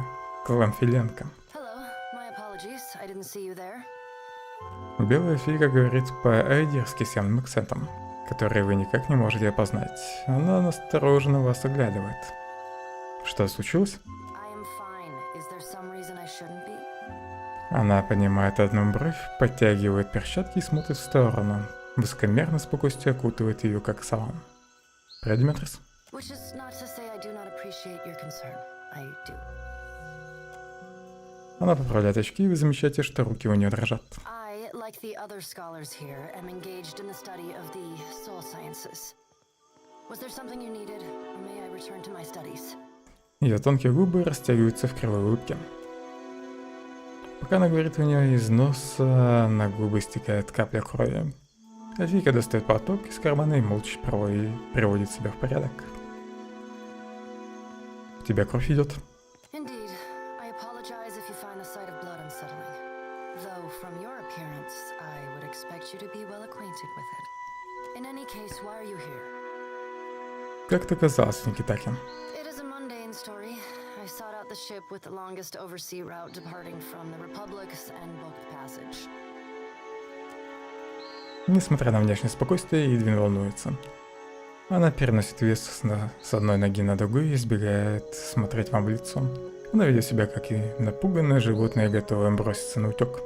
Белая фига говорит по-айдирски с явным акцентом, который вы никак не можете опознать. Она настороженно вас оглядывает. Что случилось? Она поднимает одну бровь, подтягивает перчатки и смотрит в сторону. Высокомерно спокойствие окутывает ее как салам. Предметрис? Она поправляет очки, и вы замечаете, что руки у нее дрожат. Like the other scholars here, am engaged in the study of the soul sciences. Was there something you needed, or may I return to my studies? Ее тонкие губы растягиваются в кривой улыбке. Пока она говорит, у нее из носа на губы стекает капля крови. Эльфийка достает платок из кармана и молча приводит себя в порядок. У тебя кровь идет. Как ты оказалась в Никитаке? Несмотря на внешнее спокойствие, Идвин волнуется. Она переносит вес с одной ноги на другую и избегает смотреть вам в лицо. Она ведет себя как и напуганное животное, готовое броситься на утек.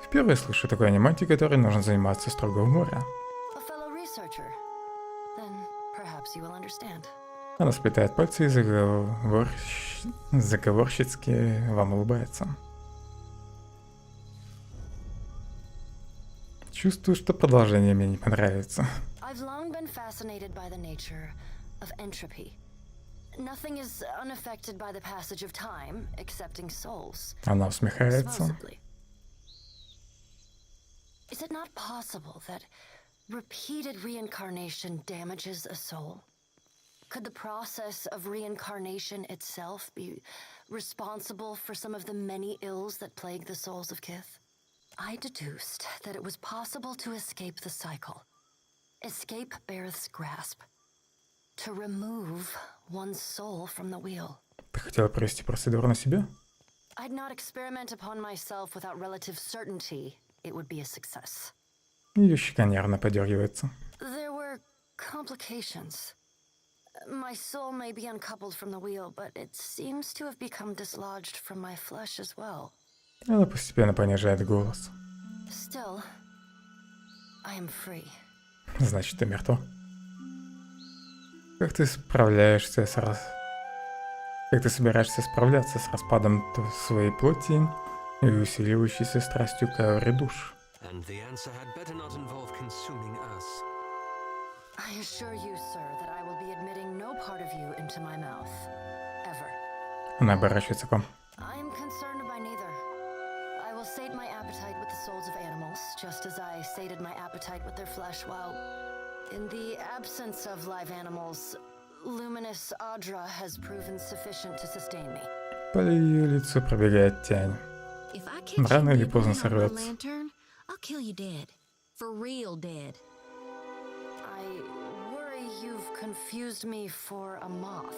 Впервые слышу такой анимантии, которой нужно заниматься строго в море. Она сплетает пальцы и заговорщицки вам улыбается. Чувствую, что продолжение мне не понравится. Она усмехается. Is it not possible that repeated reincarnation damages a soul? Could the process of reincarnation itself be responsible for some of the many ills that plague the souls of Kith? I deduced that it was possible to escape the cycle, escape Bareth's grasp, to remove one's soul from the wheel. Ты хотела провести процедуру на себе? I'd not experiment upon myself without relative certainty it would be a success. Ее щека нервно подергивается. There were complications. My soul may be uncoupled from the wheel, but it seems to have become dislodged from my flesh as well. Она постепенно понижает голос. Still, I am free. Значит, ты мертва. Как ты собираешься справляться с распадом своей плоти и усиливающейся страстью к ауре душ? I assure you, sir, that I will be admitting no part of you into my mouth. Ever. Она оборачивается к вам. I am concerned by neither. I will sate my appetite with the souls of animals, just as I sated my appetite with their flesh, while, in the absence of live animals, luminous Adra has proven sufficient to sustain me. По ее лицу пробегает тень. If I catch Рано you или поздно nibbling on my сорвется. lantern, I'll kill you dead. For real dead. I worry you've confused me for a moth.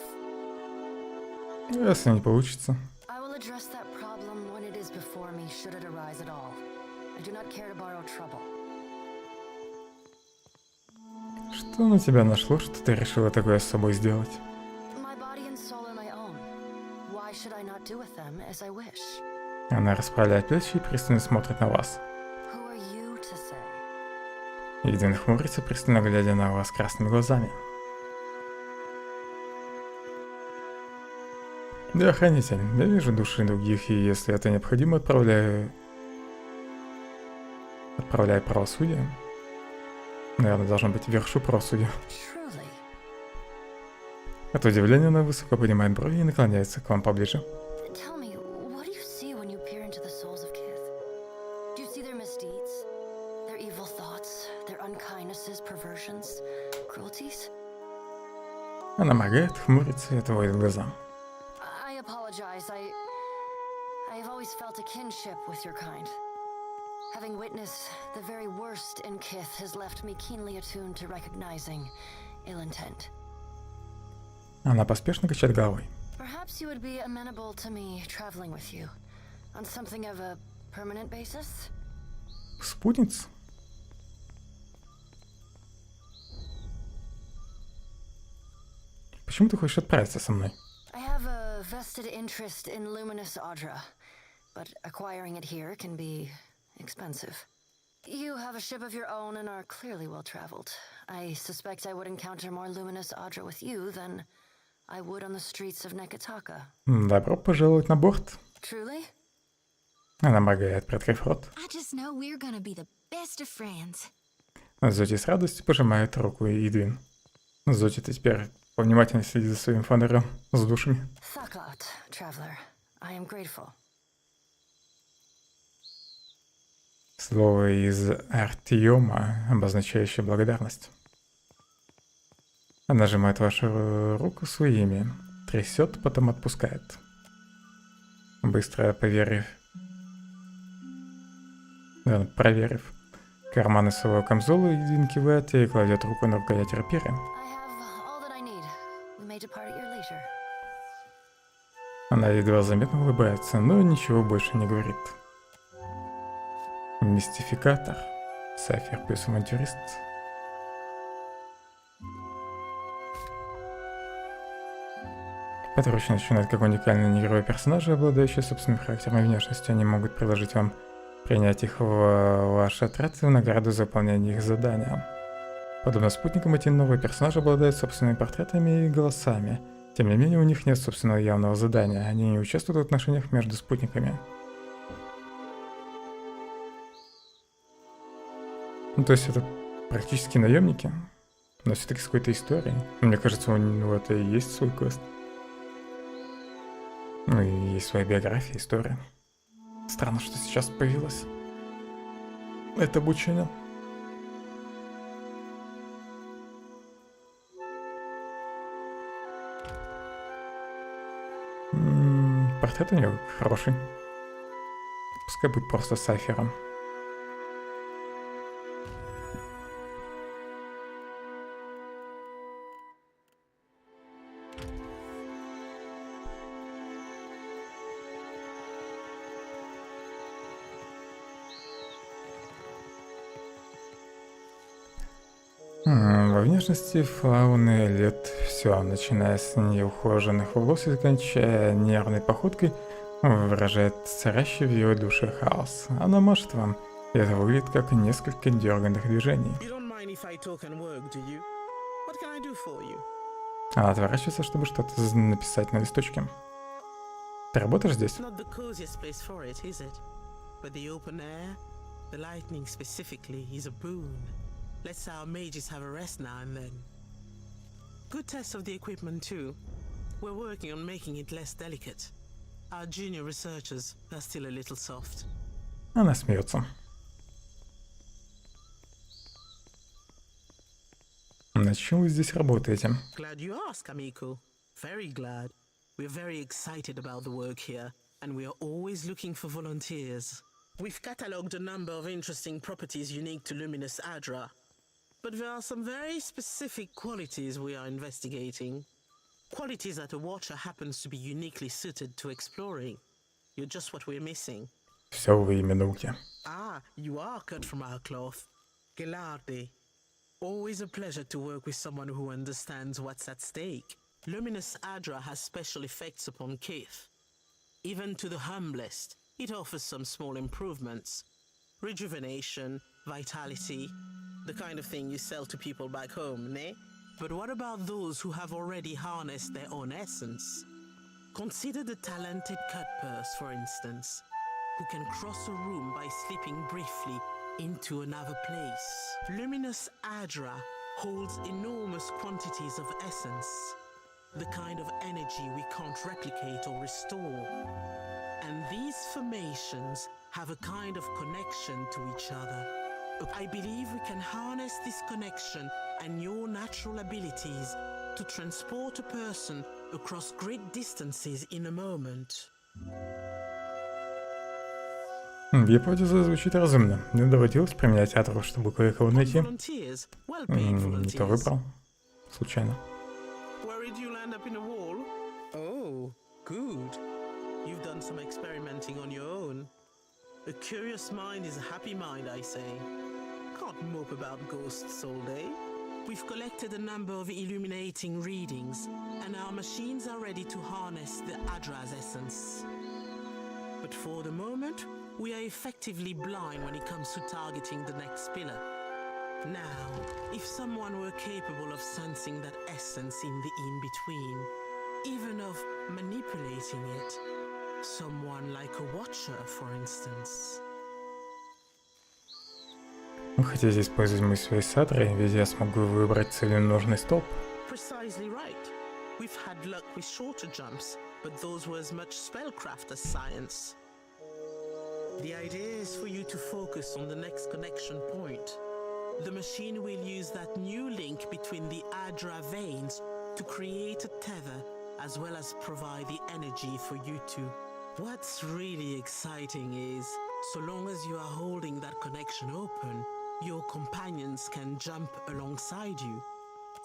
Если не получится. I will address that problem when it is before me, should it arise at all. I do not care to borrow trouble. Что на тебя нашло, что ты решила такое с собой сделать? My body and soul are my own. Why should I not do with them as I wish? Она расправляет плечи и пристально смотрит на вас. Who are you to say? Едвин хмурится, пристально глядя на вас красными глазами. Да, хранитель, я вижу души других, и если это необходимо, отправляю правосудие. Наверное, должно быть вершу правосудия. Truly. От удивления она высоко поднимает брови и наклоняется к вам поближе. Tell me, what do you see when you peer into the souls of Kith? Do you see their misdeeds? Their evil thoughts? Their unkindnesses, perversions, cruelties? Она моргает, хмурится и отводит глаза. I apologize. I have always felt a kinship with your kind. Having witnessed the very worst in Kith has left me keenly attuned to recognizing ill intent. Она поспешно качает головой. Perhaps you would be amenable to me traveling with you on something of a permanent basis? Спутница? Почему ты хочешь отправиться со мной? I have a vested interest in luminous Adra, but acquiring it here can be expensive. You have a ship of your own and are clearly well traveled. I suspect I would encounter more luminous Adra with you than I would on the streets of Nekataka. Добро пожаловать на борт. Truly? Она моргает, приоткрыв рот. I just know we're gonna be the best of friends. Зоти с радостью пожимает руку Идвин. Зоти теперь повнимательно следит за своим фонарем с душами. Thaklat, traveler. I am grateful. Слово из Артиома, обозначающее благодарность. Она нажимает вашу руку своими, трясет, потом отпускает. Быстро проверив карманы своего камзола, Идвин кивает и кладет руку на рукоять рапиры. Она едва заметно улыбается, но ничего больше не говорит. Мистификатор. Сафир плюс авантюрист. Подручно начинает как уникальный неигровой персонаж, обладающий собственным характером и внешностью. Они могут предложить вам принять их в ваш отряд в награду за выполнение их задания. Подобно спутникам, эти новые персонажи обладают собственными портретами и голосами. Тем не менее, у них нет собственного явного задания. Они не участвуют в отношениях между спутниками. Ну, то есть это практически наемники, но все-таки с какой-то историей. Мне кажется, у него это и есть свой квест. Ну и есть своя биография, история. Странно, что сейчас появилось это обучение. Портрет у него хороший. Пускай будет просто Сафиром. Во внешности Фауны лет все, начиная с неухоженных волос и заканчивая нервной походкой, выражает царящий в ее душе хаос. Она машет вам, и это выглядит как несколько дерганных движений. Она отворачивается, чтобы что-то написать на листочке. Ты работаешь здесь? Let's our mages have a rest now and then. Good test of the equipment too. We're working on making it less delicate. Our junior researchers are still a little soft. Она смеется. Над чем вы здесь работаете? Glad you asked, amico. Very glad. We're very excited about the work here, and we are always looking for volunteers. We've catalogued a number of interesting properties unique to Luminous Adra, but there are some very specific qualities we are investigating. Qualities that a watcher happens to be uniquely suited to exploring. You're just what we're missing. Все во имя науки. Ah, you are cut from our cloth. Gelarde. Always a pleasure to work with someone who understands what's at stake. Luminous Adra has special effects upon Kith. Even to the humblest, it offers some small improvements. Rejuvenation, vitality, the kind of thing you sell to people back home, ne? But what about those who have already harnessed their own essence? Consider the talented Cutpurse, for instance, who can cross a room by slipping briefly into another place. Luminous Adra holds enormous quantities of essence, the kind of energy we can't replicate or restore. And these formations have a kind of connection to each other. I believe we can harness this connection and your natural abilities to transport a person across great distances in a moment. Гипотеза звучит разумно. Мне доводилось применять Адру, чтобы кое-кого найти. Не то выбрал. Случайно. Worried you'll end up in a wall? Oh, good. You've done some experimenting on your own. A curious mind is a happy mind, I say. Can't mope about ghosts all day. We've collected a number of illuminating readings, and our machines are ready to harness the Adra's essence. But for the moment, we are effectively blind when it comes to targeting the next pillar. Now, if someone were capable of sensing that essence in the in-between, even of manipulating it, someone like a watcher, for instance. Вы хотите использовать мою связь с Адрой, ведь я смогу выбрать целенужный столб? Precisely right. We've had luck with shorter jumps, but those were as much spellcraft as science. The idea is for you to focus on the next connection point. The machine will use that new link between the Adra veins to create a tether, as well as provide the energy for you to. What's really exciting is, so long as you are holding that connection open, your companions can jump alongside you.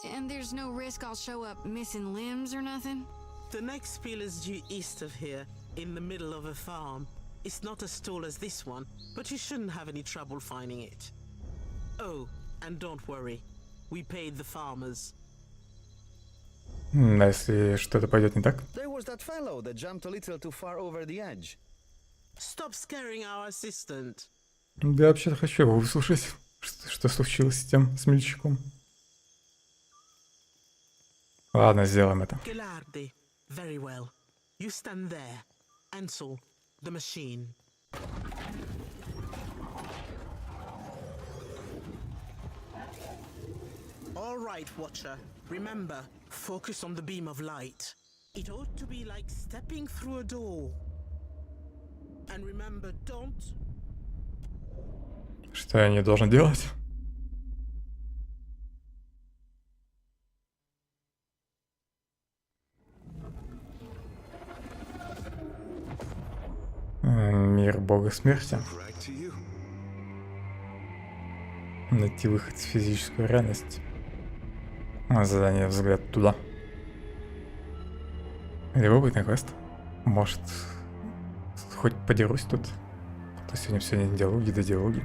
And there's no risk I'll show up missing limbs or nothing? The next pillar's due east of here, in the middle of a farm. It's not as tall as this one, but you shouldn't have any trouble finding it. Oh, and don't worry, we paid the farmers. А если что-то пойдет не так? There was that fellow that jumped a little too far over the edge. Stop scaring our assistant. Да, вообще-то хочу его выслушать. Что случилось с тем смельчаком? Ладно, сделаем это. Gelarde, very well. You stand there. Ansel, the machine. All right, Watcher. Remember, focus on the beam of light. It ought to be like stepping through a door. And remember, don't... Что я не должен делать? Мир бога смерти. Найти выход из физической реальности. Задание взгляд туда. Любопытный квест. Может, хоть подерусь тут. А то сегодня все не диалоги, да диалоги.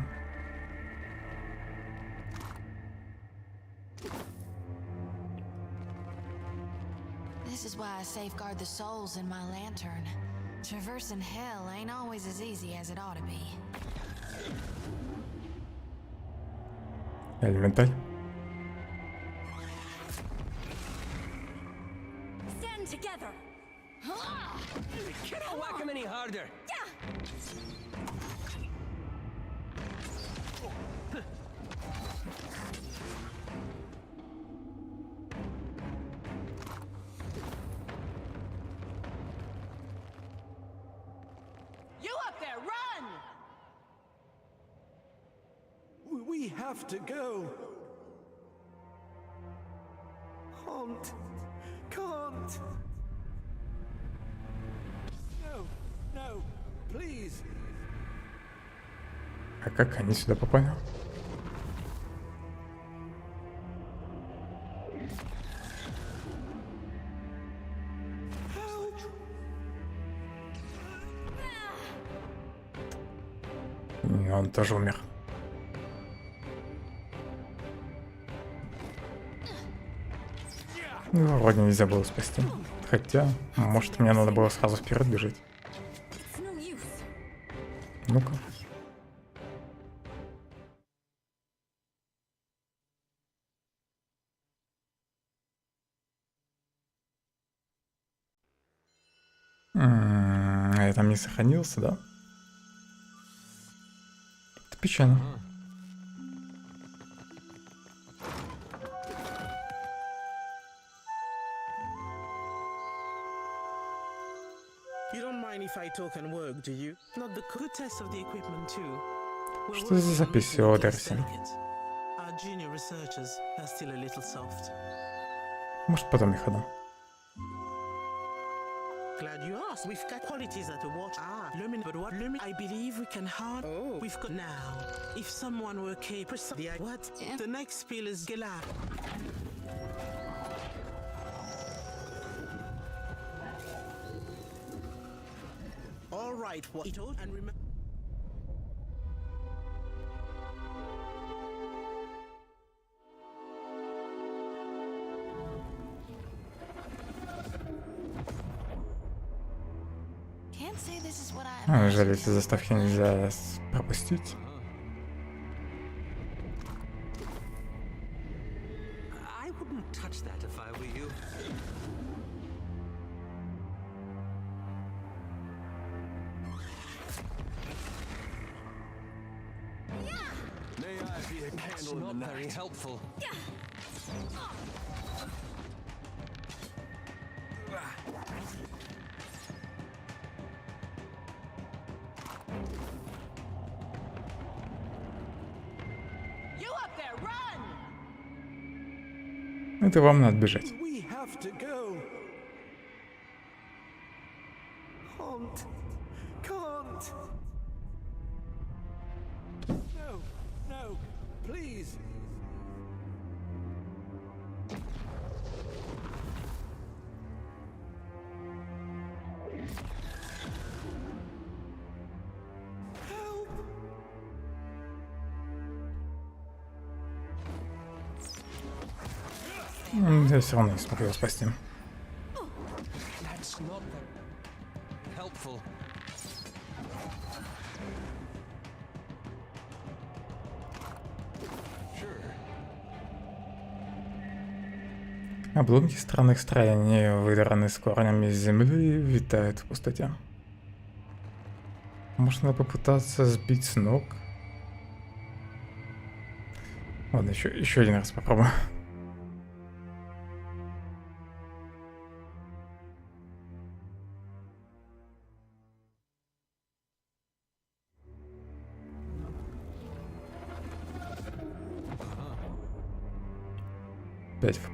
This is why I safeguard the souls in my lantern. Traversing hell ain't always as easy as it ought to be. Элементаль. Stand together. Can't whack him any harder. You up there, run! We have to go. Can't. No, please. А как они сюда попали? И он тоже умер. Ну, вроде нельзя было спасти. Хотя, может, мне надо было сразу вперед бежать. Ну-ка. Я там не сохранился, да? Это печально. You don't mind if I talk and work, do you? Not the good test of the equipment too. Что за записи о Дерси? Our junior researchers are still a little soft. Может, потом их отдам. Glad you asked. We've got qualities that a watch. Lumin, but what Lumin? I believe we can hard. Oh, we've got now. If someone were capable, what? Yeah. The next spiel is Gela. All right, what? And remember. Жаль, эти заставки нельзя пропустить. I wouldn't touch that if I were you. May I be a That's candle in the not very night? helpful. Это вам надо бежать. We have to go. Can't. No, please. Я все равно не смогу его спасти. That's not helpful. Обломки странных строений, выдраны с корнями из земли, витают в пустоте. Можно попытаться сбить с ног. Ладно, еще один раз попробую.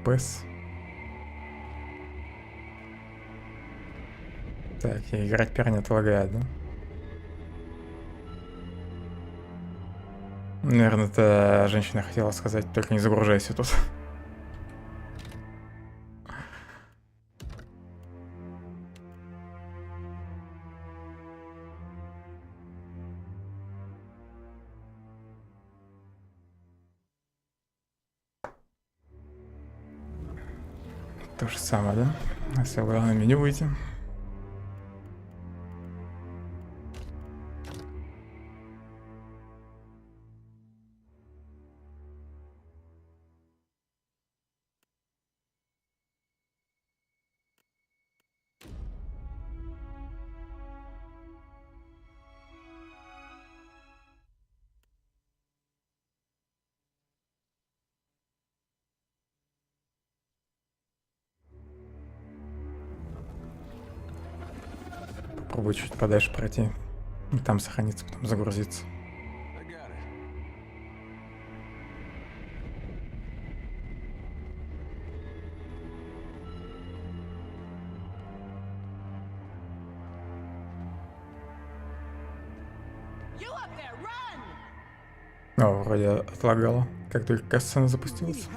FPS. Так, и играть пер не отлагает, да? Наверное, это женщина хотела сказать, только не загружайся тут. То же самое, да? Если вы на меню выйти. Попробую чуть подальше пройти. И там сохраниться, потом загрузиться. О, вроде отлагало, как только касцена запустилась.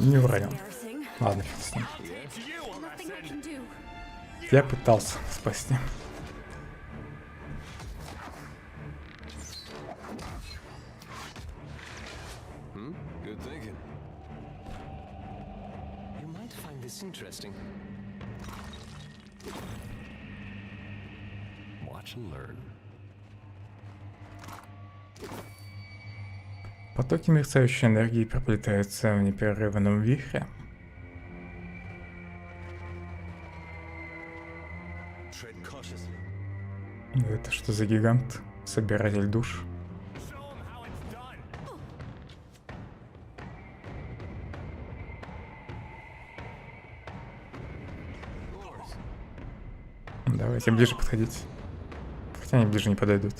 Не уронил. Ладно, фиг с ним. Я пытался спасти. Good thinking. You might find this interesting. Watch and learn. Потоки мерцающей энергии проплетаются в непрерывном вихре. Это что за гигант? Собиратель душ? Давайте ближе подходить. Хотя они ближе не подойдут.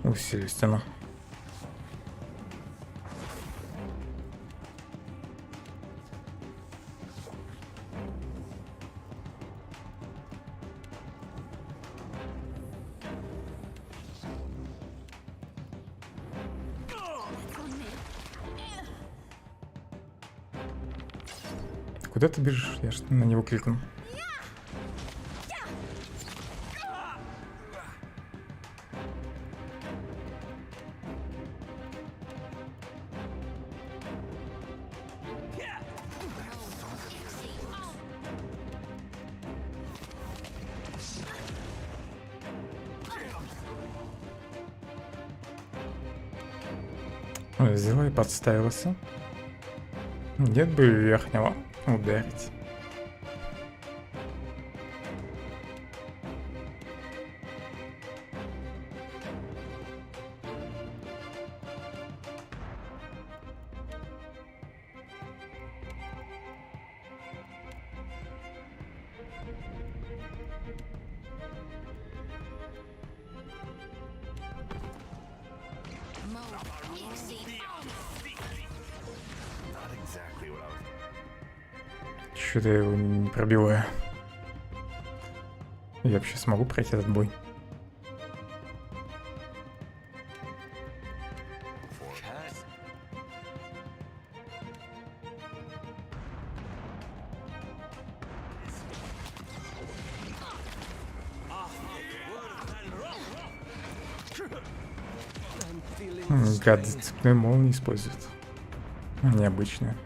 Усилили стену. Куда ты бежишь? Я что на него кликну. Взяла и подставился. Нет бы верхнего ударить. Что-то я его не пробиваю. Я вообще смогу пройти этот бой? Гад цепной молнии использует. Необычная.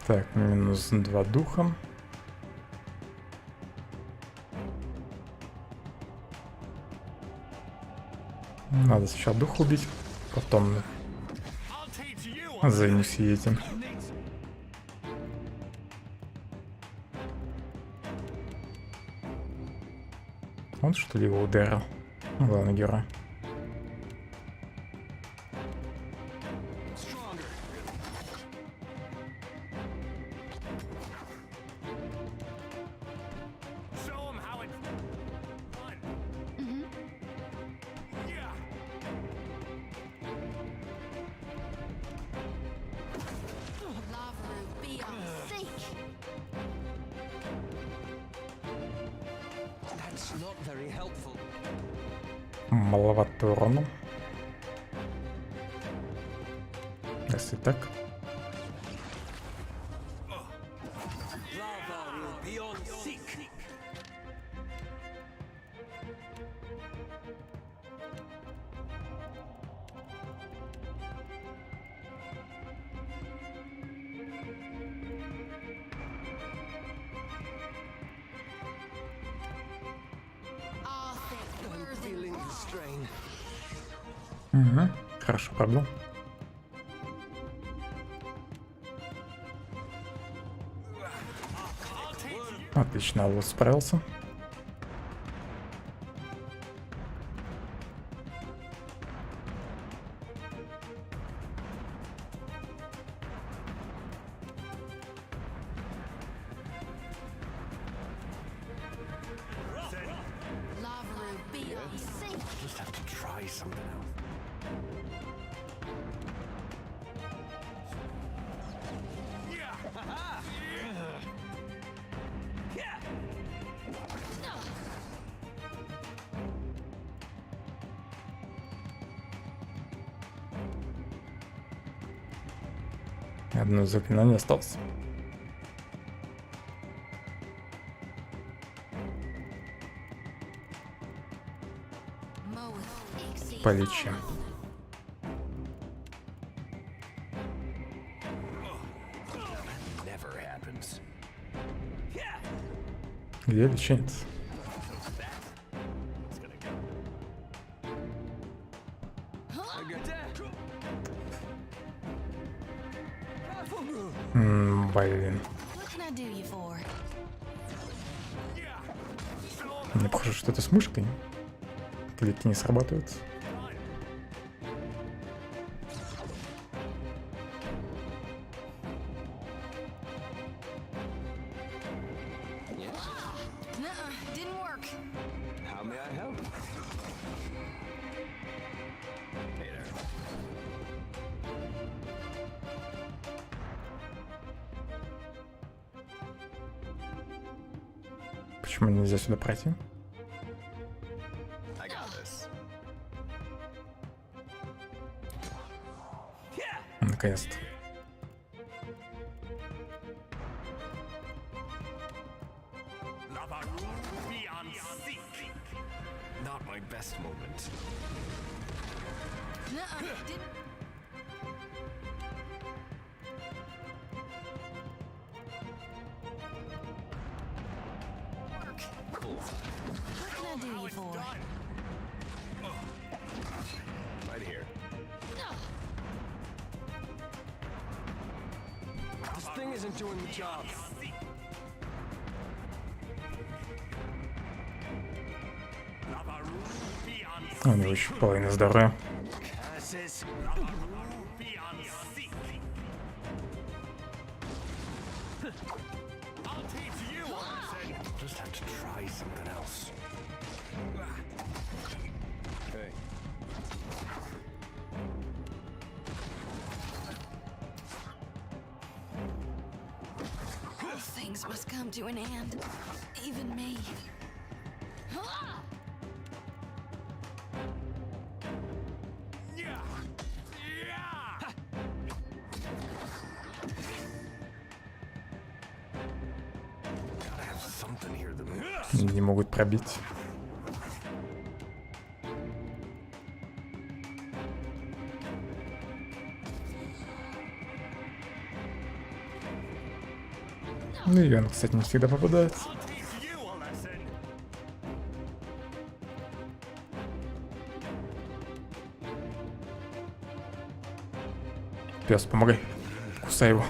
Так, минус 2 духа. Надо сначала духа убить, потом займусь этим. Он что ли его ударил? Главный герой. Маловато урона. Если так. Угу. Хорошо пробил. Отлично, вот справился. Одно заклинание осталось. Полечим. Где леченец? Блин. Мне похоже, что это с мышкой. Клики не срабатывают. Почему нельзя сюда пройти? Наконец-то. У него еще половина здоровья. Things must come to an end, even me. Не могут пробить. Ну и он, кстати, не всегда попадается. Пес, помогай. Кусай его.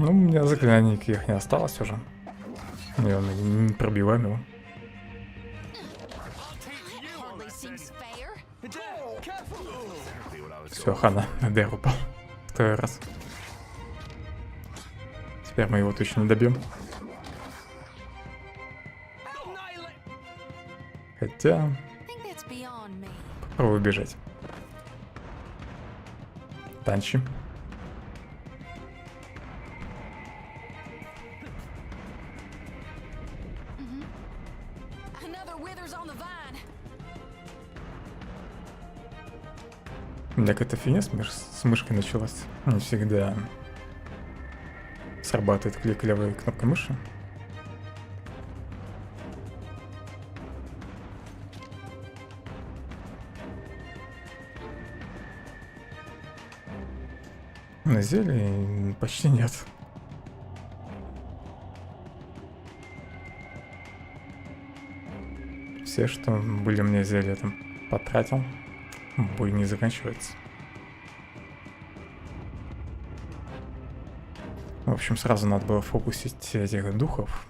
Ну, у меня заклинаний никаких не осталось уже. И он не пробиваем его. Все, хана, ДР упал. Второй раз. Теперь мы его точно не добьем. Хотя... Попробую бежать. Танчи. У меня какая-то фигня с мышкой началась. Не всегда срабатывает клик левой кнопкой мыши. На зелье почти нет. Все, что были у меня зелья, там потратил. Бой не заканчивается. В общем, сразу надо было фокусить этих духов.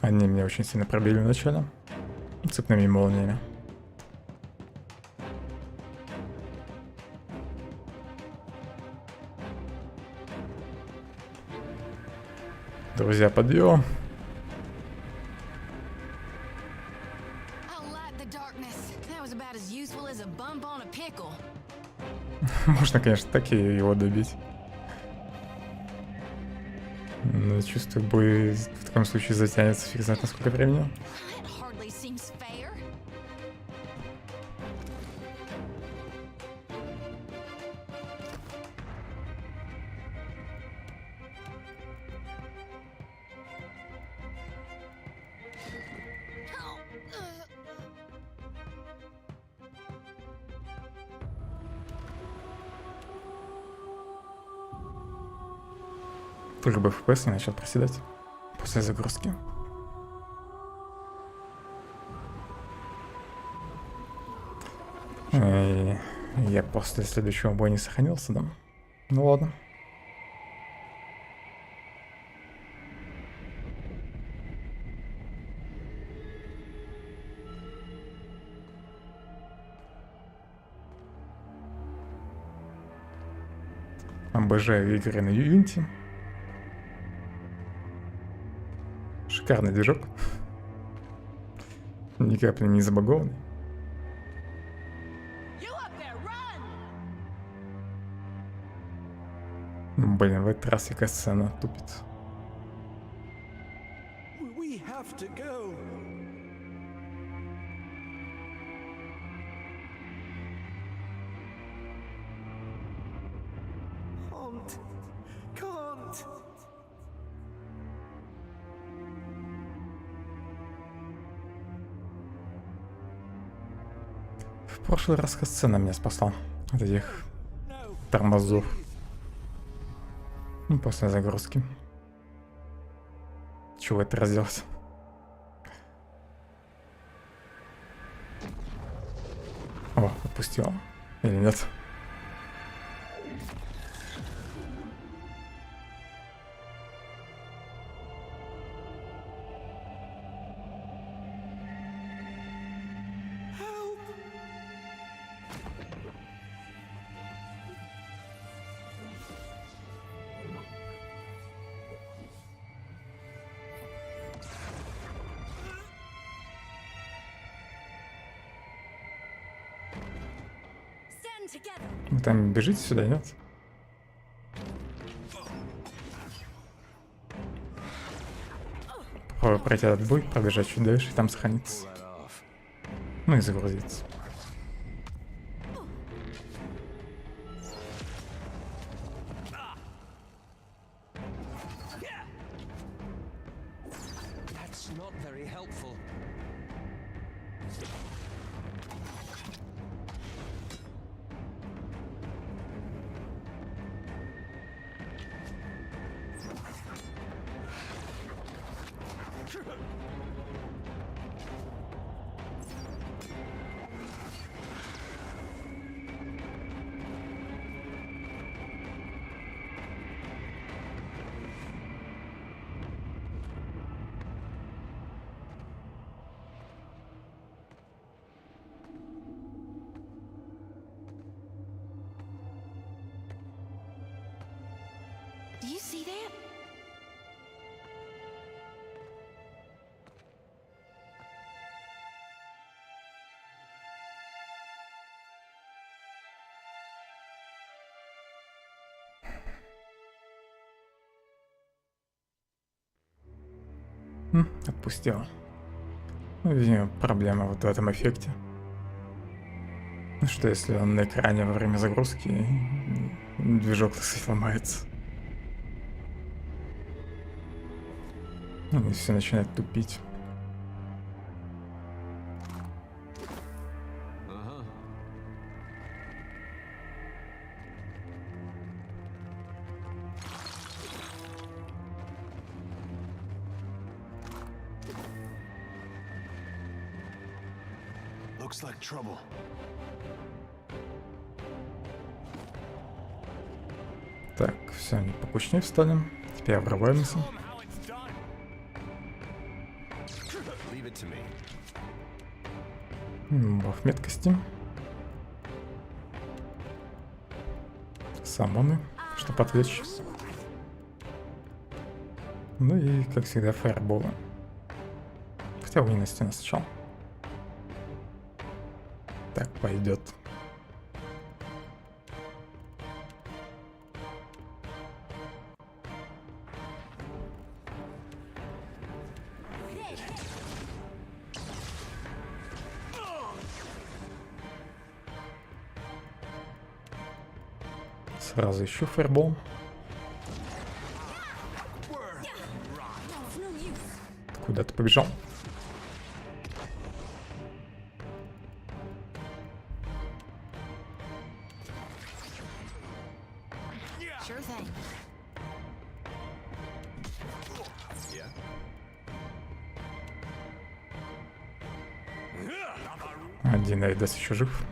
Они меня очень сильно пробили в начале. Цепными молниями. Друзья, подъем. Можно, конечно, так и его добить. Но чувствую, бой в таком случае затянется фиг знает на сколько времени. Только бы FPS не начал проседать после загрузки. И я после следующего боя не сохранился, да? Ну ладно. Обожаю игры на Unity. Шикарный движок. Ни капли не забагованный. Блин, в этот раз, кажется, она тупит. В прошлый раз сцена меня спасла от этих тормозов. Ну, после загрузки. Чего это разделать? О, отпустила. Или нет? Вы там бежите сюда, нет? Попробую пройти этот бой, пробежать чуть дальше и там сохраниться. Ну и загрузиться. Отпустил. Ну, видимо, проблема вот в этом эффекте. Ну что, если он на экране во время загрузки, движок сломается. И все начинает тупить. Looks like trouble. Так, все, они покучнее встали. Теперь обрываемся. Баф меткости. Самоны, чтобы отвлечь. Ну и, как всегда, фаерболы. Хотя не на стену сначала. Так, пойдет. Сразу ищу фаербол. Куда ты побежал? Один Айдас еще жив.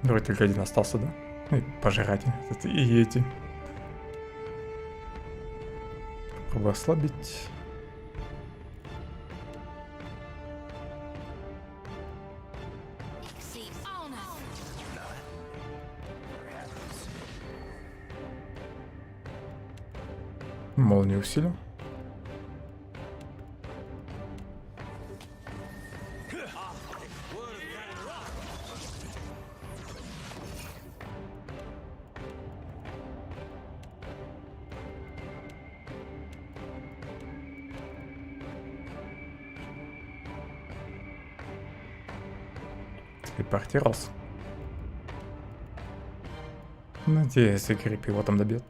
Вроде только один остался, да? Ну и пожирать. Это и эти. Попробую ослабить. Молнию усилю. Телепортировался. Надеюсь, Грипп его там добьет.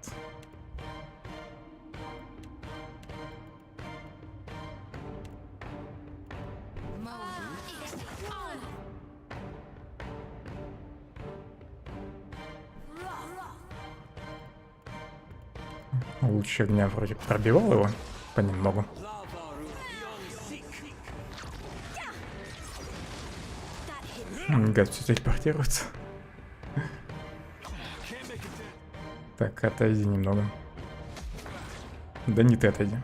Лучше меня вроде пробивал его понемногу. Гад, все телепортируется. Так, отойди немного. Да не ты отойди.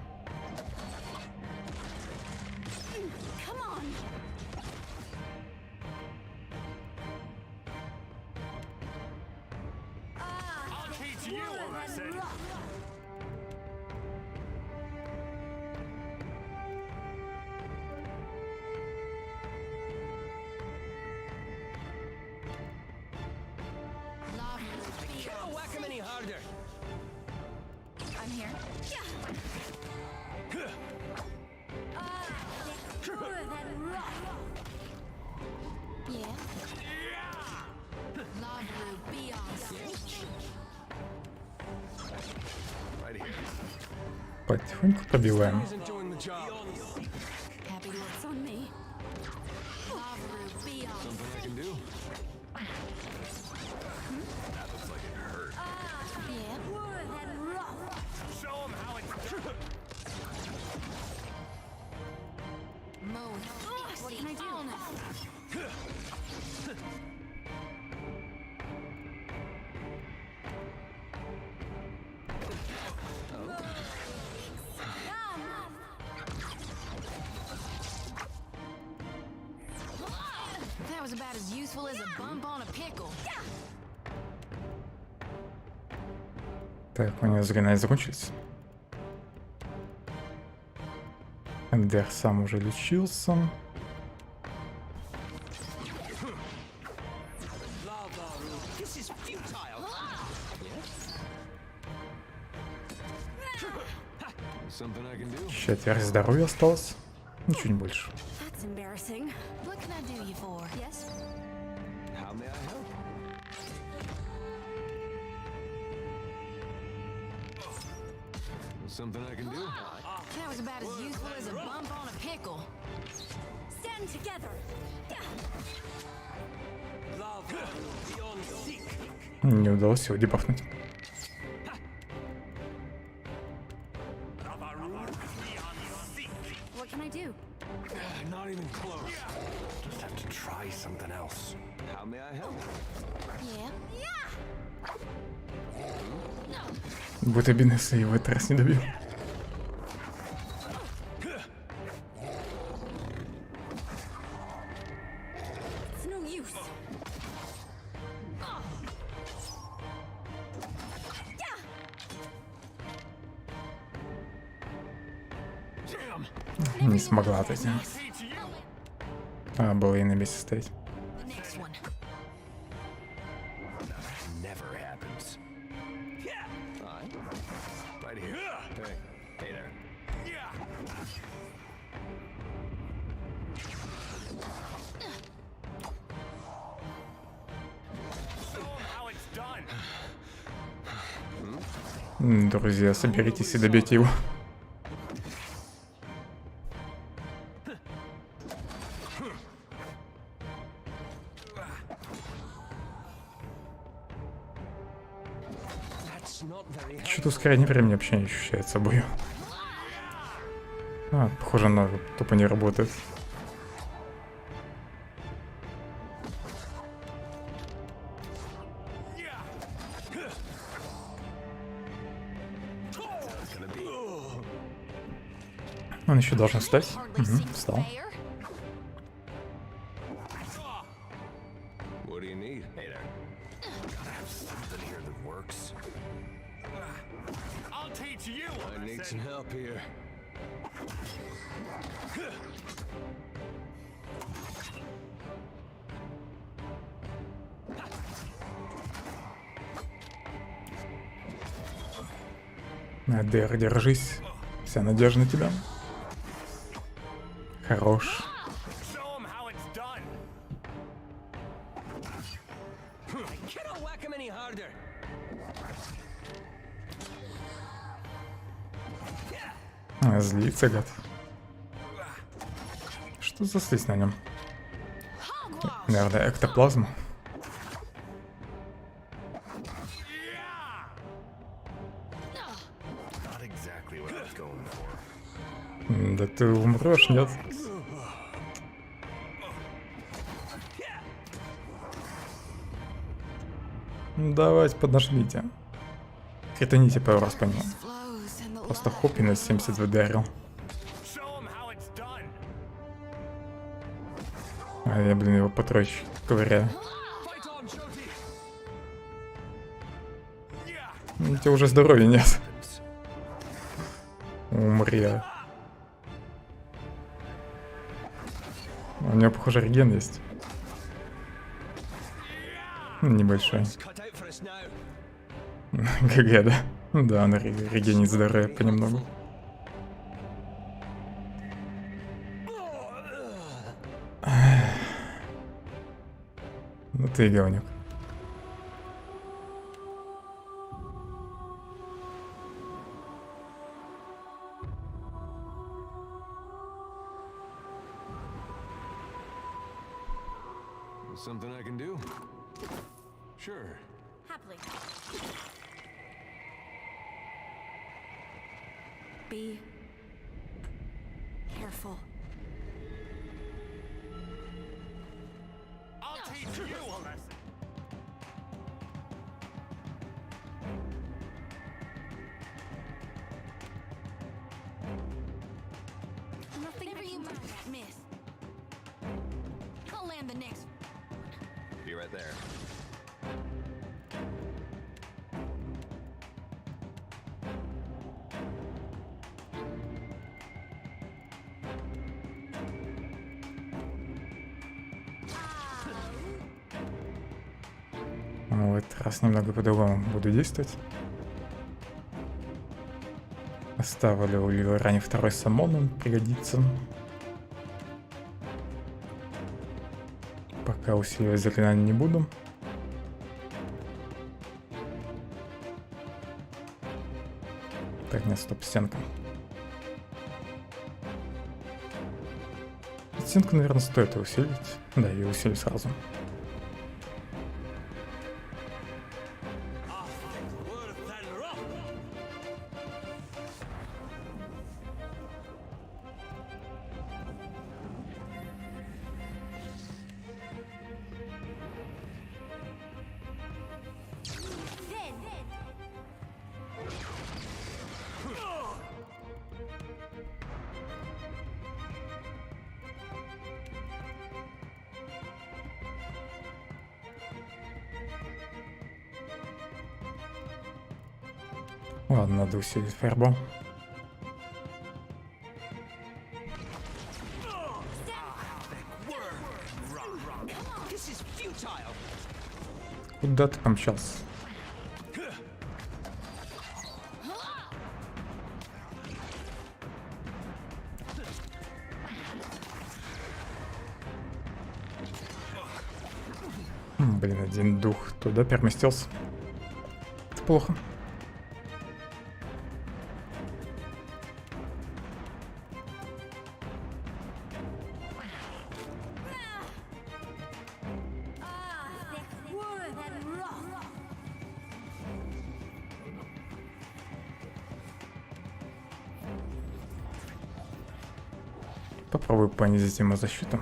Потихоньку пробиваем. Так, у него заклинания закончились. Эндер сам уже лечился. Четверть здоровья осталось. Ничего не больше. That's embarrassing. What can I do you for? Yes. How may I help? Something I can do? That was about as useful as a bump on a pickle. Stand together. Не удалось его дебафнуть. What can I do? Not even close. Just have to try something else. How may I help? Yeah. Будет обидно, если я его в этот раз не добью. It's no use. Не смогла отойти. А, было и на месте стоять. Never happens. Right here. Hey there. Друзья, соберитесь и добейте его. Что-то ускорение времени вообще не ощущает собой. А, похоже, оно тупо не работает. Он еще должен встать. Угу, встал. What do you need? Hey there. Gotta have something here that works. I'll teach you. I need some help here. Адер, держись. Вся надежда на тебя. Хорош. А, злится, гад. Что за слизь на нем? Наверное, эктоплазма. Да ты умрешь, нет? Давайте поднажмите. Кританите пару раз по нему. Просто хоп и на 70 выдарил. А я, блин, его по тройке ковыряю. У тебя уже здоровья нет. Умри. У него, похоже, реген есть. Небольшой. ГГ, да? Да, она регенит здоровье понемногу. Ну ты говнюк. Something I can do? Sure. Happily. Be careful. I'll teach you a lesson. Nothing Never you mind that, miss. I'll land the next. Be right there. В этот раз немного по-другому буду действовать. Оставили у Лилрани второй самон, он пригодится. Пока усиливать заклинание не буду. Так, нет, стоп, стенка. Стенку, наверное, стоит и усилить. Да, и усилю сразу. Ладно, надо усилить фаербол. Куда ты помчался? Блин, один дух туда переместился. Это плохо. Попробую понизить ему защиту.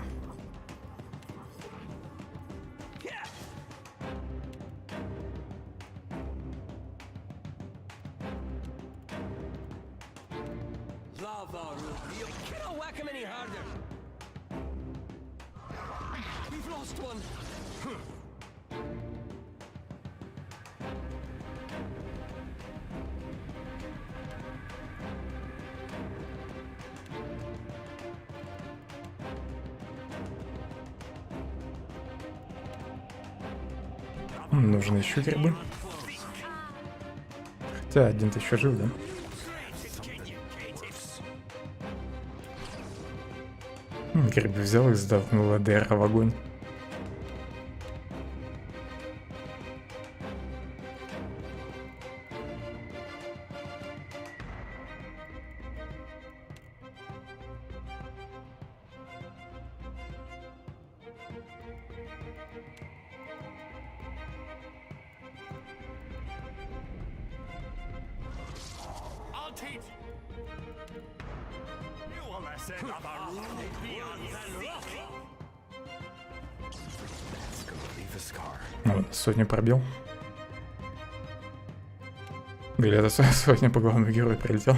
Нужны еще грибы. Хотя один-то еще жив, да? Грибы взял и сдохнул АДР в огонь. Сотню пробил. Или это сотня по главному герою прилетел.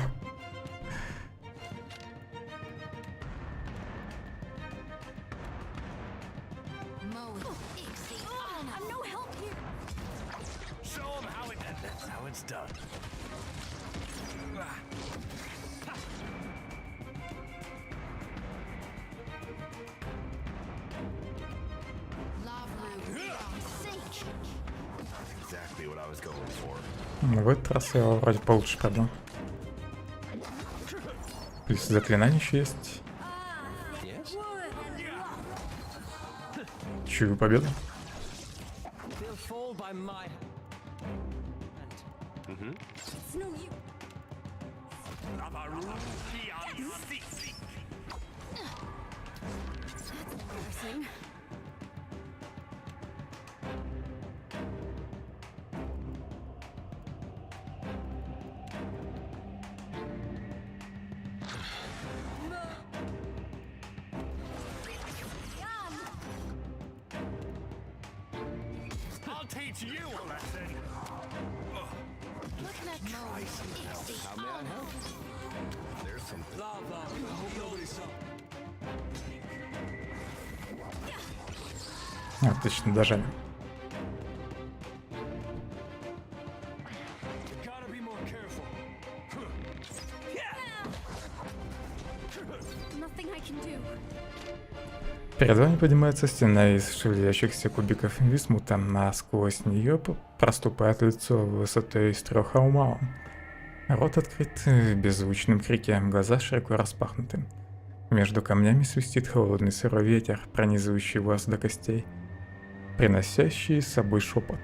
В этот раз я вроде получше пробил. Плюс заклинание еще есть. Чую победу. Отлично, дожали. Перед вами поднимается стена из шевелящихся кубиков висмута, а сквозь нее проступает лицо высотой из 3 хаумау. Рот открыт в беззвучном крике, глаза широко распахнуты. Между камнями свистит холодный сырой ветер, пронизывающий вас до костей, приносящий с собой шепот.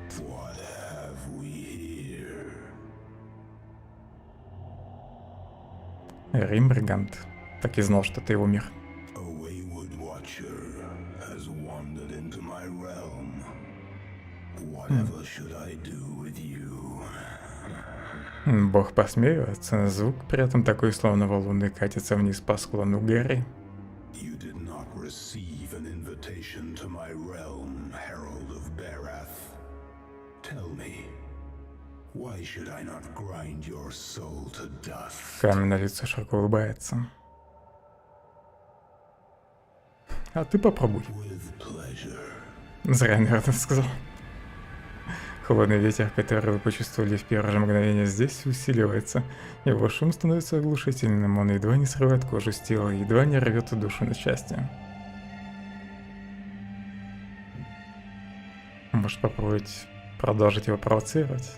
Римбригант. Так и знал, что ты его мир. Бог посмеивается, звук при этом такой, словно валуны катится вниз по склону горы. Камень на лицо широко улыбается. А ты попробуй. Зря, наверное, сказал. Холодный ветер, который вы почувствовали в первое же мгновение здесь, усиливается. Его шум становится оглушительным, он едва не срывает кожу с тела, едва не рвет душу на части. Может попробовать продолжить его провоцировать?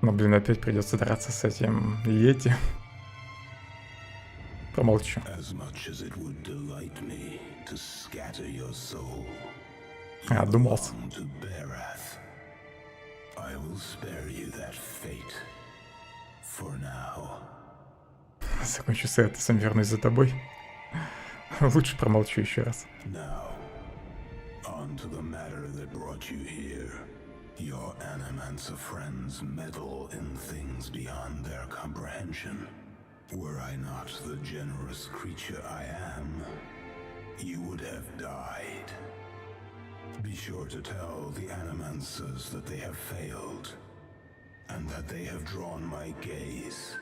Но, блин, опять придется драться с этим йети. Промолчу. Думался. Закончу с этим, вернусь за тобой. Лучше промолчу еще раз. Your Animancer friends meddle in things beyond their comprehension. Were I not the generous creature I am, you would have died. Be sure to tell the Animancers that they have failed, and that they have drawn my gaze.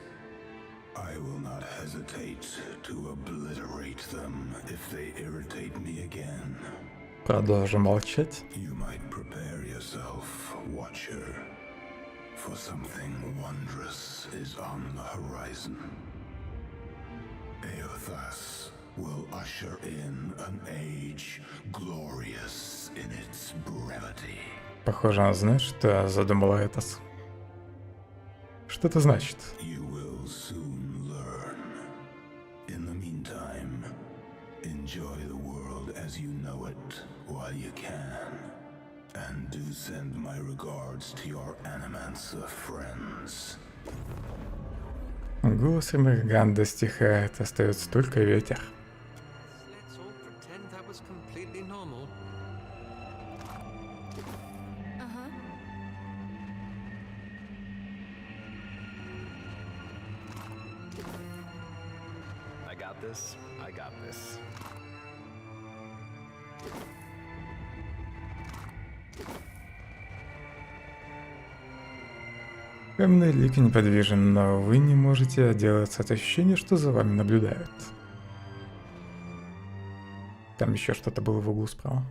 I will not hesitate to obliterate them if they irritate me again. Продолжу молчать. You might prepare yourself, Watcher, for something wondrous is on the horizon. Eothas will usher in an age glorious in its brevity. Похоже, он знает, что задумала Этос. Что это значит? You will soon learn. In the meantime, enjoy the world as you know it while you can. And do send my regards to your Animancer friends. Голос Римерганда стихает, остается только ветер. I got this. Каменный лик неподвижен, но вы не можете отделаться от ощущения, что за вами наблюдают. Там еще что-то было в углу справа.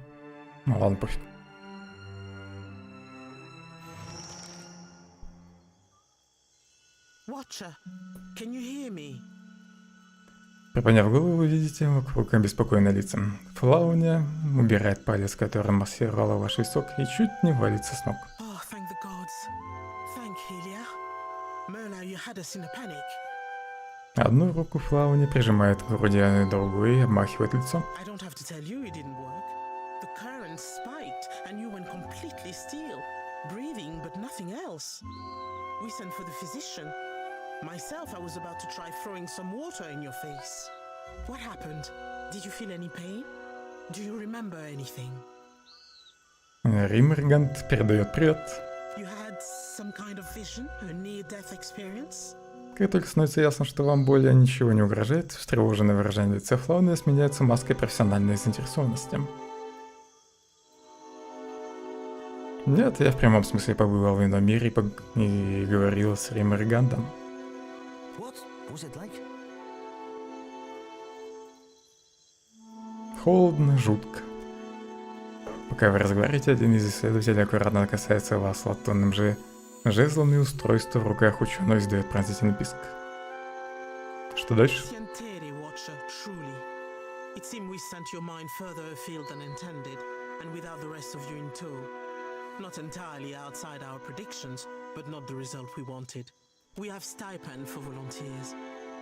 Ну ладно, пофиг. Watcher, can you hear me? Приподняв голову, вы видите вокруг беспокойные лица. Флауня убирает палец, которым массировала ваш висок, и чуть не валится с ног. Oh, thank the gods. Thank Helia. Merla, you had us in a panic. Одну руку Флауни прижимает к груди, а другую обмахивает лицо. I don't have to tell you it didn't work. The current spiked, and you went completely still, breathing but nothing else. We sent for the physician. Myself, I was about to try throwing some water in your face. What happened? Did you feel any pain? Do you remember anything? Римергант передает привет. You had some kind of vision, a near-death experience? Как только становится ясно, что вам более ничего не угрожает, встревоженное выражение лица Флауны сменяется маской профессиональной заинтересованности. Нет, я в прямом смысле побывал в ином мире и говорил с Римергандом. Холодно, жутко. Пока вы разговариваете, один из исследователей аккуратно касается вас латунным жезлом, и устройство в руках ученого издает пронзительный писк. Что дальше? We have stipend for volunteers.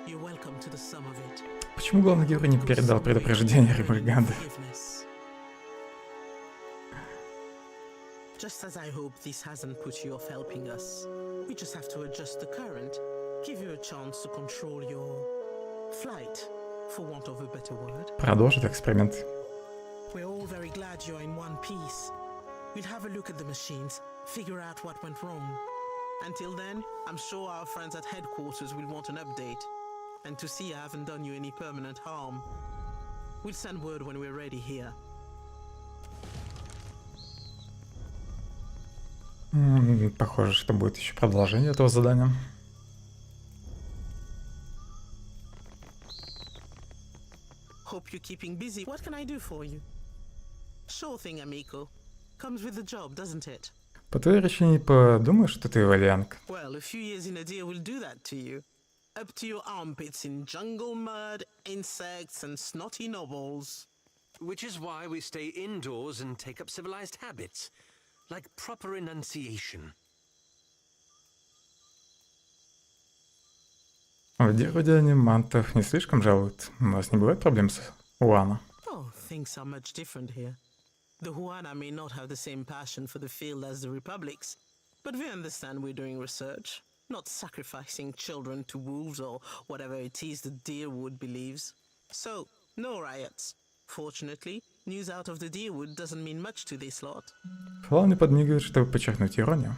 You're welcome to the sum of it. Почему главный герой не передал предупреждение Римбриганды? Just as I hope this hasn't put you off helping us. We just have to adjust the current, give you a chance to control your flight, for want of a better word. Продолжит эксперимент. We're all very glad you're in one piece. We'll have a look at the machines, figure out what went wrong. Until then, I'm sure our friends at headquarters will want an update. And to see I haven't done you any permanent harm. We'll send word when we're ready here. Похоже, что будет еще продолжение этого задания. Hope you're keeping busy. What can I do for you? Sure thing, amigo. Comes with the job, doesn't it? По твоей речи не подумаешь, что ты валианка. Well, a few years in a deer will do that to you. Up to your armpits in jungle mud, insects, and snotty nobles. Which is why we stay indoors and take up civilized habits. Like proper enunciation. В Дервуде анимантов не слишком жалуют. У нас не бывает проблем с Уана. Oh, things are much different here. The Huana may not have the same passion for the field as the Republics, but we understand we're doing research, not sacrificing children to wolves or whatever it is the Deerwood believes. So, no riots. Fortunately, news out of the Deerwood doesn't mean much to this lot. Phellon не подмигивает, чтобы подчеркнуть иронию.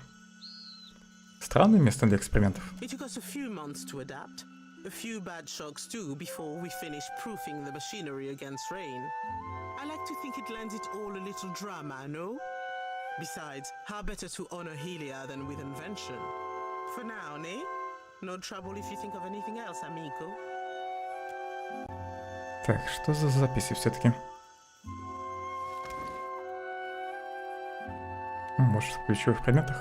Странное место для экспериментов. It took us a few months to adapt. A few bad shocks too before we finished proofing the machinery against rain. I like to think it lends it all a little drama, no? Besides, how better to honor Helia than with invention? For now, nay? No trouble if you think of anything else, amigo. Так, что за записи все-таки? Может, в ключевых предметах?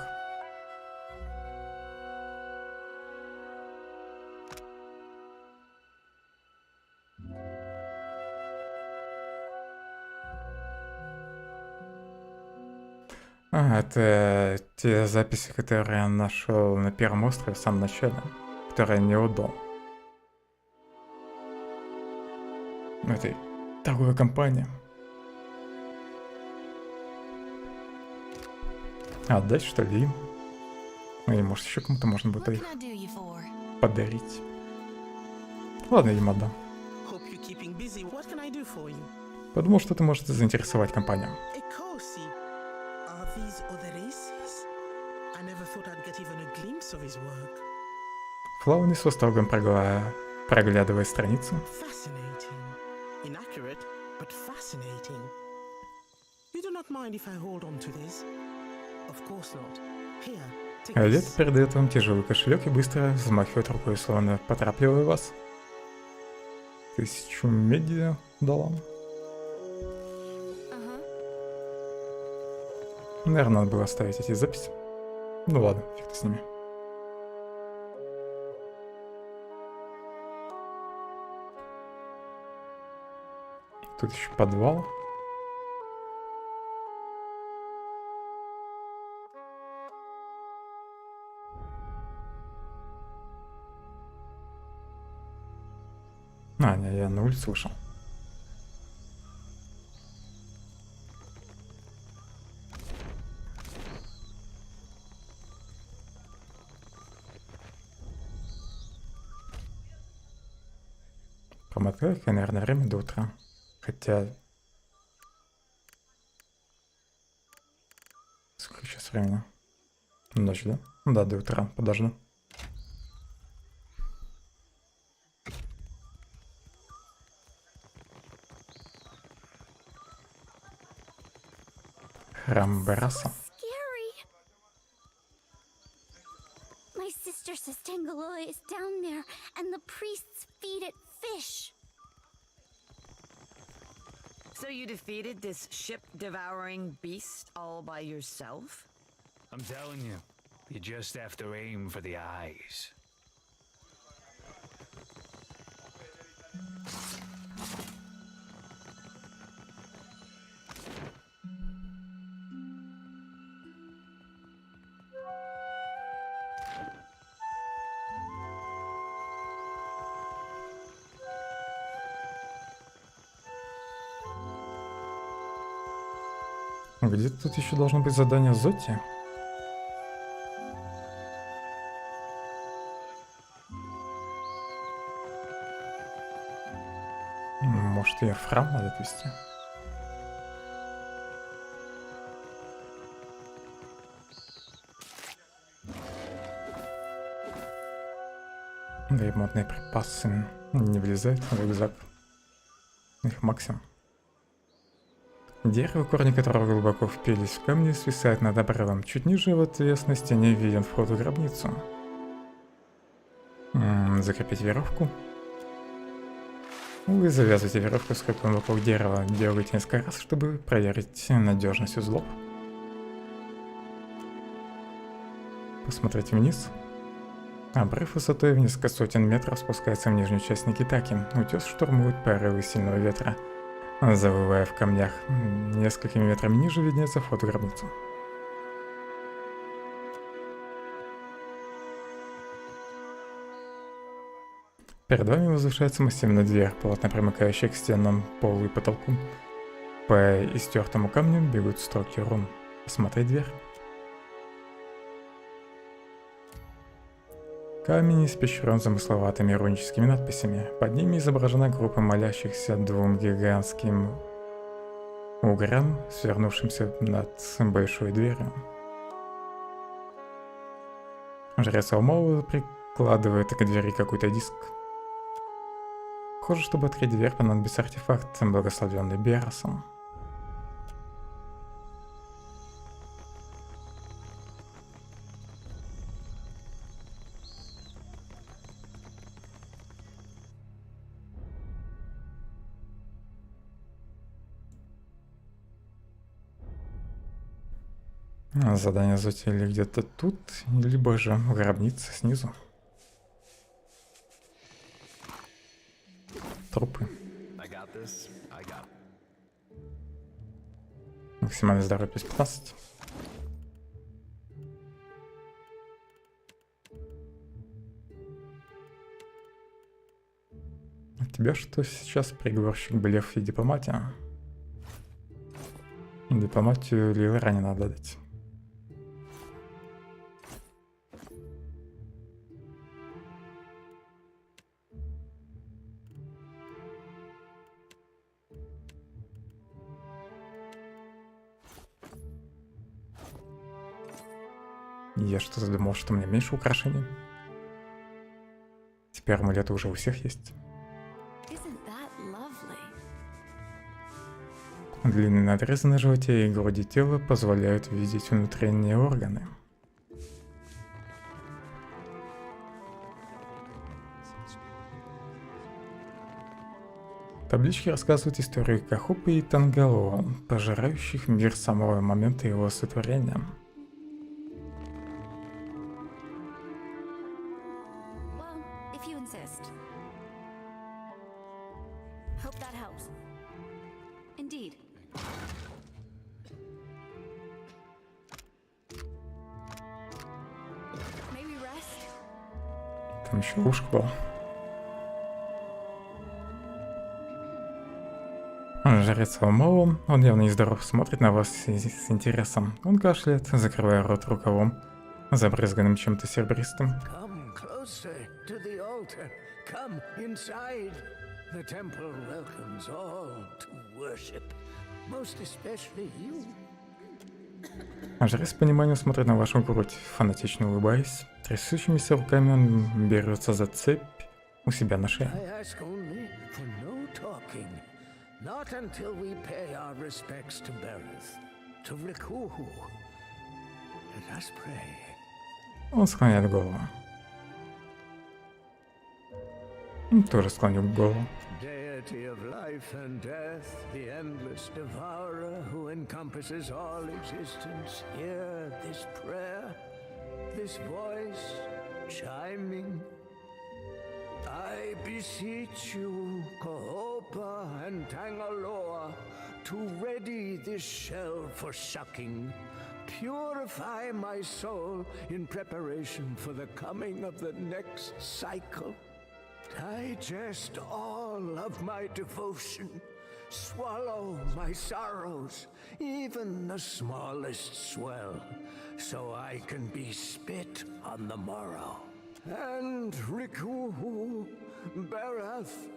Это те записи, которые я нашел на первом острове в самом начале, которые я не отдал. Этой торговой компании. Отдать, что ли, им? Ну и может еще кому-то можно будет их подарить. Ладно, им отдам. Подумал, что это может заинтересовать компанию. Флау не с восторгом проглядывая страницу. Лет передает вам тяжелый кошелек и быстро взмахивает рукой, словно поторапливая вас. 1000 меди дала. Наверное, надо было оставить эти записи. Ну ладно, фиг с ними. Тут еще подвал. А, не, я на улице вышел. Промотаю, наверное, время до утра. Хотя... Сколько сейчас времени? Ночь, да? Да, до утра. Подожду. Храм Бараса. My sister says Tangaloa is down there, and the priests feed it fish. So you defeated this ship-devouring beast all by yourself? I'm telling you, you just have to aim for the eyes. Где-то тут еще должно быть задание Зоти. Может, ее в храм надо отвезти? Да и модные припасы не влезают в рюкзак. Их максимум. Дерево, корни которого глубоко впились в камни, свисает над обрывом. Чуть ниже в отвесной стене виден вход в гробницу. Закрепить веревку. Вы завязываете веревку с крюком вокруг дерева. Дергайте несколько раз, чтобы проверить надежность узлов. Посмотрите вниз. Обрыв высотой в несколько сотен метров спускается в нижнюю часть Никитаки. Утес штурмует порывы сильного ветра, завывая в камнях. Несколькими метрами ниже виднеется вход в гробницу. Перед вами возвышается массивная дверь, плотно примыкающая к стенам, полу и потолку. По истертому камню бегут строки рун. Осмотреть дверь. Камень испещрен замысловатыми руническими надписями. Под ними изображена группа молящихся двум гигантским угрям, свернувшимся над большой дверью. Жрец Алмова прикладывает к двери какой-то диск. Похоже, чтобы открыть дверь, понадобится артефакт, благословенный Берасом. Задание затеяли где-то тут, либо же в гробнице снизу. Трупы. Максимальное здоровье плюс 15. У тебя что сейчас? Приговорщик, блеф и дипломатия? Дипломатию Лилера не надо дать. Я что-то думал, что у меня меньше украшений. Теперь амулеты уже у всех есть. Длинные надрезы на животе и груди тела позволяют видеть внутренние органы. Таблички рассказывают историю Кахопы и Тангалоа, пожирающих мир с самого момента его сотворения. Там еще ушко было. Жрец Алмова, он явно нездоров, смотрит на вас с интересом. Он кашляет, закрывая рот рукавом, забрызганным чем-то серебристым. Жрец с пониманием смотрит на вашу грудь, фанатично улыбаясь. Трясущимися руками он берется за цепь у себя на шее. Not until we pay our respects to Berith, to Rikuhu. Let us pray. Он склоняет голову. Он тоже склонил голову. Deity of life and death, the endless devourer who encompasses all existence, hear this prayer, this voice chiming. I beseech you, Kahopa and Tangaloa, to ready this shell for sucking. Purify my soul in preparation for the coming of the next cycle. Digest all of my devotion. Swallow my sorrows, even the smallest swell, so I can be spit on the morrow. And Riku, Barath,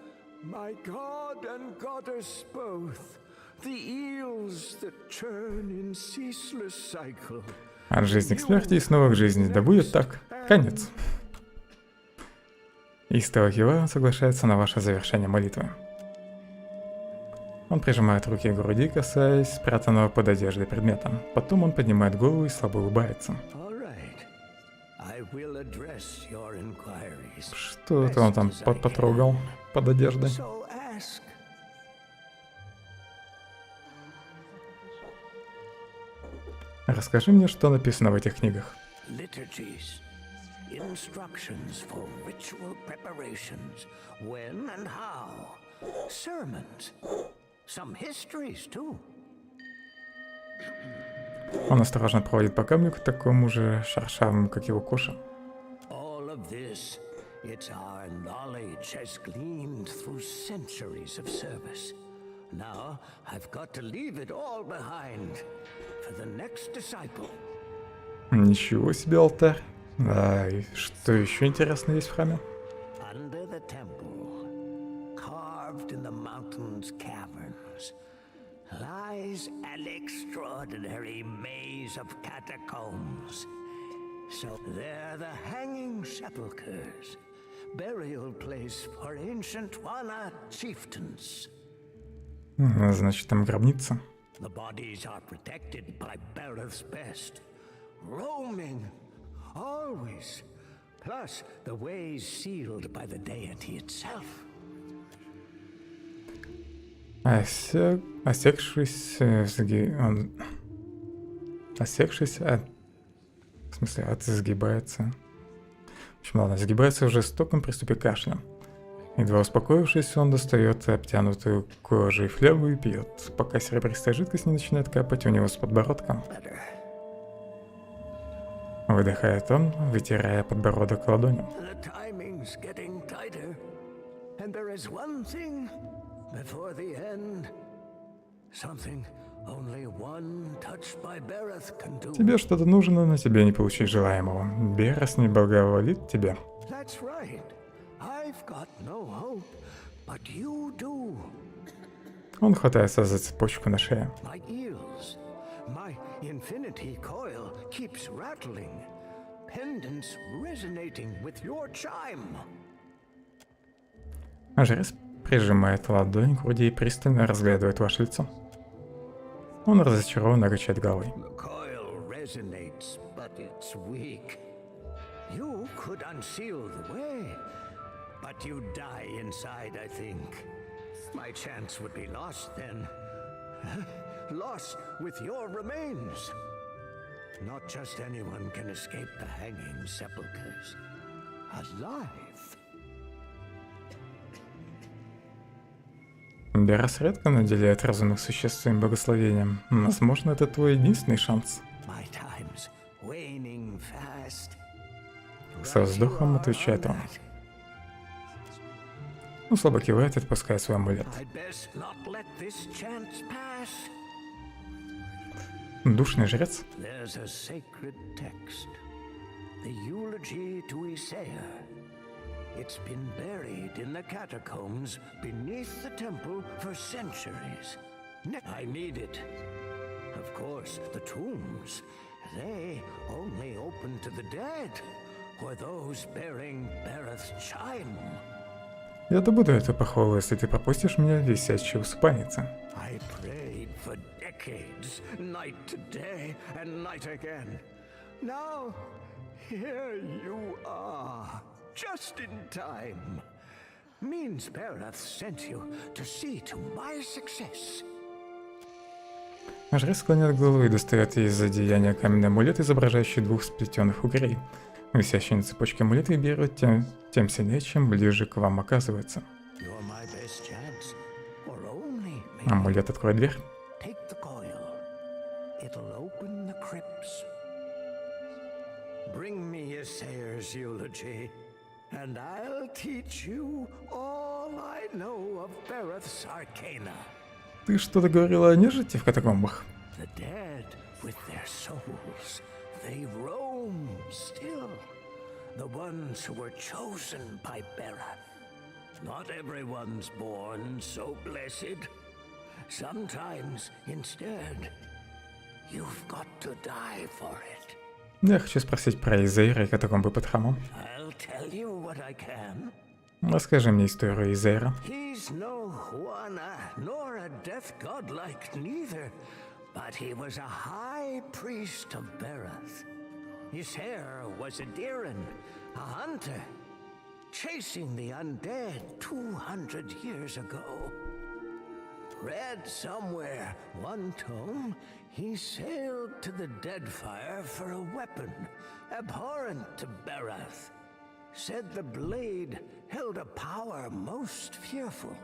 my god and goddess both, the eels that churn in ceaseless cycle. От жизни к смерти и снова к жизни. Да будет так. Конец. Истово кивая, он соглашается на ваше завершение молитвы. Он прижимает руки к груди, касаясь спрятанного под одеждой предмета. Потом он поднимает голову и слабо улыбается. Что это он там потрогал под одеждой? Расскажи мне, что написано в этих книгах. Instructions for ritual preparations, when and how, sermons, some histories too. Он осторожно проводит по камню к такому же шершавому, как его коша. All of this, it's our knowledge has gleaned through centuries of service. Now I've got to leave it all behind for the next disciple. Ничего себе алтарь. Да, и что еще интересно есть в храме? Under the temple, carved in the mountain's caverns, lies an extraordinary maze of catacombs. So they're the hanging sepulchres, burial place for ancient Wana chieftains. Значит, там гробница. The bodies are protected by Barath's best, roaming always, plus the ways sealed by the deity itself. Осекшись, в смысле, отсгибается. В общем, ладно, сгибается в жестоком приступе кашля. Едва успокоившись, он достает обтянутую кожей флягу и пьет, пока серебристая жидкость не начинает капать у него с подбородка. Выдыхает он, вытирая подбородок ладонью. Тебе что-то нужно, но тебе не получить желаемого. Берас не благоволит тебе. Он хватается за цепочку на шее. My infinity coil keeps rattling, pendants resonating with your chime. Жрец прижимает ладонь к груди и пристально разглядывает ваше лицо. Он разочарованно качает головой. The coil resonates, but it's weak. You could unseal the way, but you die inside, I think. My chance would be lost then. Lost with your remains. Not just anyone can escape the hanging sepulchres. Alive. Берас редко наделяет разумных существ своим благословением. Возможно, это твой единственный шанс. Со вздохом отвечает он. Он слабо кивает, отпуская свой амулет. Душный жрец. It's been buried in the catacombs beneath the temple for centuries. I need it. Of course, the tombs, they only open to the dead, or those bearing Barath's chime. Я добуду эту похвалу, если ты пропустишь меня в висячей усыпальнице. I prayed for decades, night to day and night again. Now, here you are. Just in time. Means Barath sent you to see to my success. Жрец склоняет голову и достает из одеяния каменный амулет, изображающий двух сплетенных угрей. Висящие на цепочке амулеты берут тем сильнее, чем ближе к вам оказывается. Амулет откроет дверь. Bring me a sayer's eulogy. And I'll teach you all I know of Barath's arcana. Ты что-то говорила о нежити в катакомбах? The dead with their souls, they roam still. The ones who were chosen by Berath. Not everyone's born so blessed. Sometimes, instead, you've got to die for it. Я хочу спросить про Изейра и катакомбы под храмом. I'll tell you what I can. Расскажи мне историю Изейра. He's no Juana, nor a death godlike neither, but he was a high priest of Berath. His hair was a Diran, a hunter, chasing the undead 200 years ago. Read somewhere, one tome, he sailed to the Deadfire for a weapon, abhorrent to Berath. Said the blade held a power most fearful.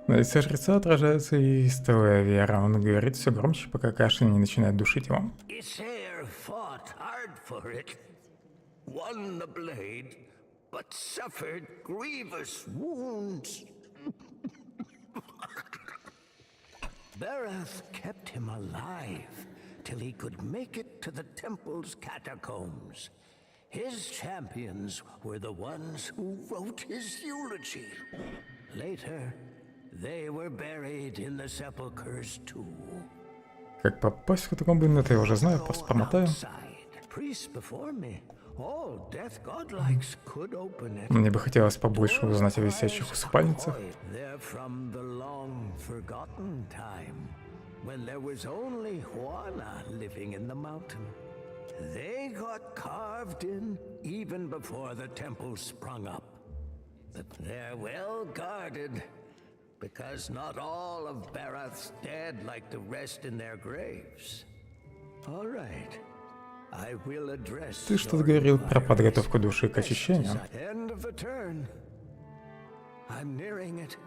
На лице жреца отражается и истовая вера. Он говорит все громче, пока кашель не начинает душить его. Isaiah fought hard for it, won the blade, but suffered grievous wounds. Berath kept him alive till he could make it to the temple's catacombs. His champions were the ones who wrote his eulogy. Later, they were buried in the sepulchres too. Как попасть в катакомбы, но это я уже знаю, просто промотаю. Priests before me, all death godlikes could open it. Мне бы хотелось побольше узнать о висячих усыпальницах. They're from the long forgotten time, when there was only Juana living in the mountain. They got carved in even before the temple sprung up. But they're well guarded, because not all of Berath's dead like to rest in their graves. All right. I will address. Ты что-то говорил про подготовку души к очищению. End of the turn. I'm nearing it.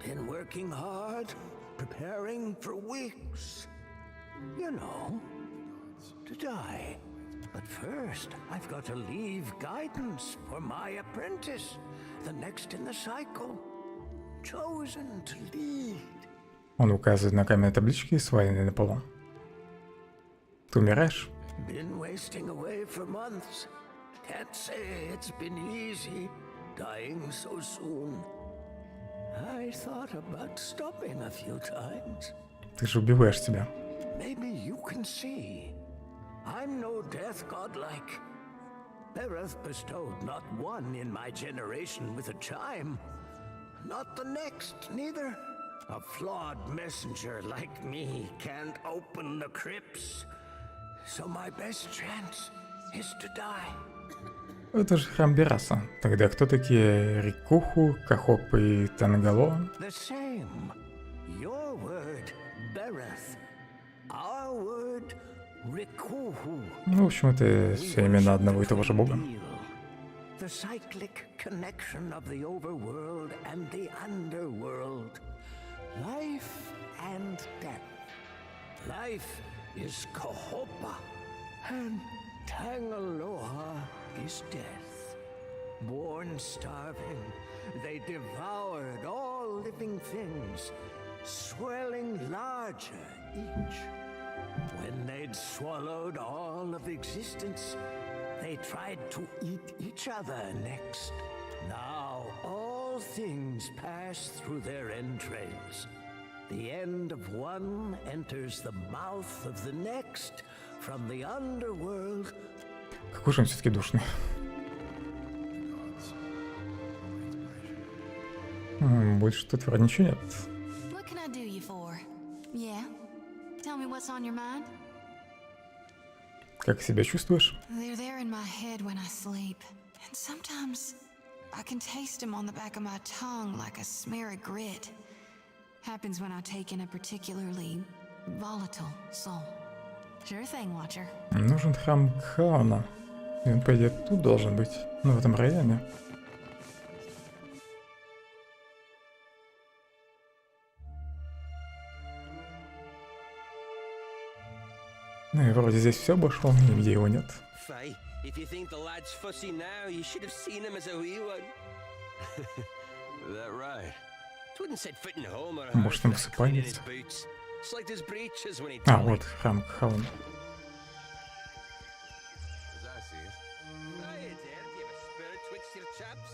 Been working hard, preparing for weeks. You know, to die. But first, I've got to leave guidance for my apprentice, the next in the cycle, chosen to lead. Он указывает на каменные таблички, сваленные на полу. Ты умираешь? Been wasting away for months. Can't say it's been easy, dying so soon. I thought about stopping a few times. Ты же убиваешь себя. Maybe you can see. I'm no death godlike. Berath bestowed not one in my generation with a chime. Not the next, neither. A flawed messenger like me can't open the crypts. So my best chance is to die. Это же храм Бераса. Тогда кто такие Рикуху, Кахоп и Тангало? The same. Your word, Berath. Our word, Rikuhu. Ну, в общем, это все имена одного и того же бога. The cyclic connection of the overworld and the underworld. Life and death. Life is Kahopa, and Tangaloa is death. Born starving, they devoured all living things, swelling larger each. When they'd swallowed all of existence, they tried to eat each other next. Now all things pass through their entrails. The end of one enters the mouth of the next from the underworld. Какой же он все-таки душный. Больше тут вроде ничего нет. What can I do you for? Yeah? Tell me what's on your mind? Как себя чувствуешь? They're there in my head when I sleep. And sometimes I can taste them on the back of my tongue like a smear of grit. Happens when I take in a particularly volatile soul. Sure thing, Watcher. Нужен храм Кхаона. И он, по идее, тут должен быть. Ну, в этом районе. Ну и вроде здесь все обошло, нигде его нет. Faye, If you think the lad's fussy now, you should have seen him as a wee one. That right? Wouldn't set foot in home or a house without cleaning his boots. Slicked his breeches when he А, вот храм Phellon. As I see it. Aye, you dare. You have a spirit twixt your chaps.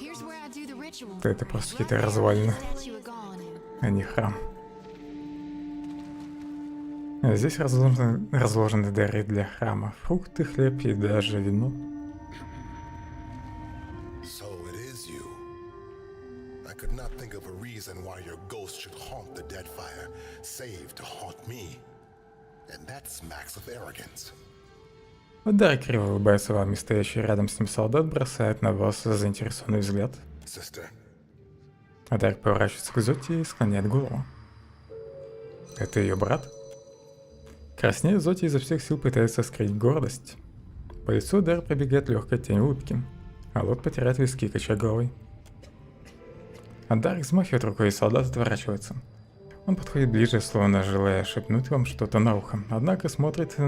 Here's where I do the ritual. Это просто какие-то развалины, а не храм. А здесь разложены дары для храма. Фрукты, хлеб и даже вино. So it is you. I could not think of a reason why your ghost should haunt the Deadfire, save to haunt me. And that smacks of arrogance. Дарик криво улыбается вам, и стоящий рядом с ним солдат бросает на вас заинтересованный взгляд. А Дарик поворачивается к Зоти и склоняет голову. Это ее брат? Краснея, Зоти изо всех сил пытается скрыть гордость. По лицу Дарик пробегает легкая тень улыбки, а Лот потирает виски, качая головой. А Дарик взмахивает рукой, и солдат отворачивается. Он подходит ближе, словно желая шепнуть вам что-то на ухо, однако смотрит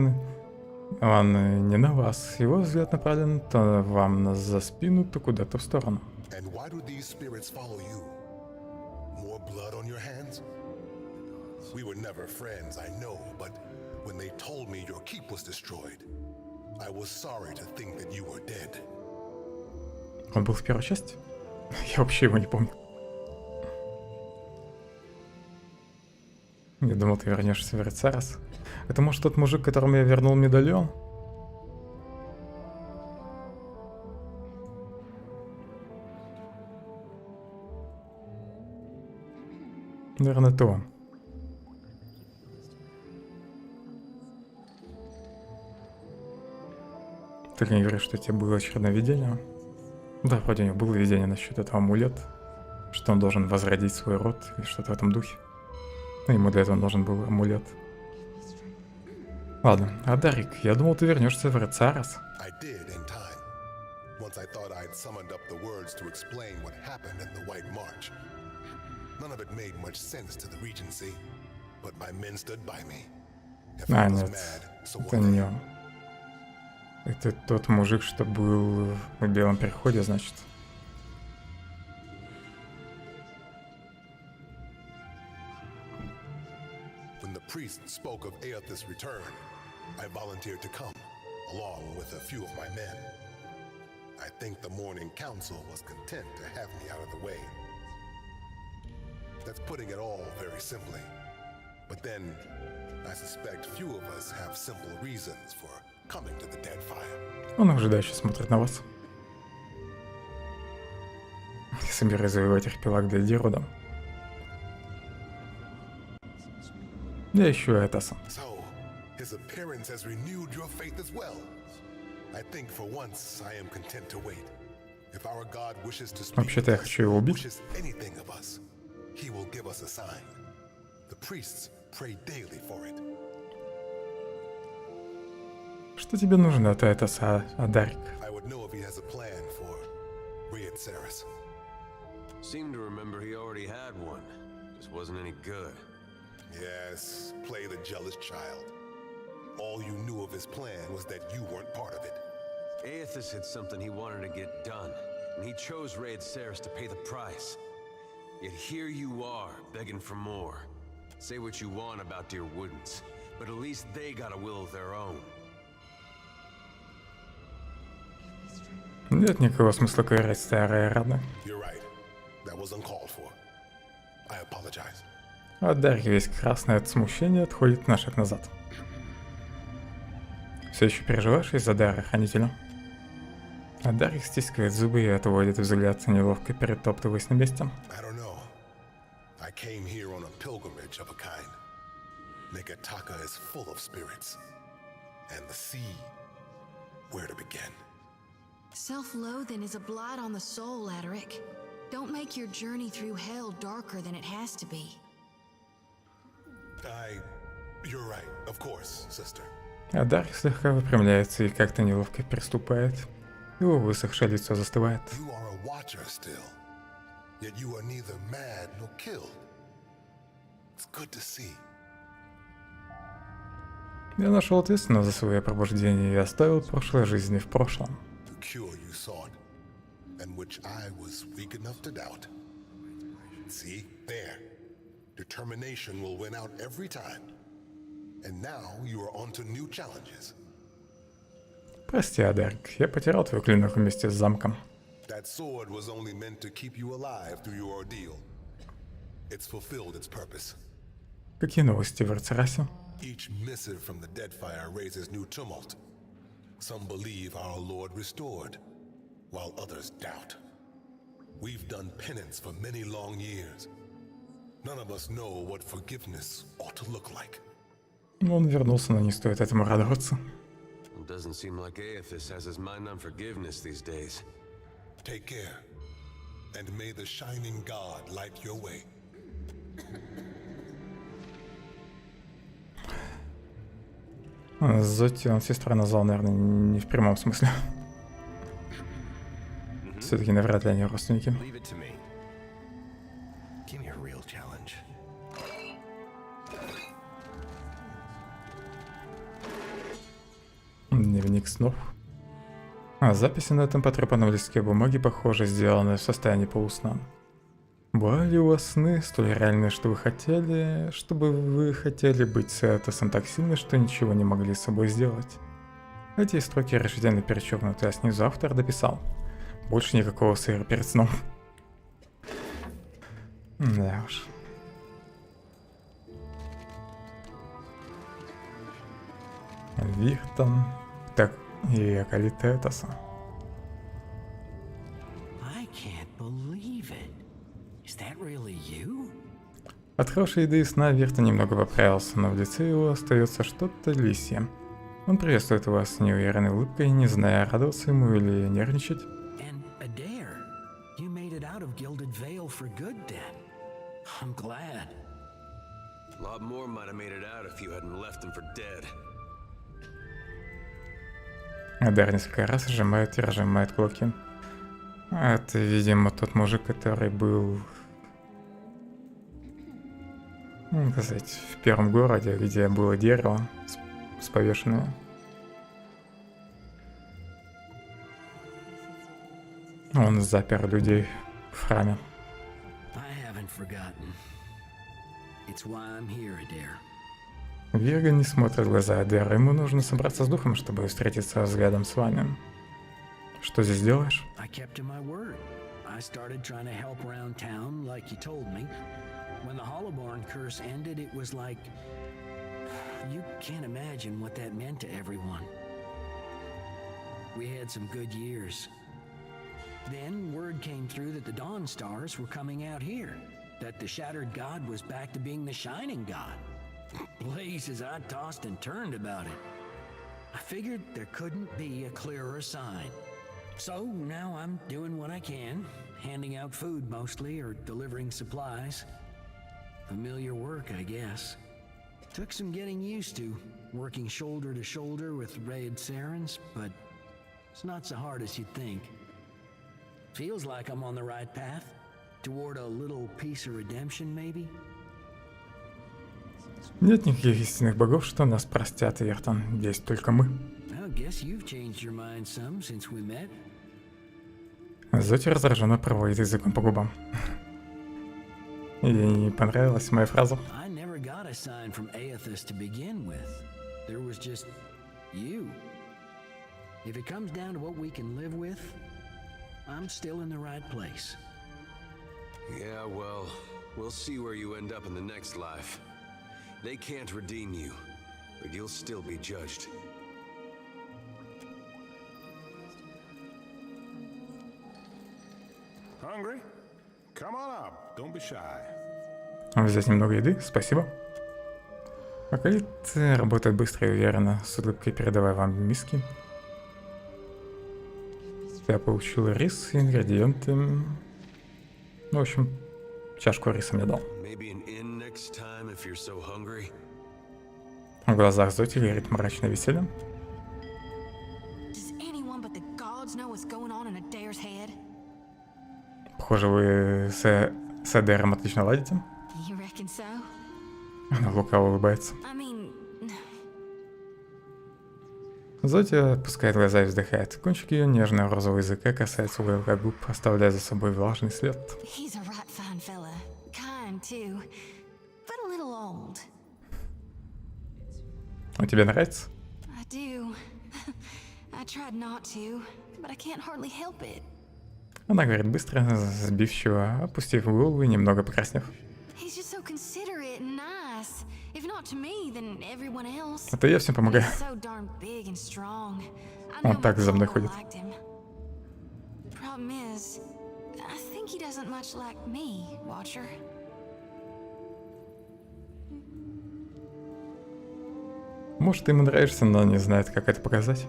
он не на вас. Его взгляд направлен то вам за спину, то куда-то в сторону. Он был в первой части? Я вообще его не помню. Я думал, ты вернешься в Рецарас. Это может тот мужик, которому я вернул медальон? Наверное, это он. Ты не говоришь, что у тебя было очередное видение? Да, вроде у него было видение насчет этого амулета, что он должен возродить свой род или что-то в этом духе. Но ему для этого нужен был амулет. Ладно, а Дарик, я думал, ты вернешься в Рецарас. А, нет, это не он. Это тот мужик, что был в Белом Переходе, значит. Priest spoke of Aethys' return, I volunteered to come, along with a few of my men. I think the Morning Council was content to have me out of the way. That's putting it all very simply. But then, I suspect few of us have simple reasons for coming to the Deadfire. Он ожидающе смотрит на вас. Я собираюсь завоевать архипелаг для Дируда. Я ищу Этоса. His appearance has renewed your faith as well. I think for once I am content to wait. If our God wishes to speak Вообще-то я хочу его убить. anything of us, he will give us a sign. The priests pray daily for it. Что тебе нужно от Этоса, Дарик? I would know if he has a plan for Riyadsaris. Seem to remember he already had one. Just wasn't any good. Yes, play the jealous child. All you knew of his plan was that you weren't part of it. Aethys had something he wanted to get done, and he chose Riyadsaris to pay the price. Yet here you are, begging for more. Say what you want about dear Woodens, but at least they got a will of their own. Нет никакого смысла ковырять старые раны. You're right. That was uncalled for. I apologize. А Дарик весь красный от смущения отходит на шаг назад. Все еще переживаешь из-за дара хранителя? А Дарик стискивает зубы и отводит взгляд, неловко перетоптываясь на месте. I came here on a pilgrimage of a kind. Nekataka is full of spirits. And the sea, where to begin? Self-loathing is a blight on the soul, Adaric. Don't make your journey through hell darker than it has to be. You're right, of course, sister. А Дарк слегка выпрямляется и как-то неловко приступает. Его высохшее лицо застывает. You are a watcher still, yet you are neither mad nor killed. It's good to see. Я нашел ответственность за свое пробуждение и оставил прошлой жизни в прошлом. The cure you sought, and which I was weak enough to doubt. See, there. Determination will win out every time. And now you are on to new challenges. Прости, Адарк, я потерял твой клинок вместе с замком. That sword was only meant to keep you alive through your ordeal. It's fulfilled its purpose. Какие новости в Арцерасе? Each missive from the Deadfire raises new tumult. Some believe our Lord restored, while others doubt. We've done penance for many long years. None of us know what forgiveness ought to look like. Он вернулся, но не стоит этому радоваться. It doesn't seem like Aethys has his mind on forgiveness these days. Take care, and may the shining God light your way. Зоти он сестра назвал, наверное, не в прямом смысле. Все-таки навряд ли они родственники. Дневник снов. Записи на этом потрепанном листке бумаги, похоже, сделаны в состоянии полусна. Бывали у вас сны столь реальные, чтобы вы хотели быть с Этосом так сильно, что ничего не могли с собой сделать? Эти строки решительно перечеркнуты, а снизу автор дописал. Больше никакого сыра перед сном. Да уж. Вихтон, так и околита Этоса. От хорошей еды и сна Вирта немного поправился, но в лице его остается что-то лисье. Он приветствует вас с неуверенной улыбкой, не зная, радоваться ему или нервничать. Адар несколько раз сжимает и разжимает кулаки. Это, видимо, тот мужик, который был... Ну, так сказать, в первом городе, где было дерево с повешенное. Он запер людей в храме. Вирга не смотрит в глаза Адера. Ему нужно собраться с духом, чтобы встретиться взглядом с вами. Что здесь делаешь? When the Hollowborn curse ended, it was like... You can't imagine what that meant to everyone. We had some good years. Then word came through that the Dawn Stars were coming out here. That the Shattered God was back to being the Shining God. Blazes, I tossed and turned about it. I figured there couldn't be a clearer sign. So now I'm doing what I can. Handing out food mostly, or delivering supplies. Familiar work, I guess. Took some getting used to, working shoulder to shoulder with Raid Sarens, but it's not so hard as you'd think. Feels like I'm on the right path, toward a little piece of redemption, maybe? Нет никаких истинных богов, что нас простят, Вертон. Есть только мы. Зоти раздраженно проводит языком по губам. Ей не понравилась моя фраза. Yeah, well, we'll see where you end up in the next life. They can't redeem you, but you'll still be judged. Hungry? Come on up. Don't be shy. Взять немного еды, спасибо. Акалит работает быстро и уверенно, с улыбкой передавая вам миски. Я получил рис, ингредиенты. В общем, чашку риса мне дал. В глазах Зоти горит мрачное веселье. Похоже, вы с Эдером отлично ладите. Она лукаво улыбается. Зоти опускает глаза и вздыхает. Кончик ее нежного розового языка касается уголка губ, оставляя за собой влажный след. Он тебе нравится? Она говорит быстро, сбивчиво, опустив голову и немного покраснев. Это я всем помогаю. Он так за мной ходит. Может, ты ему нравишься, но не знает, как это показать.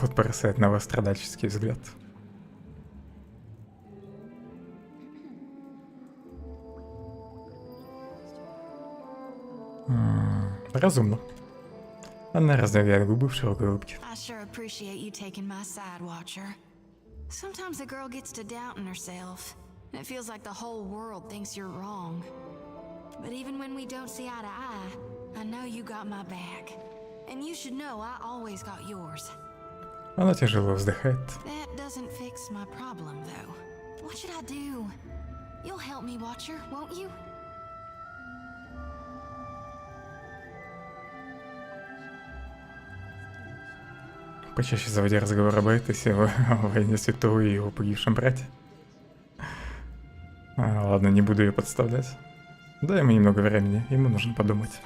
Вот бросает на вас страдальческий взгляд. Разумно. Она раздвигает губы в широкой улыбке. Sometimes a girl gets to doubting herself, and it feels like the whole world thinks you're wrong. But even when we don't see eye to eye, I know you got my back. And you should know I always got yours. Она тяжело вздыхает. That doesn't fix my problem, though. What should I do? You'll help me, Watcher, won't you? Почаще заводя разговор об Этосе, о войне святого и его погибшем брате. Ладно, не буду ее подставлять. Дай ему немного времени, ему нужно подумать.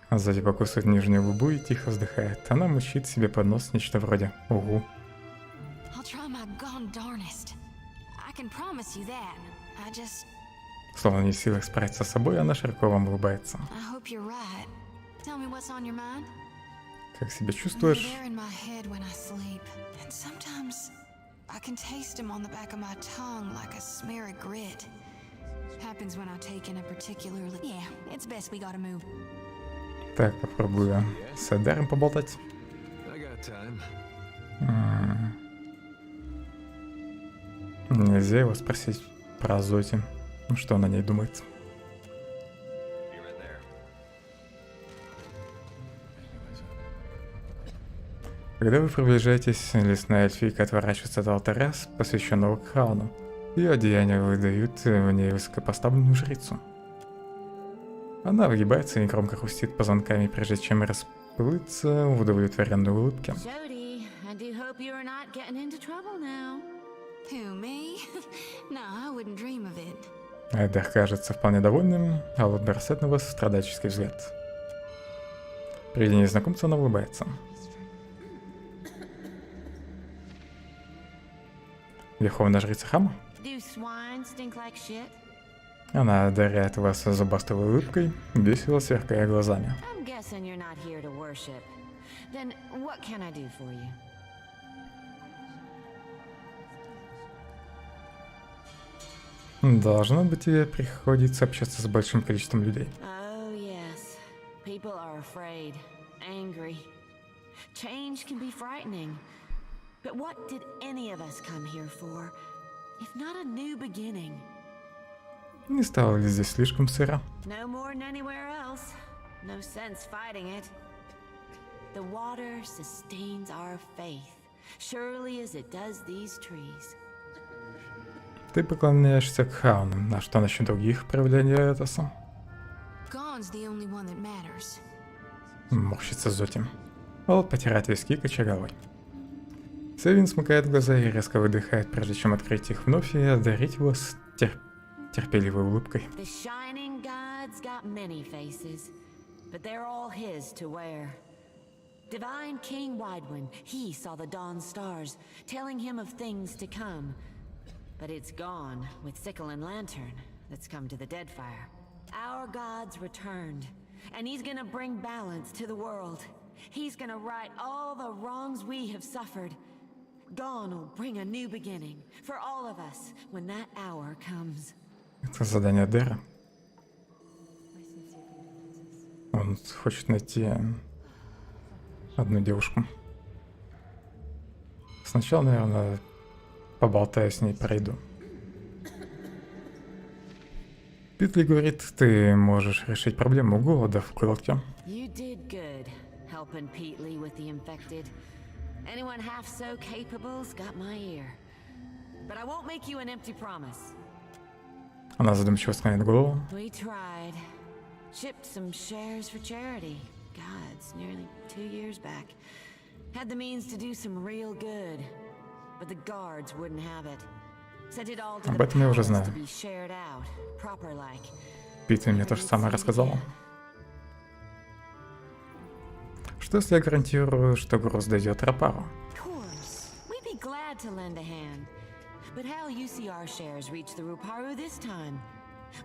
А сзади покусывает нижнюю губу и тихо вздыхает. Она мучит себе под нос нечто вроде «Угу». Словно не в силах справиться с собой, она широко вам улыбается. Как себя чувствуешь? Так, попробую с Эдером поболтать. Нельзя его спросить про Зоти, что она о ней думает. Когда вы приближаетесь, лесная эльфийка отворачивается от алтаря, посвященного Кхауну. Ее одеяния выдают в ней высокопоставленную жрицу. Она выгибается и громко хрустит позвонками, прежде чем расплыться в удовлетворенной улыбке. Эдер кажется вполне довольным, а вот бросает на вас страдальческий взгляд. При виде незнакомца она улыбается. Верховная жрица Хама? Она одаряет вас зубастой улыбкой, весело сверкая глазами. Должно быть, тебе приходится общаться с большим количеством людей. But what did any of us come here for, if not a new beginning? Не стало ли здесь слишком сыро? No more than anywhere else. No sense fighting it. The water sustains our faith, surely as it does these trees. Ты поклоняешься Кхауну, а что насчет других проявлений Этоса? Морщится Зоти. Олд потирает виски, качая головой. Севин смыкает глаза и резко выдыхает, прежде чем открыть их вновь и одарить его с терпеливой улыбкой. Divine King Widewin, he saw the dawn stars, telling him of things to come. But it's gone with sickle and lantern. that's come to the Deadfire. Our God's returned, and he's gonna bring balance to the world. He's gonna right all the wrongs we have suffered. Dawn will bring a new beginning for all of us when that hour comes. Это задание Дэра. Он хочет найти одну девушку. Сначала, наверное, поболтаю с ней, пройду. Питли говорит, ты можешь решить проблему голода в кулаке. You did good, helping Peatly with the infected. Anyone half so capable's got my ear. But I won't make you an empty promise. Она задумчиво склоняет голову. We tried. Shipped some shares for charity. God, it's nearly 2 years back. Had the means to do some real good. But the guards wouldn't have it. Sent it all to Об the этом я уже palace знаю. to be shared out, proper like. Питли мне то же самое рассказала. Что если я гарантирую, что груз дойдет Рапару? Of course. We'd be glad to lend a hand. But how'll you see our shares reach the Ruparu this time?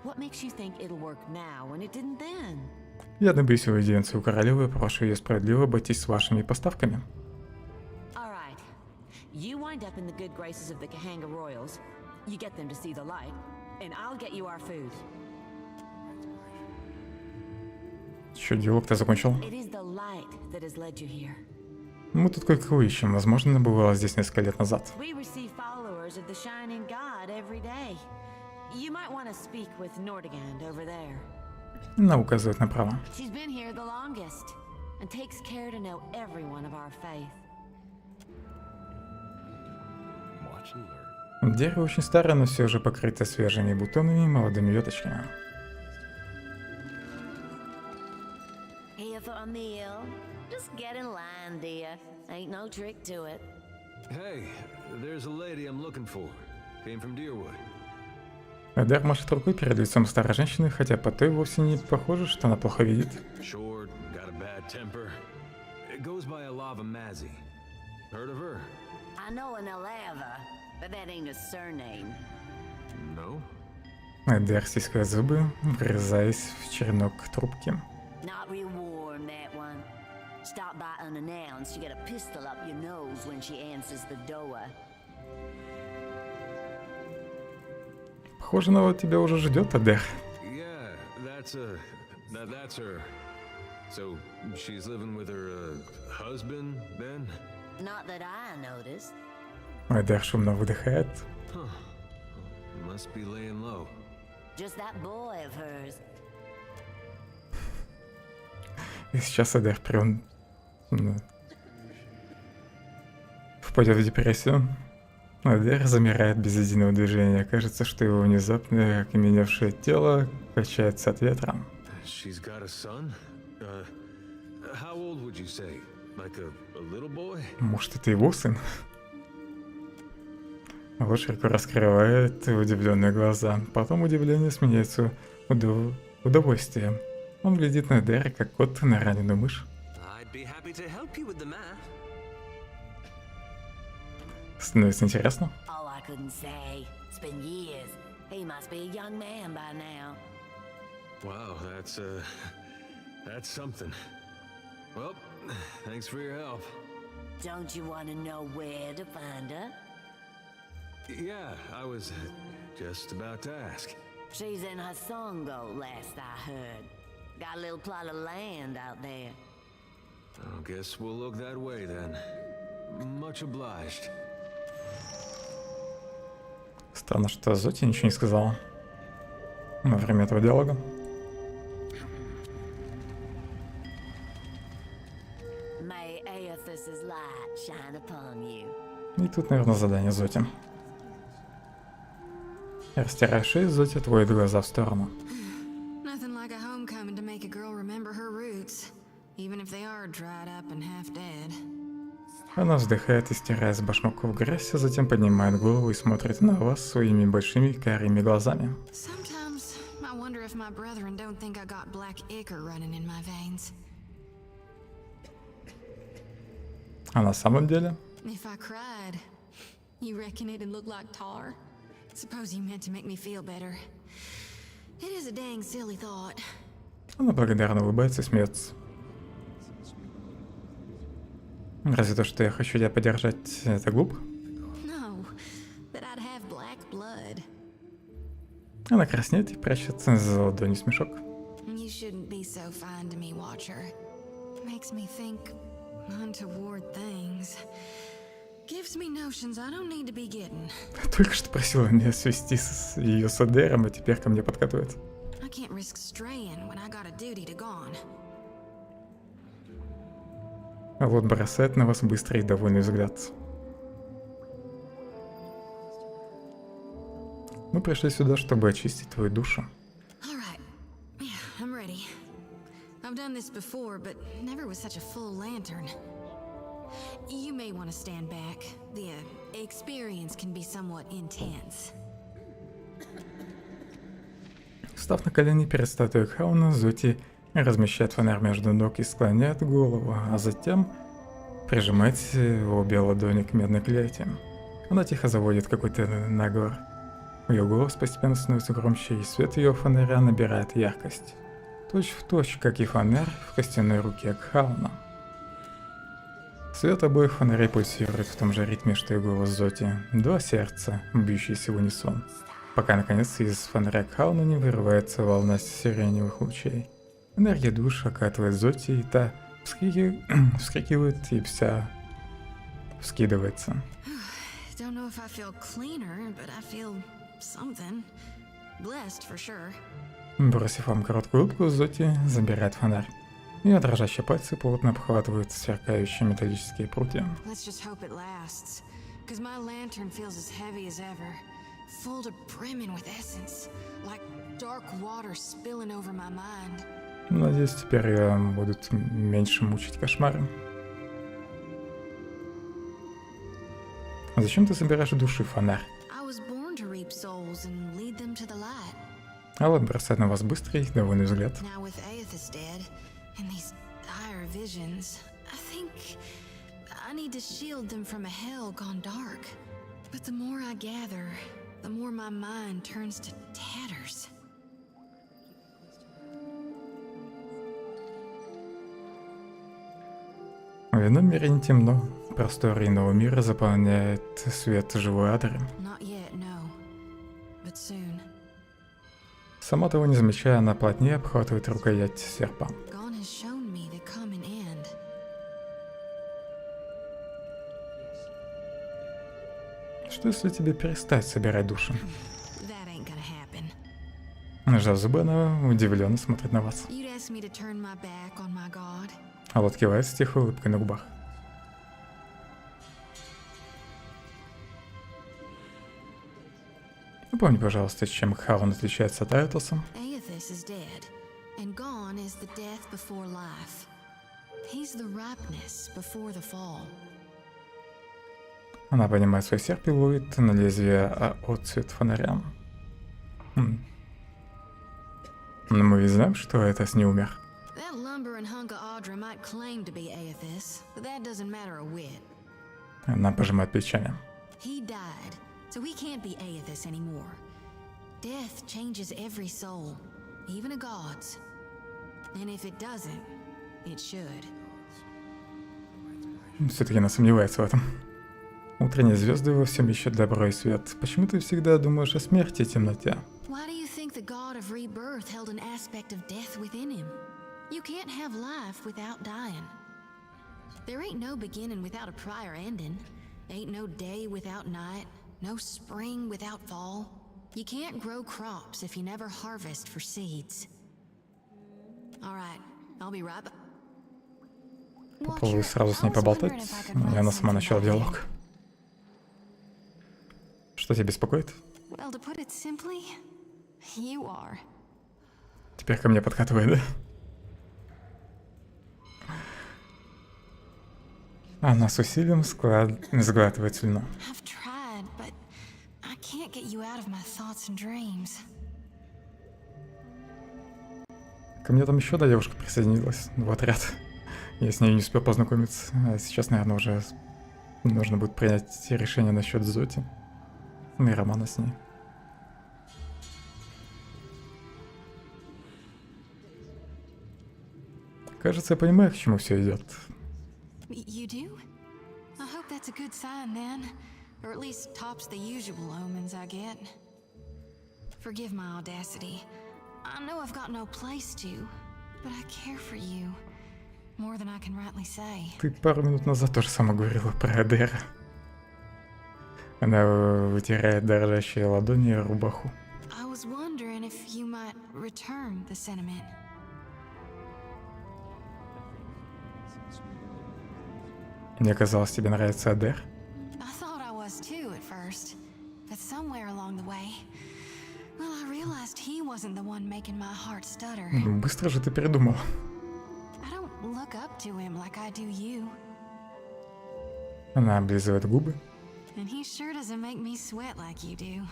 What makes you think it'll work now when it didn't then? Я добьюсь аудиенции у королевы и прошу ее справедливо обойтись с вашими поставками. All right. You wind up in the good graces of the Kahanga Royals. You get them to see the light, and I'll get you our food. Чё, диалог-то закончил? It is the light that has led you here. Мы тут кое-кого ищем. Возможно, она бывала здесь несколько лет назад. We receive followers of the Shining God every day. You might want to speak with Nordegand over there. Она указывает направо. She's been here the longest and takes care to know every one of our faith. Дерево очень старое, но все же покрыто свежими бутонами и молодыми веточками. Here for a meal? Just get in line, dear. Ain't no trick to it. Hey, there's a lady I'm looking for. Came from Deerwood. Эдер машет рукой перед лицом старой женщины, хотя по той вовсе не похоже, что она плохо видит. Short, got a bad temper. It goes by Alava Mazzy. Heard of her? I know an Alava, but that ain't a surname. No? Эдер стискивает зубы, врезаясь в черенок трубки. Not real warm, that one. Stop by unannounced, you get a pistol up your nose when she answers the door. Похоже, она вот тебя уже ждет, Эдер. Yeah, that's her. So she's living with her husband then? Not that I noticed. Эдер шумно выдыхает. Huh. Must be laying low. Just that boy of hers. И сейчас Эдер впадет в депрессию. Эдер замирает без единого движения. Кажется, что его внезапно окаменевшее тело качается от ветра. She's got a son? How old would you say? Like a little boy? Может, это его сын? Вот широко раскрывает удивленные глаза. Потом удивление сменяется удовольствием. Он глядит на Эдера, как кот на раненую мышь. Становится интересно. Oh, I couldn't say. It's been years. He must be a young man by now. Wow, that's something. Well, thanks for your help. Don't you want to know where to find her? Yeah, I was just about to ask. She's in her Songo, last I heard. Got a little plot of land out there. I guess we'll look that way then. Much obliged. Странно, что Зоти ничего не сказала во время этого диалога. May Aethys's light shine upon you. И тут, наверное, задание Зоти. Растирая шею, Зоти отводит глаза в сторону. Nothing like a homecoming to make a girl remember her roots, even if they are dried up and half dead. Она вздыхает и, стирая с башмаков грязь, а затем поднимает голову и смотрит на вас своими большими карими глазами. Sometimes I wonder if my brethren don't think I got black ichor running in my veins. А на самом деле? If I cried, you reckon it'd look like tar? Suppose you meant to make me feel better. It is a dang silly thought. Она благодарно улыбается и смеется. Разве то, что я хочу тебя поддержать, это глупо? No, that I'd have black blood. Она краснеет и прячется за ладонью смешок. You shouldn't be so fine to me, Watcher. Makes me think untoward things. Gives me notions I don't need to be getting. Только что просила меня свести ее с Адером, а теперь ко мне подкатывает. I can't risk straying when I got a duty to gone. А вот бросает на вас быстрый и довольный взгляд. Мы пришли сюда, чтобы очистить твою душу. All right. Yeah, I'm ready. I've done this before, but never with such a full lantern. You may want to stand back. The experience can be somewhat intense. Встав на колени перед статуей Хауна, Зоти размещает фонарь между ног и склоняет голову, а затем прижимает обе ладони к медной клете. Она тихо заводит какой-то наговор. Ее голос постепенно становится громче, и свет ее фонаря набирает яркость. Точь в точь, как и фонарь в костяной руке Хауна. Свет обоих фонарей пульсирует в том же ритме, что и голос Зоти. Два сердца, бьющиеся в унисон. Пока, наконец, из фонаря Хауна не вырывается волна сиреневых лучей. Энергия душ окатывает Зоти, и та вскрикивает и вся вскидывается. Don't know if I feel cleaner, but I feel something. Blessed for sure. Бросив вам короткую улыбку, Зоти забирает фонарь. Ее дрожащие пальцы плотно обхватывают сверкающие металлические прутья. Let's just hope it lasts, because my lantern feels as heavy as ever, full to brimming with essence, like dark water spilling over my mind. Надеюсь, теперь ее будут меньше мучить кошмары. Зачем ты собираешь души, фонарь? I was born to reap souls and lead them to the light. А вот бросает на вас быстрый, довольный взгляд. Now with Aethys dead and these dire visions, I think I need to shield them from a hell gone dark. But the more I gather, the more my mind turns to tatters. В ином мире не темно. Просторы иного мира заполняет свет живой адры. Not yet, no. But soon. Сама того не замечая, она плотнее обхватывает рукоять серпа. Gone has shown me the common end. Что если тебе перестать собирать души? That ain't gonna happen. Сжав зубы, она удивленно смотрит на вас. You'd ask me to turn my back on my god? А вот кивает с тихой улыбкой на губах. Напомни, пожалуйста, чем Хаун отличается от Аэтоса. Aethys is dead, and gone is the death before life. He's the ripeness before the fall. Она поднимает свой серп и ловит на лезвие отцвет фонаря. Но мы ведь знаем, что Аэтос не умер. That lumber and hunk of Audra might claim to be Aethys, but that doesn't matter a whit. Она пожимает плечами. He died, so he can't be Aethys anymore. Death changes every soul, even a god's. And if it doesn't, it should. Все-таки она сомневается в этом. Утренние звезды во всем ищут добро и свет. Почему ты всегда думаешь о смерти и темноте? Why do you think the god of rebirth held an aspect of death within him? You can't have life without dying. There ain't no beginning without a prior ending. Ain't no day without night. No spring without fall. You can't grow crops if you never harvest for seeds. All right, I'll be right back. Попробую сразу с ней поболтать, и она сама начала диалог. Что тебя беспокоит? Well, to put it simply, you are. Теперь ко мне подкатывает, да? Она с усилием сглатывает слюну. I've tried, but I can't get you out of my thoughts and dreams. Ко мне там еще одна девушка присоединилась в отряд. Я с ней не успел познакомиться. А сейчас, наверное, уже нужно будет принять решение насчет Зоти. И романа с ней. Кажется, я понимаю, к чему все идет. You do? I hope that's a good sign then. Or at least tops the usual omens I get. Forgive my audacity. I know I've got no place to, but I care for you. More than I can rightly say. Ты пару минут назад тоже сама говорила про Адера. Она вытирает дрожащие ладони и рубаху. I was wondering if you might return the sentiment. Мне казалось, тебе нравится Адер. I thought I was too at first, but somewhere along the way, well, I realized he wasn't the one making my heart stutter. Быстро же ты передумал. I don't look up to him like I do you. Она облизывает губы. And he sure doesn't make me sweat like you do.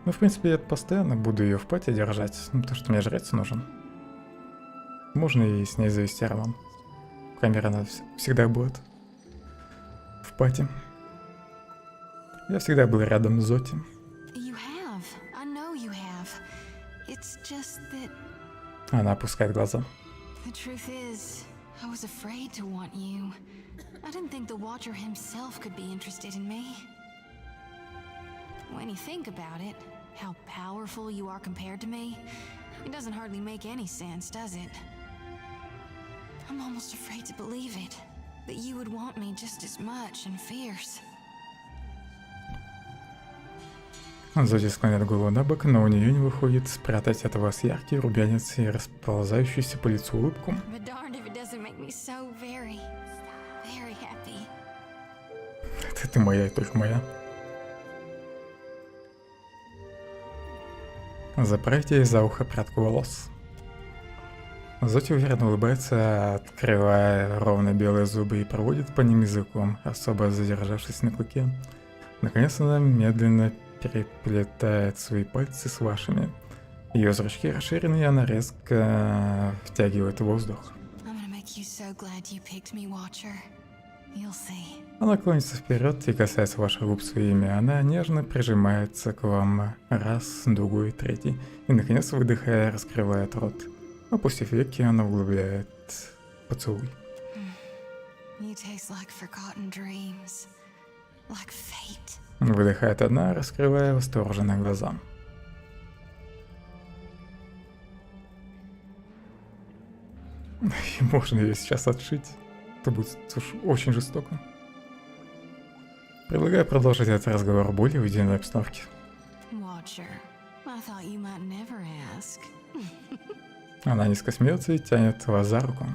Ну, в принципе, я постоянно буду ее в пати держать, ну, потому что мне жрец нужен. Можно и с ней завести роман. Камера она всегда будет в пати. Я всегда был рядом с Зоти. You have. I know you have. It's just that Она опускает глаза. the truth is, I was afraid to want you. I didn't think the Watcher himself could be interested in me. When you think about it, how powerful you are compared to me, it doesn't hardly make any sense, does it? I'm almost afraid to believe it, that you would want me just as much and fierce. Зоти склоняет голову на бок, но у нее не выходит спрятать от вас яркий румянец и расползающуюся по лицу улыбку. But darned if it doesn't make me so very happy. Ты моя и только моя. Заправьте ей за ухо прядку волос. Зоти уверенно улыбается, открывая ровно белые зубы и проводит по ним языком, особо задержавшись на клыке. Наконец она медленно переплетает свои пальцы с вашими. Ее зрачки расширены, и она резко втягивает воздух. Она клонится вперед и касается ваших губ своими. Она нежно прижимается к вам раз, другой, третий. И, наконец, выдыхая, раскрывает рот. Опустив веки, она углубляет поцелуй. Выдыхает одна, раскрывая восторженные глаза. И можно ее сейчас отшить. Это будет уж очень жестоко. Предлагаю продолжить этот разговор в более уединенной обстановке. Она низко смеется и тянет вас за руку.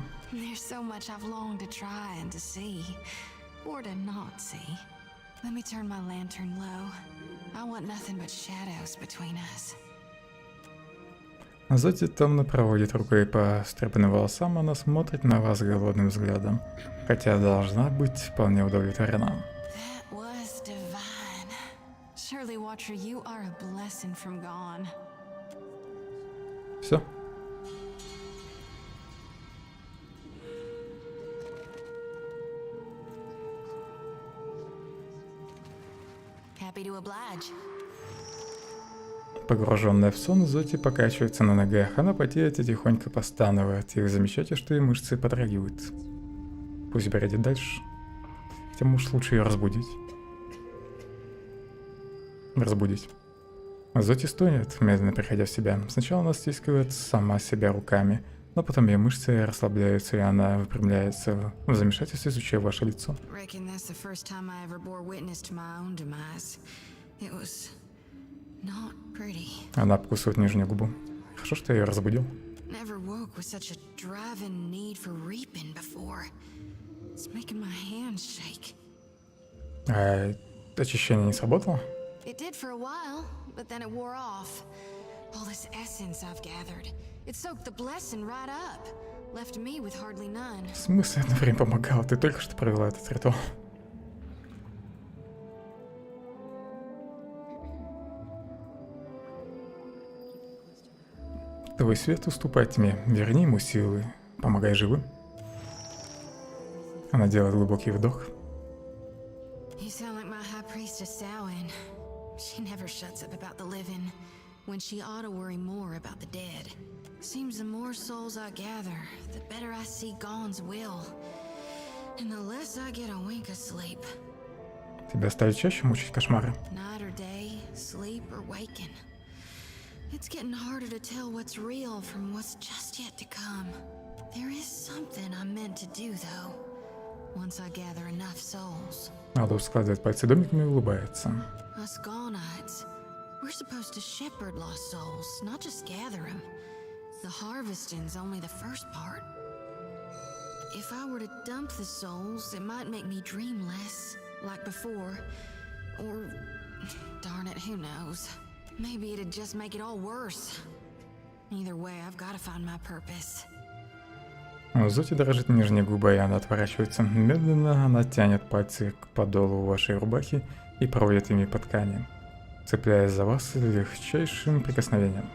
Зоти томно проводит рукой по встрепанным волосам, она смотрит на вас голодным взглядом, хотя должна быть вполне удовлетворена. Все. Погруженная в сон, Зоти покачивается на ногах, она потеет и тихонько постанывает, и вы замечаете, что ее мышцы подрагивают. Пусть бредит дальше. Хотя, может, лучше ее разбудить. Зоти стонет, медленно приходя в себя. Сначала она стискивает сама себя руками, но потом ее мышцы расслабляются, и она выпрямляется, в замешательстве изучая ваше лицо. Она обкусывает нижнюю губу. Хорошо, что я ее разбудил. А очищение не сработало? В смысле, одно время помогало? Ты только что провела этот ритуал. Твой свет уступает тьме, верни ему силы, помогай живым. Она делает глубокий вдох. She never shuts up about the living, when she ought to worry more about the dead. Seems the more souls I gather, the better I see Gone's will. And the less I get a wink of sleep. Тебя стали чаще мучить кошмары? Night or day, sleep or waking. It's getting harder to tell what's real from what's just yet to come. There is something I'm meant to do, though. Once I gather enough souls. Адо складывает пальцы домиками и улыбается. Us Gonites, we're supposed to shepherd lost souls, not just gather them. The harvesting's only the first part. If I were to dump the souls, it might make me dream less, like before. Or, darn it, who knows? Maybe it'd just make it all worse. Either way, I've got to find my purpose. У Зоти дрожит нижняя губа, и она отворачивается. Медленно она тянет пальцы к подолу вашей рубахи и проводит ими по ткани, цепляясь за вас легчайшим прикосновением.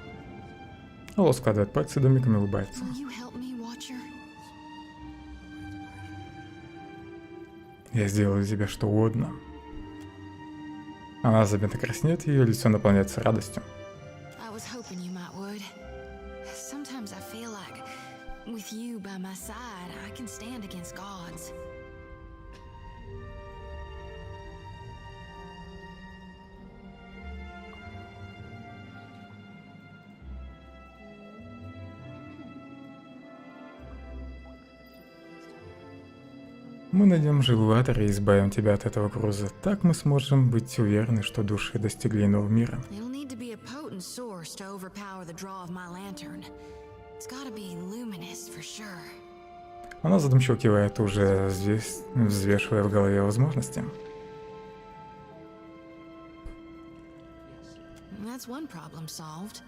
Алло складывает пальцы домиком и улыбается. Я сделаю для тебя что угодно. Она заметно краснеет, ее лицо наполняется радостью. With you by my side, I can stand against gods. Мы найдем жилуатор и избавим тебя от этого груза. Так мы сможем быть уверены, что души достигли иного мира. It'll need to be a potent source to overpower the draw of my lantern. It's gotta be luminous for sure. Она задумчиво кивает, уже взвешивая в голове возможности. That's one problem solved.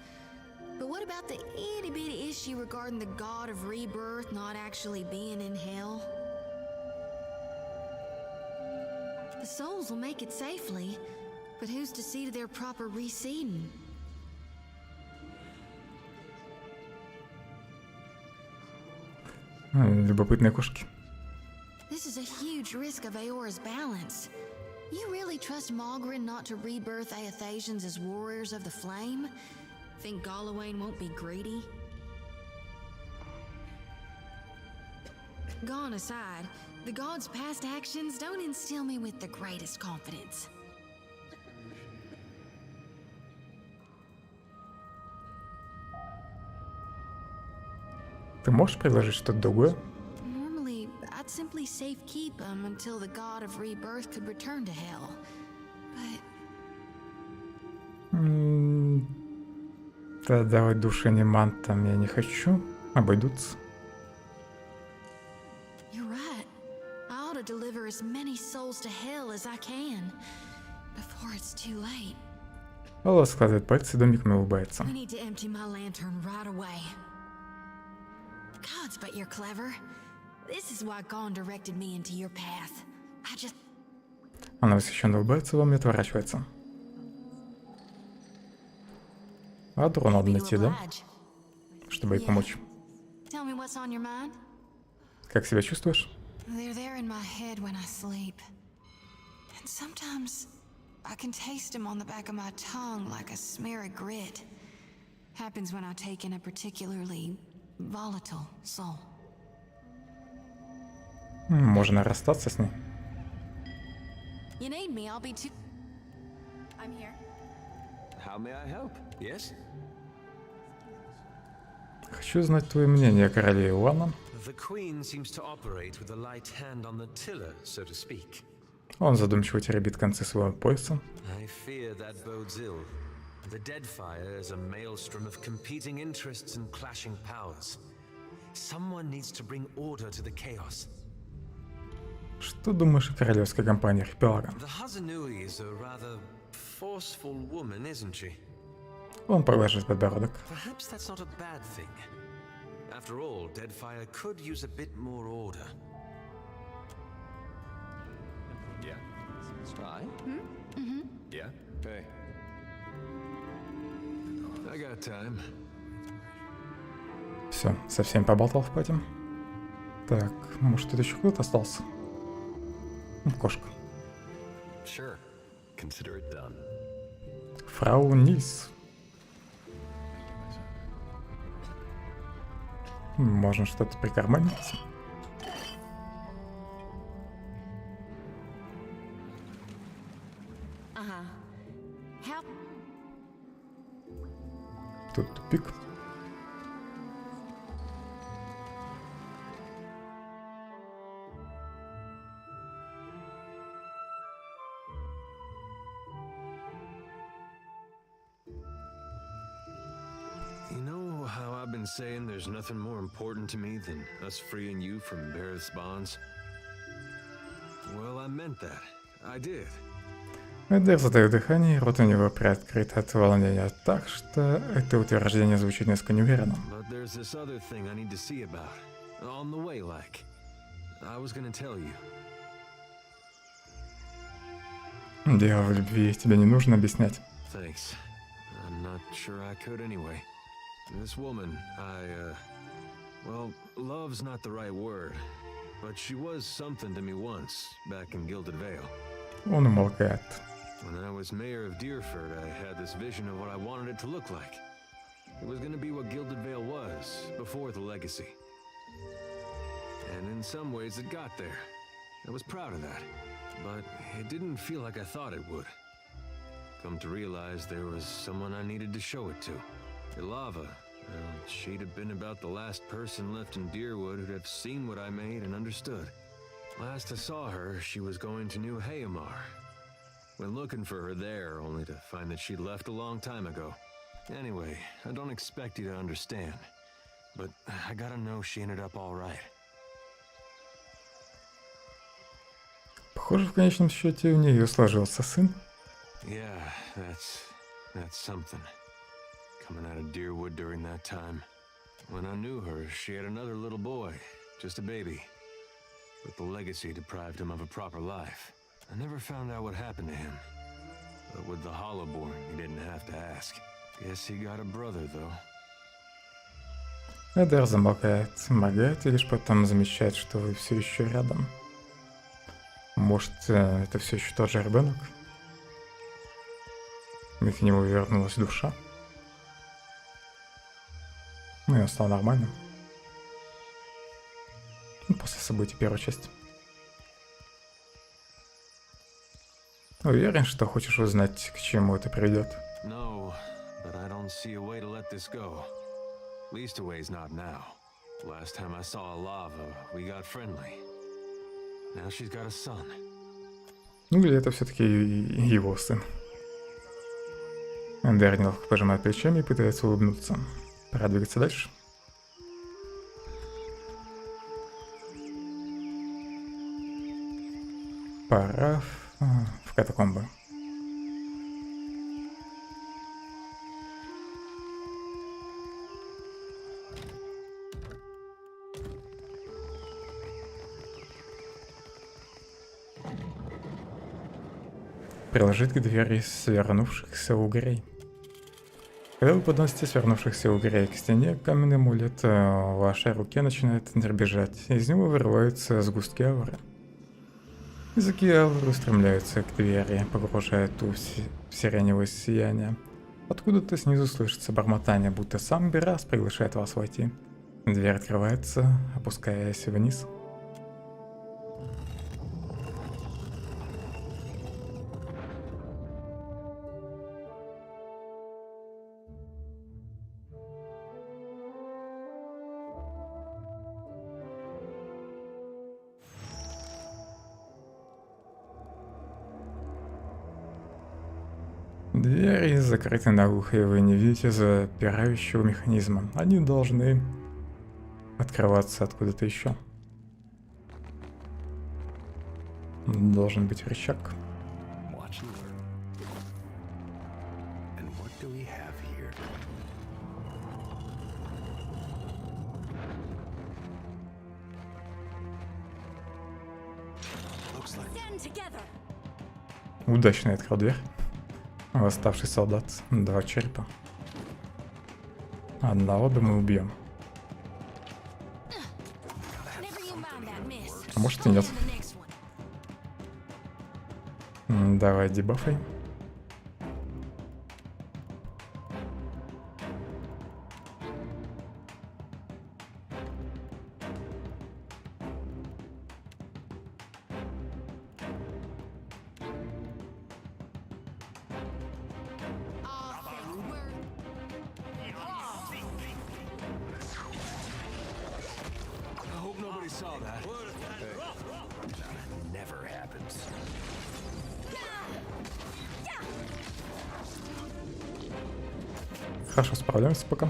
But what about the itty-bitty issue regarding the god of rebirth not actually being in hell? The souls will make it safely, but who's to see to their proper reseeding? Любопытные кошки. This is a huge risk of Aora's balance. You really trust Malgrin not to rebirth Aethasians as warriors of the flame? Think Galawain won't be greedy? Gone aside, the gods' past actions don't instill me with the greatest confidence. Ты можешь предложить что-то другое? Normally, I'd simply safekeep them until the god of rebirth could return to hell. But Да, давать души немантам я не хочу. Обойдутся. You're right. I ought to deliver as many souls to hell as I can before it's too late. Алла складывает пальцы, домиком и улыбается. We need to empty my lantern right away. Gods, but you're clever. This is why Gon directed me into your path. I just... Она восхищенно улыбается вам и отворачивается. А Добро надо найти, да? Чтобы ей помочь. Tell me what's on your mind. Как себя чувствуешь? They're there in my head when I sleep. And sometimes I can taste them on the back of my tongue like a smear of grit. Happens when I take in a particularly volatile soul. Можно расстаться с ней. You need me, I'll be too... I'm here. How may I help? Yes? Хочу знать твое мнение о короле Иоанна. The Queen seems to operate with a light hand on the tiller, so to speak. Он задумчиво теребит концы своего пояса. I fear that bodes ill. The Deadfire is a maelstrom of competing interests and clashing powers. Someone needs to bring order to the chaos. Что думаешь о королевской компании архипелага? The Hazanui is a rather forceful woman, isn't she? Он поглаживает подбородок. Perhaps that's not a bad thing. After all, Deadfire could use a bit more order. Yeah. Hi. Yeah. Hey. I got time. Все, со всеми поболтал в пати. Так, может тут еще кто-то остался? Кошка. Sure. Consider it done. Фрау Низ. Можно что-то прикарманить. Тут тупик. Saying there's nothing more important to me than us freeing you from Barrett's bonds? Well, I meant that. I did. Эдер затаил дыхание, рот у него приоткрыт от волнения, так что это утверждение звучит несколько неуверенно. But there's this other thing I need to see about. On the way, like. I was gonna tell you. Дело в любви, тебе не нужно объяснять. Thanks. I'm not sure I could anyway. This woman, well, love's not the right word, but she was something to me once, back in Gilded Vale. Он умолкает. When I was mayor of Deerford, I had this vision of what I wanted it to look like. It was gonna be what Gilded Vale was, before the legacy. And in some ways it got there. I was proud of that, but it didn't feel like I thought it would. Come to realize there was someone I needed to show it to. Ilava, well, she'd have been about the last person left in Deerwood who'd have seen what I made and understood. Last I saw her, she was going to New Hayamar. Went looking for her there, only to find that she'd left a long time ago. Anyway, I don't expect you to understand, but I gotta know she ended up all right. Похоже, в конечном счете у нее сложился сын. Yeah, that's something. Coming out of Deerwood during that time. When I knew her, she had another little boy, just a baby. But the legacy deprived him of a proper life. I never found out what happened to him. But with the Hollowborn, he didn't have to ask. Guess he got a brother, though. Эдер замолкает, моргает и лишь потом замечает, что вы все еще рядом. Может, это все еще тот же ребенок? И к нему вернулась душа. Ну и он стал нормальным. После событий первой части. Уверен, что хочешь узнать, к чему это приведет. No, but I don't see a way to let this go. Least a way's not now. Last time I saw Ilava, we got friendly. Now she's got a son. Ну или это все-таки его сын. Эндер неловко пожимает плечами и пытается улыбнуться. Пора двигаться дальше. Пора в катакомбы. Приложить к двери свернувшихся угрей. Когда вы подносите свернувшихся угрей к стене, каменный амулет в вашей руке начинает дребезжать. Из него вырываются сгустки ауры. Языки ауры устремляются к двери, погружая ту в сиреневое сияние. Откуда-то снизу слышится бормотание, будто сам Берас приглашает вас войти. Дверь открывается, опускаясь вниз. Двери закрыты наглухо, и вы не видите запирающего механизма. Они должны открываться откуда-то еще. Должен быть рычаг. Удачно я открыл дверь. Восставший солдат, 2 черепа. Одного бы мы убьем. А может и нет. Давай дебафай. saw that. That never happens. Хорошо справляемся пока.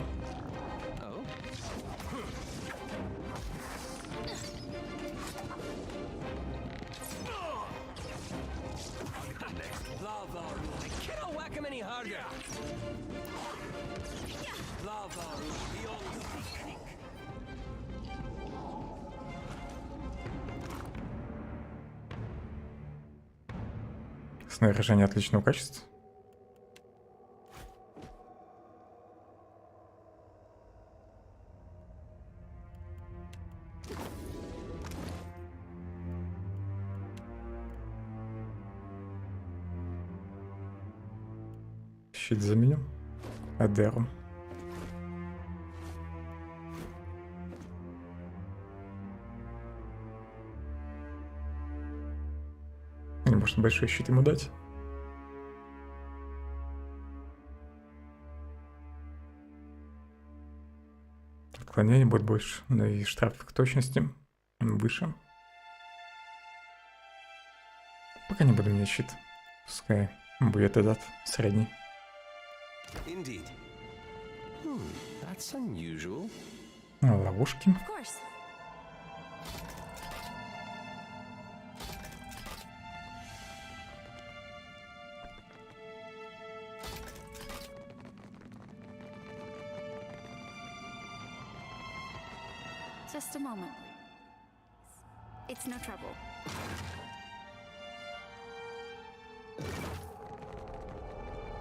Снаряжение отличного качества. Щит заменю. Адеру. Или может большой щит ему дать? Отклонение будет больше, но и штраф к точности выше. Пока не буду менять щит. Пускай будет этот средний. Indeed. That's unusual. Ловушки. Just a moment. It's no trouble.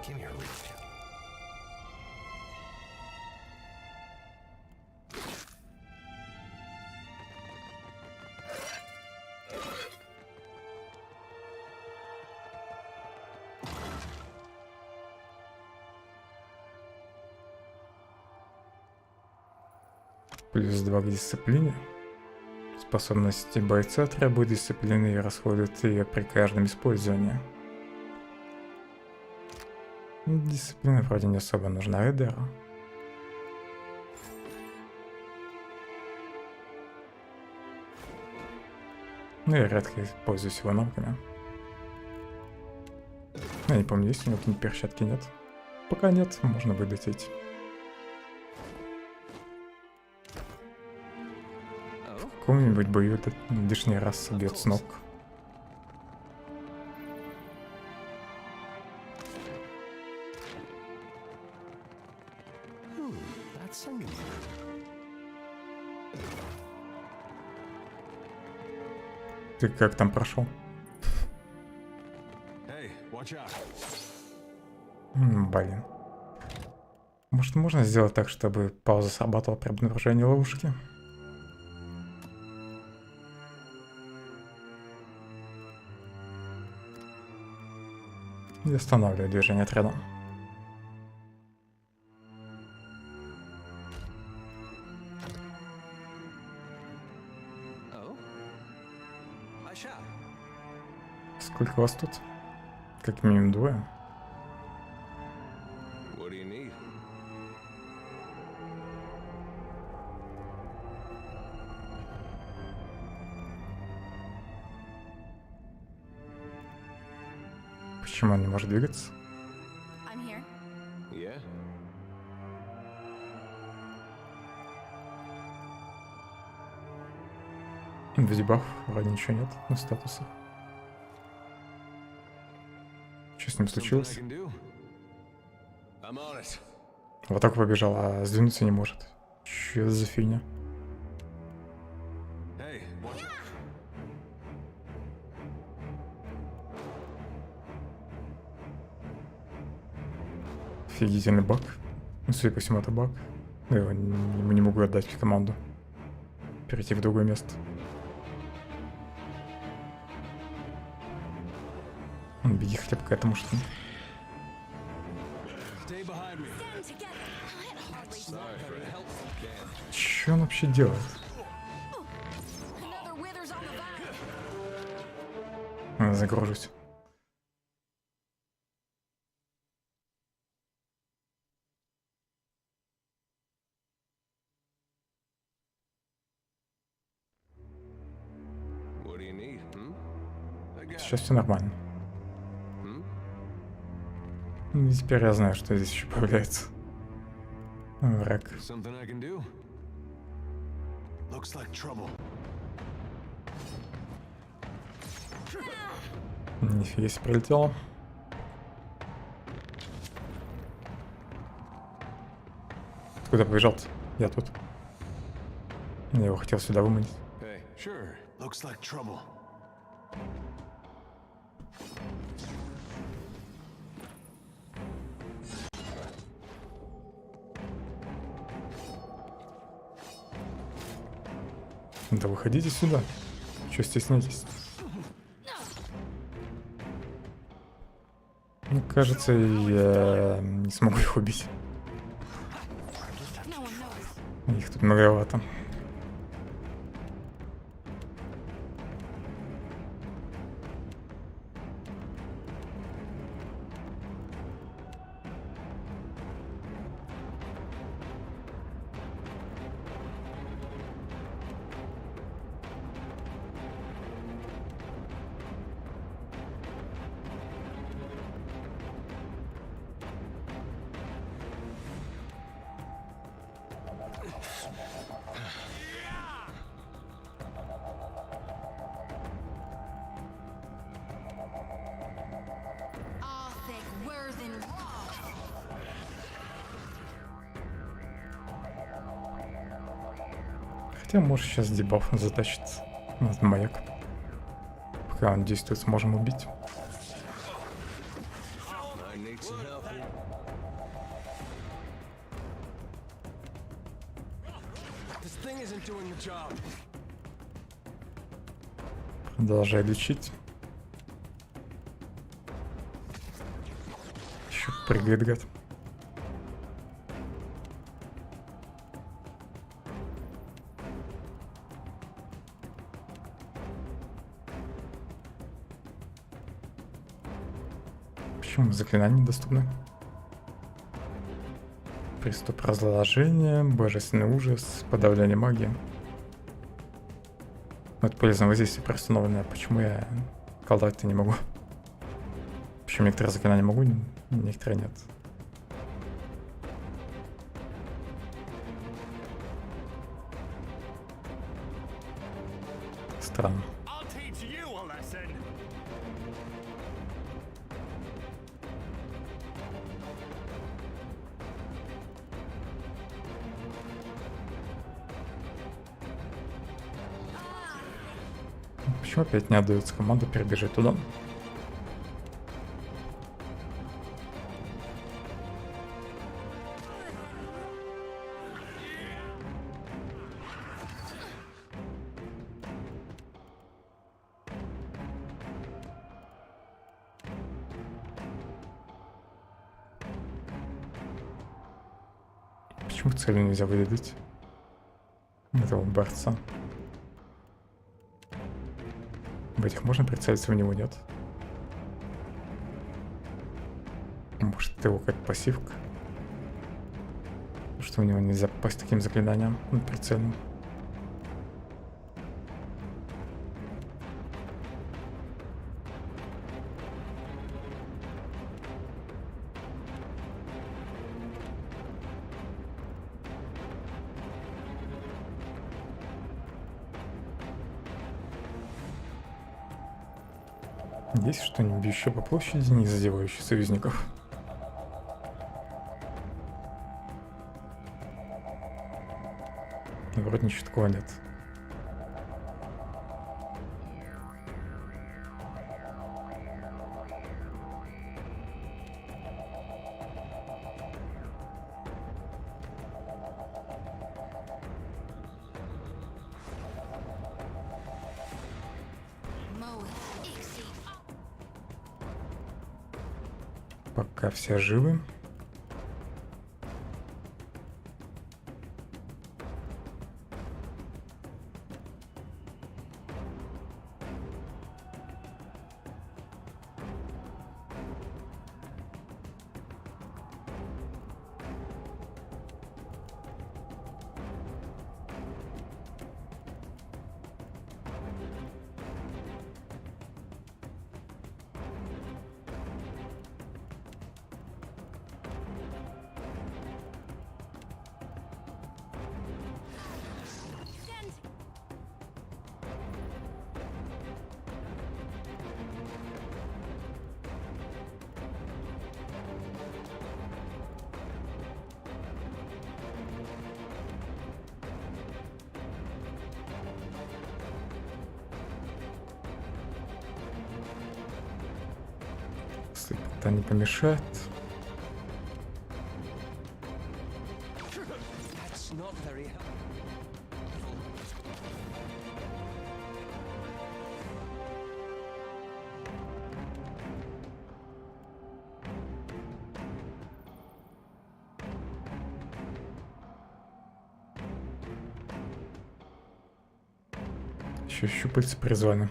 Give me your reach. Плюс 2 к дисциплине. Способности бойца требуют дисциплины и расходуют ее при каждом использовании. Дисциплина вроде не особо нужна Эдеру. Ну, я редко пользуюсь его навыками. Я не помню, есть у него какие-нибудь перчатки, нет? Пока нет, можно выдать эти. В каком-нибудь бою этот лишний раз собьет с ног. Ты как там прошел? Блин. Может, можно сделать так, чтобы пауза срабатывала при обнаружении ловушки? И останавливаю движение отряда. Сколько вас тут? Как минимум двое. What do you need? Почему он не может двигаться? I'm here. Yeah? В дебаф вроде ничего нет на статусах. Что с ним случилось? Вот так побежал, а сдвинуться не может. Че это за фигня? Офигительный баг. Ну, судя по всему, это баг. Я его не могу отдать команду. Перейти в другое место. Беги хотя бы к этому, что ли. Че он вообще делает? Загружусь. сейчас все нормально. И теперь я знаю, что здесь еще появляется. Враг. Something I can do? Looks like trouble. Нифига себе прилетело. Куда побежал-то? Я тут. Я его хотел сюда выманить. Hey, sure. Looks like trouble. Да выходите сюда. Чё стесняетесь? Мне кажется, я не смогу их убить. Их тут многовато. Хотя, может, сейчас дебаф затащит этот маяк. Пока он действует, сможем убить. Продолжай лечить. Еще прыгает гад. Почему заклинания недоступны? Приступ разложения, божественный ужас, подавление магии. Это полезное воздействие приостановленное. Почему я колдовать-то не могу? Почему некоторые заклинания могу, некоторые нет? Странно. Почему опять не отдается команда перебежать туда? Почему целью нельзя выдать этого борца? В этих можно прицелиться, в него нет. Может, это его какая-то пассивка? Что у него нельзя попасть таким заклинанием прицельным. Есть что-нибудь бьющее по площади, не задевающее союзников? Вроде ничего такого нет. Пока все живы. Это не помешает. Еще щупальца призваны.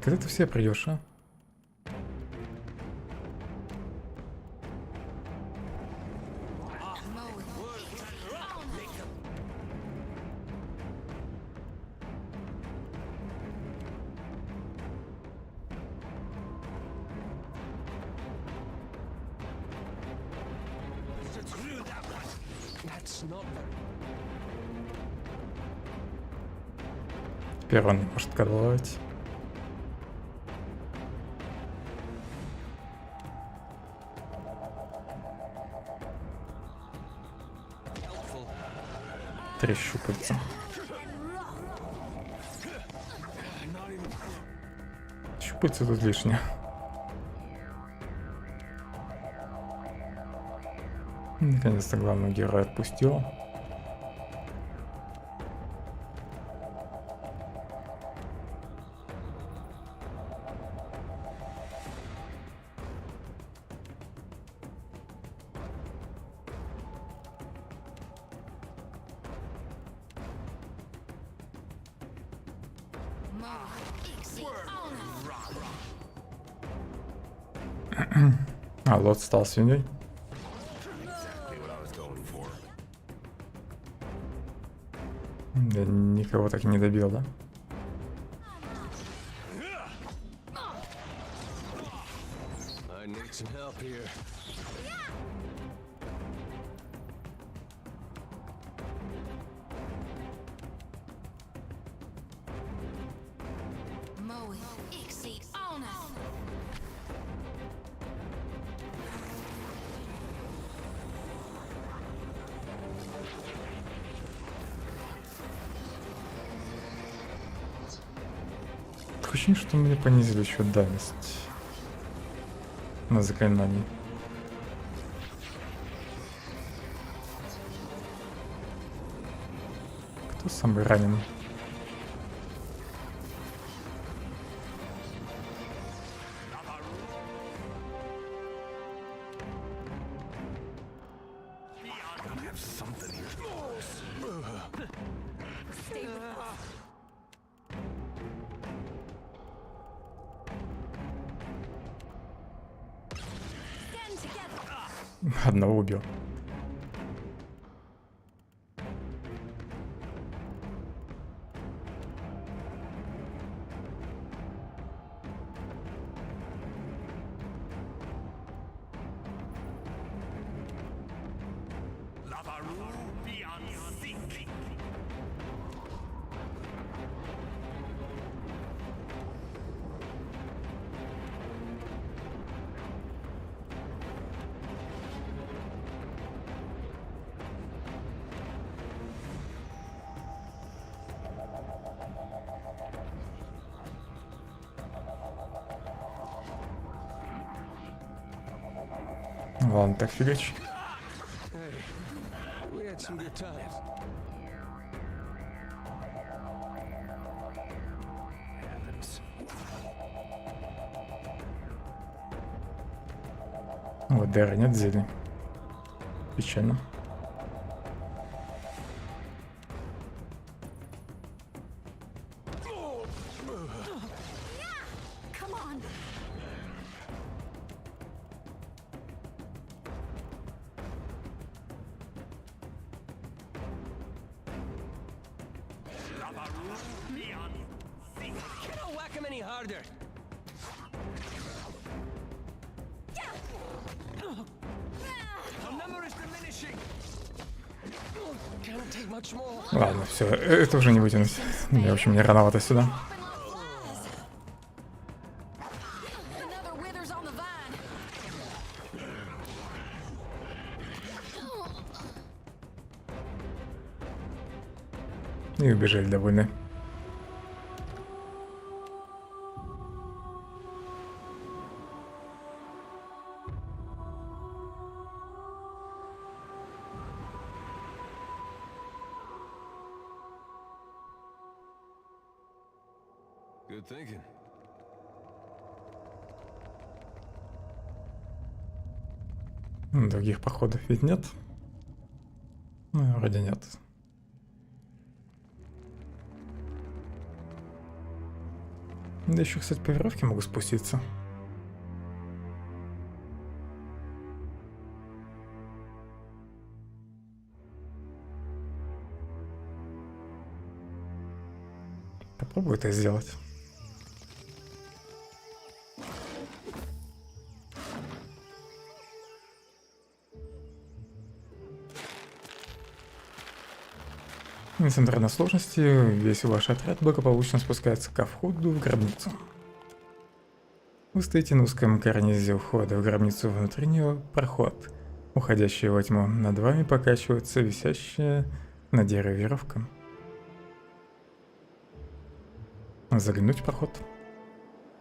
Когда ты все придешь, а? Теперь он может колоть. Три щупальца. Щупальца тут лишнее. Наконец-то главного героя отпустил. А, лот стал свиньей. Да никого так и не добил, да? Ощущение, что мне понизили еще дальность на заклинании. Кто самый раненый? Одного убил. Ладно, так фигач. Вот дыра нет зелени. Печально. Ладно, все, это уже не вытянуть. Я, в общем, не рановато сюда. И убежали довольны. Good thinking. Других проходов ведь нет? Ну, вроде нет. Да еще, кстати, по веревке могу спуститься. Попробую это сделать. Несмотря на сложности, весь ваш отряд благополучно спускается ко входу в гробницу. Вы стоите на узком карнизе входа в гробницу, внутри нее проход, уходящий во тьму. Над вами покачивается висящая на дереве веревка. Заглянуть в проход.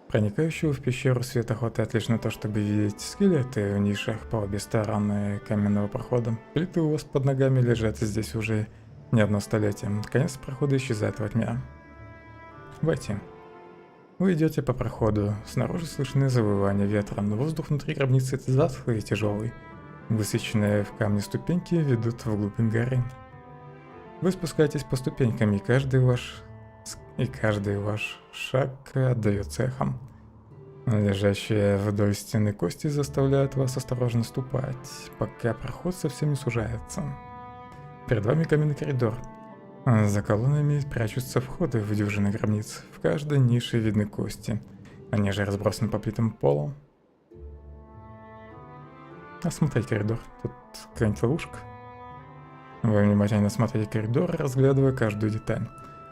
Проникающего в пещеру света хватает лишь на то, чтобы видеть скелеты в нишах по обе стороны каменного прохода. Плиты у вас под ногами лежат здесь уже не одно столетие. Конец прохода исчезает во тьме. Войти. Вы идете по проходу. Снаружи слышны завывания ветра, но воздух внутри гробницы затхлый и тяжелый. Высеченные в камне ступеньки ведут вглубь горы. Вы спускаетесь по ступенькам, и каждый ваш шаг отдается эхом. Лежащие вдоль стены кости заставляют вас осторожно ступать, пока проход совсем не сужается. Перед вами каменный коридор. За колоннами прячутся входы в дюжины гробниц. В каждой нише видны кости. Они же разбросаны по плитам пола. Осмотреть коридор. Тут какая-нибудь ловушка. Вы внимательно смотрите коридор, разглядывая каждую деталь.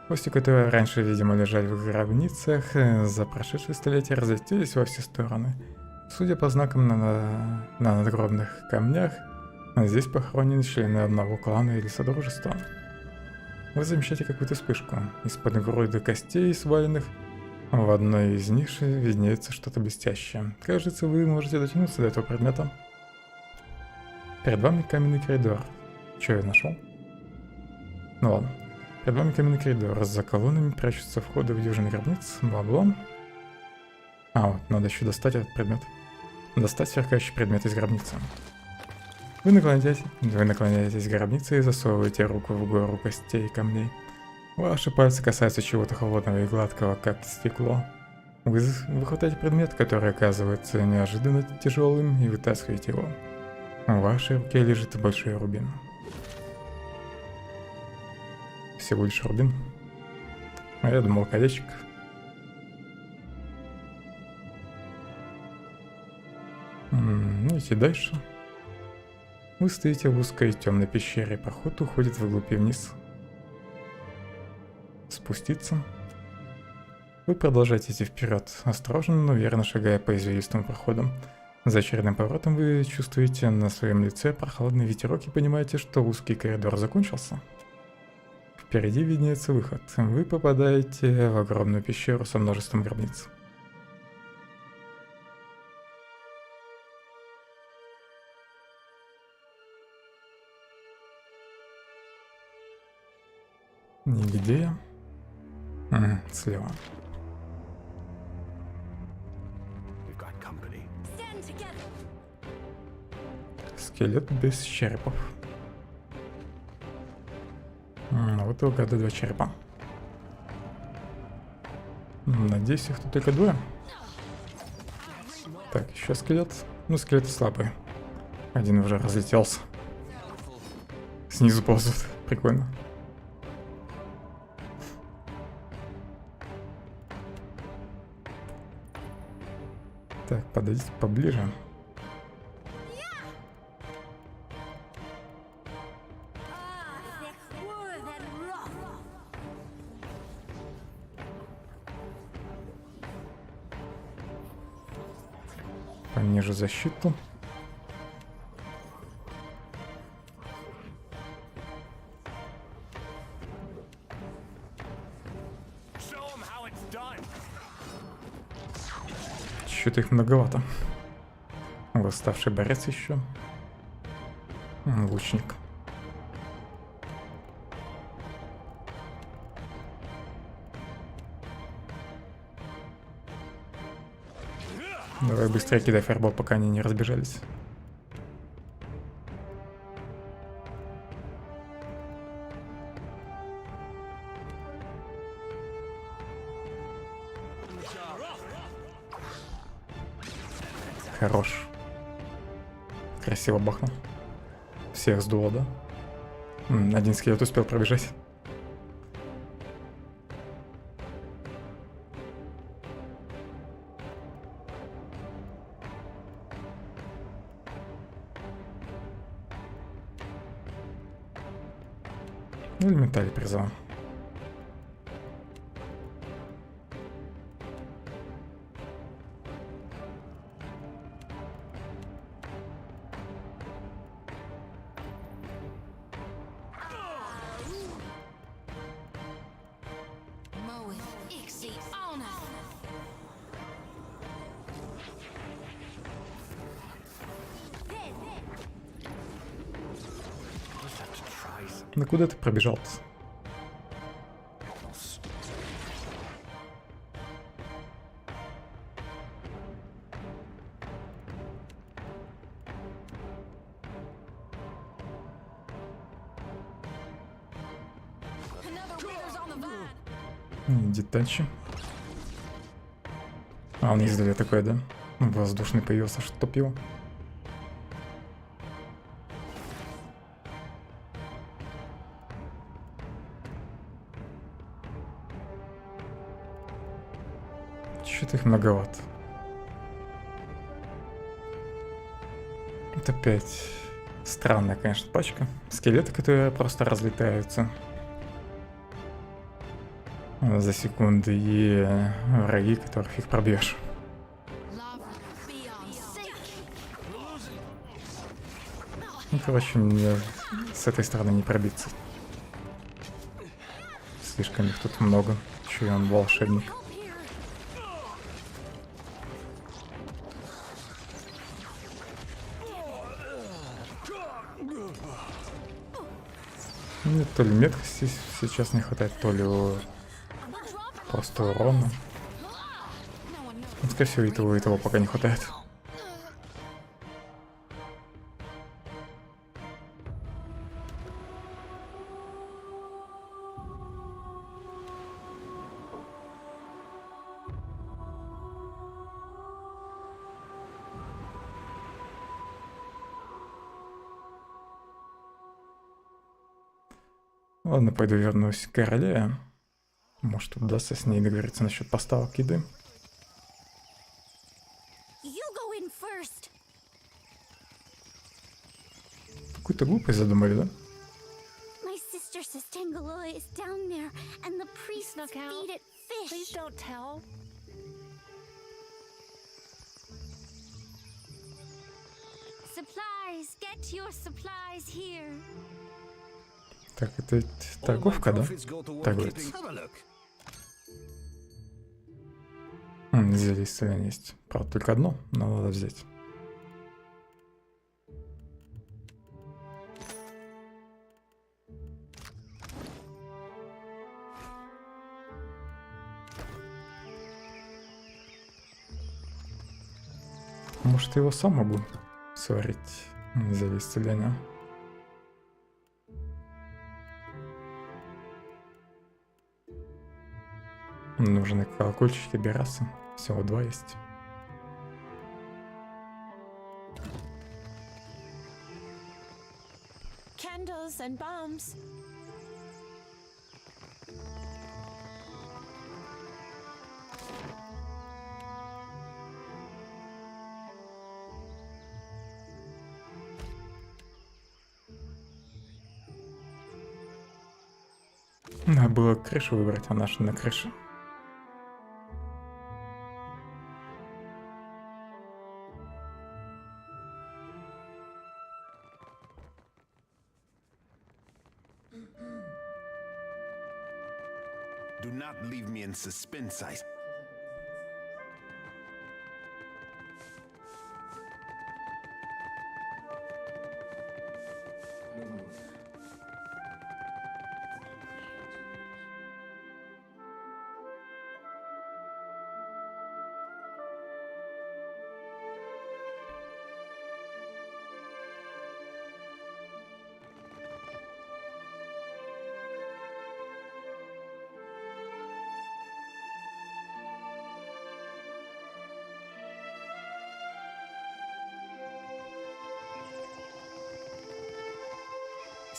Кости, которые раньше, видимо, лежали в гробницах, за прошедшие столетия разлетелись во все стороны. Судя по знакам на надгробных камнях, здесь похоронены члены одного клана или содружества. Вы замечаете какую-то вспышку. Из-под груды костей, сваленных в одной из ниш, виднеется что-то блестящее. Кажется, вы можете дотянуться до этого предмета. Перед вами каменный коридор. Что я нашел? Ну ладно. Перед вами каменный коридор. За колоннами прячутся входы в дюжины гробниц. Бла-бла. А, вот, надо еще достать этот предмет. Достать сверкающий предмет из гробницы. Вы наклоняетесь к гробнице и засовываете руку в гору костей и камней. Ваши пальцы касаются чего-то холодного и гладкого, как стекло. Вы хватаете предмет, который оказывается неожиданно тяжелым, и вытаскиваете его. В вашей руке лежит большой рубин. Всего лишь рубин. А я думал, колечко. Идти дальше. Вы стоите в узкой темной пещере, проход уходит вглубь и вниз. Спуститься. Вы продолжаете идти вперед, осторожно, но верно шагая по извилистым проходам. За очередным поворотом вы чувствуете на своем лице прохладный ветерок и понимаете, что узкий коридор закончился. Впереди виднеется выход. Вы попадаете в огромную пещеру со множеством гробниц. Нигде. Слева. Скелет без черепов. Вот у гада 2 черепа. Надеюсь, их тут только 2. Так, еще скелет. Ну, скелеты слабые. Один уже разлетелся. Снизу ползут. Прикольно. Так, подойдите поближе. Пониже защиту. Что-то их многовато. Восставший борец еще. Лучник. Давай быстрее кидай фаербол, пока они не разбежались. Хорош. Красиво бахнул. Всех сдуло, да? Один скелет успел пробежать. Ну, элементарий призова. Ну куда ты пробежал-то? Иди дальше. А, он издали такой, да? Воздушный появился, что топил. Чё-то их многовато. Это опять странная, конечно, пачка. Скелеты, которые просто разлетаются за секунды, и враги, которых их пробьешь. Ну, короче, мне с этой стороны не пробиться. Слишком их тут много. Еще и он волшебник. Мне то ли меткости сейчас не хватает, то ли просто урона. Скорее всего, и того пока не хватает. Ладно, пойду вернусь к короле. Может, удастся с ней договориться насчет поставок еды. Какую-то глупость задумали, да? My sister Sistangaloy is down there, and the priests feed it fish. Please don't tell. Supplies, get your supplies here. Так, это ведь торговка, да? Торговец. Зелье исцеления есть. Правда, только одно, но надо взять. Может, его сам могу сварить? Зелье исцеления. Нужны колокольчики Бераса. Всего 2 есть. Candles and bombs. Надо было крышу выбрать, а наша на крыше. Do not leave me in suspense, I...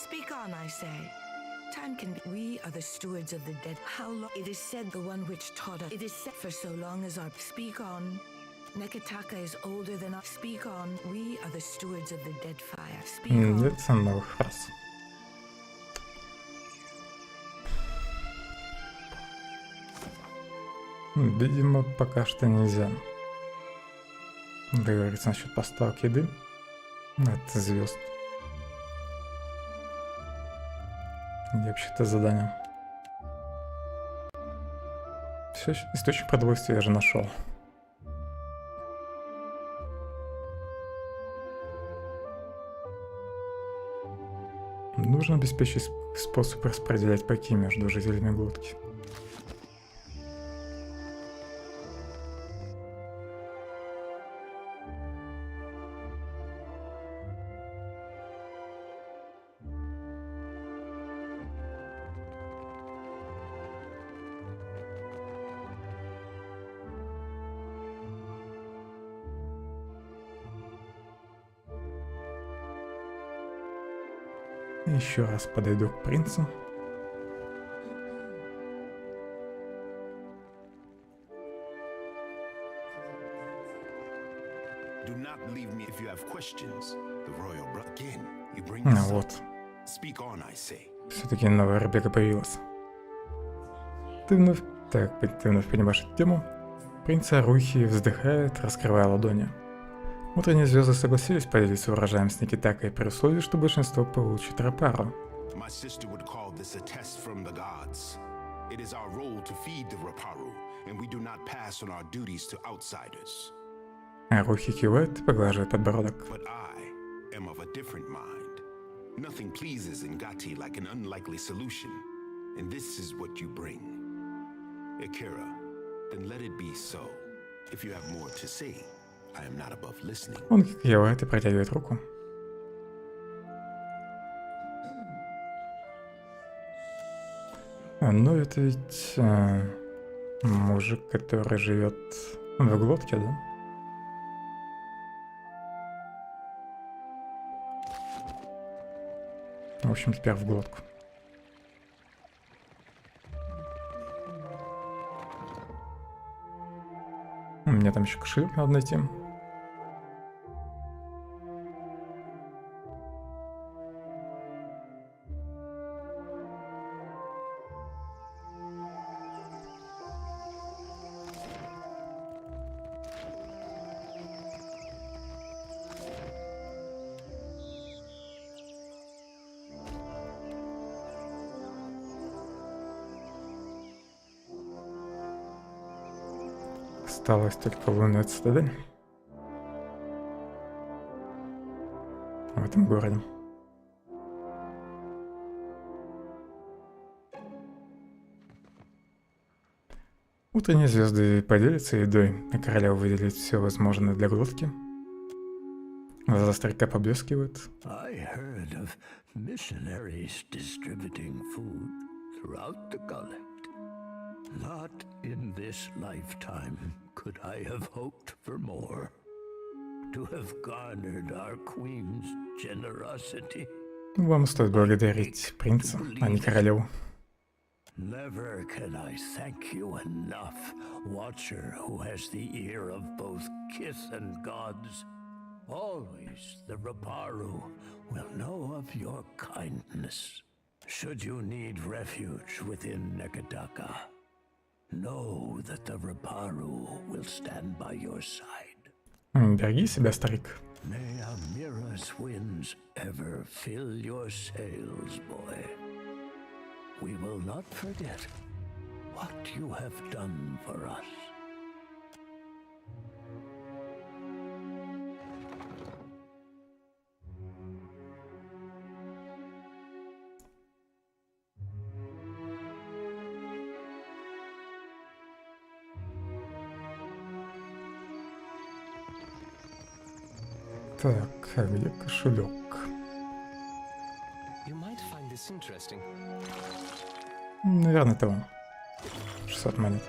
Speak on, I say. Time can be. We are the stewards of the dead. How long? It is said the one which taught us. It is said for so long as our. Speak on. Nekataka is older than us. Speak on. We are the stewards of the Deadfire. Speak on. Нет новых фраз. Видимо, пока что нельзя договориться насчет поставок еды от звезд. Где вообще-то задание? Все, источник продовольствия я же нашел. Нужно обеспечить способ распределять пайки между жителями глотки. Еще раз подойду к принцу. Вот. Все-таки новая реплика появилась. Ты вновь понимаешь эту тему. Принц Арухи вздыхает, раскрывая ладони. Утренние звезды согласились поделиться урожаем с Никитакой при условии, что большинство получит рапару. Арухи кивает и поглаживает подбородок. Он кивает и протягивает руку. Но это ведь мужик, который живет в глотке, да? В общем, теперь в глотку. Мне там еще кошелек надо найти. Осталась только лунная цитадель в этом городе. Утренние звезды поделятся едой, а королева выделит все возможное для глотки. Глаза старика поблескивают. Not in this lifetime could I have hoped for more. To have garnered our queen's generosity. Вам стоит благодарить принца, а не королеву. Never can I thank you enough, watcher who has the ear of both kith and gods. Always the Raparu will know of your kindness. Should you need refuge within Nekadaka, know that the Raparu will stand by your side. Береги себя, старик. May Amira's winds ever fill your sails, boy. We will not forget what you have done for us. Так, а где кошелек? Наверное, это он. 600 монет.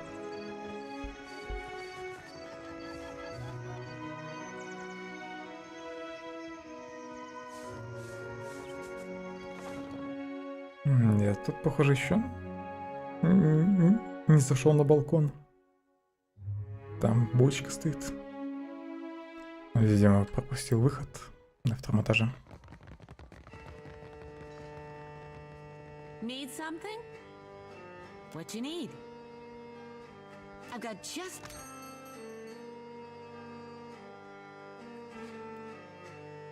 Нет, тут, похоже, еще не зашел на балкон. Там бочка стоит. Видимо, пропустил выход на втором этаже. Need something? What you need? I've got just...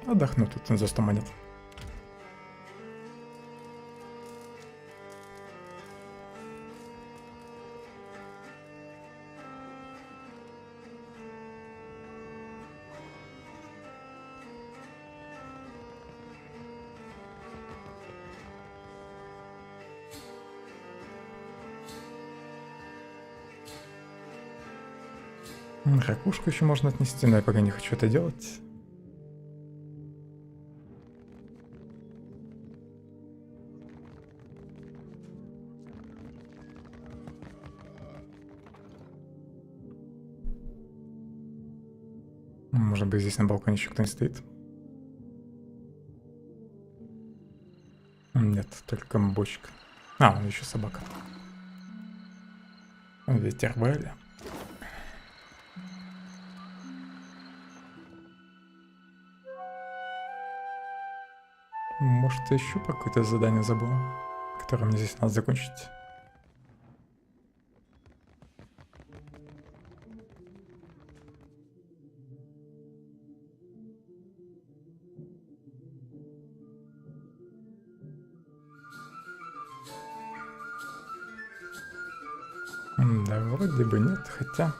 Отдохну тут за 100 монет. Ракушку еще можно отнести, но я пока не хочу это делать. Может быть, здесь на балконе еще кто-нибудь стоит? Нет, только бочка. А, еще собака. Ветер Вэлли. Может, еще какое-то задание забыл, которое мне здесь надо закончить. Да, вроде бы нет, хотя...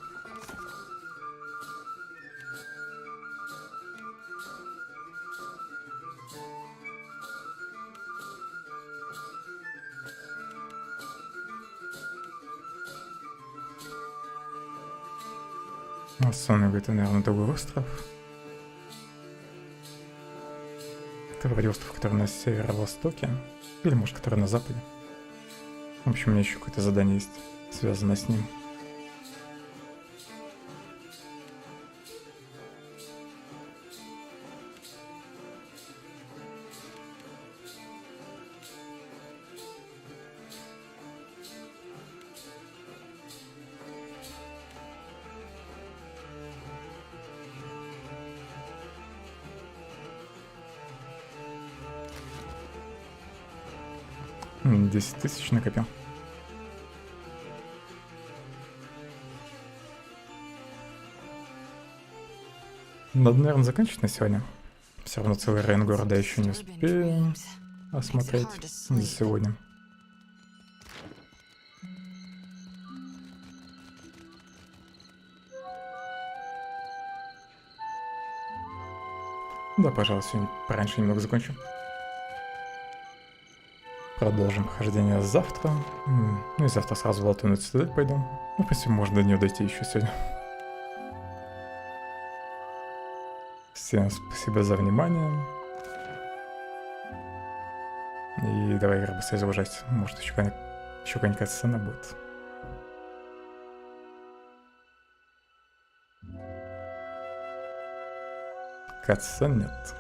Основной это, наверное, другой остров. Это вроде остров, который на северо-востоке. Или, может, который на западе. В общем, у меня еще какое-то задание есть, связанное с ним. — 10 тысяч накопил. Надо, наверное, заканчивать на сегодня. Все равно целый район города еще не успею осмотреть за сегодня. Да, пожалуй, сегодня пораньше немного закончу. Продолжим прохождение завтра. Ну и завтра сразу в Латунную цитадель пойду. Ну, в принципе, можно до нее дойти еще сегодня. Всем спасибо за внимание. И давай игры быстрее заложать. Может, еще какая-нибудь сцена будет. Катсцен нет.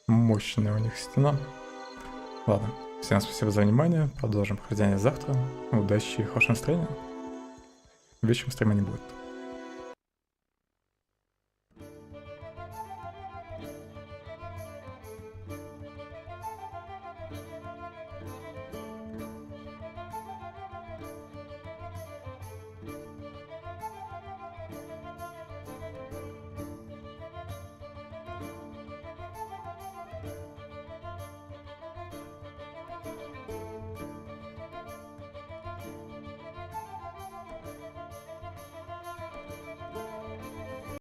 Мощная у них стена. Ладно, всем спасибо за внимание. Продолжим прохождение завтра. Удачи и хорошего настроения. Вечером стрима не будет.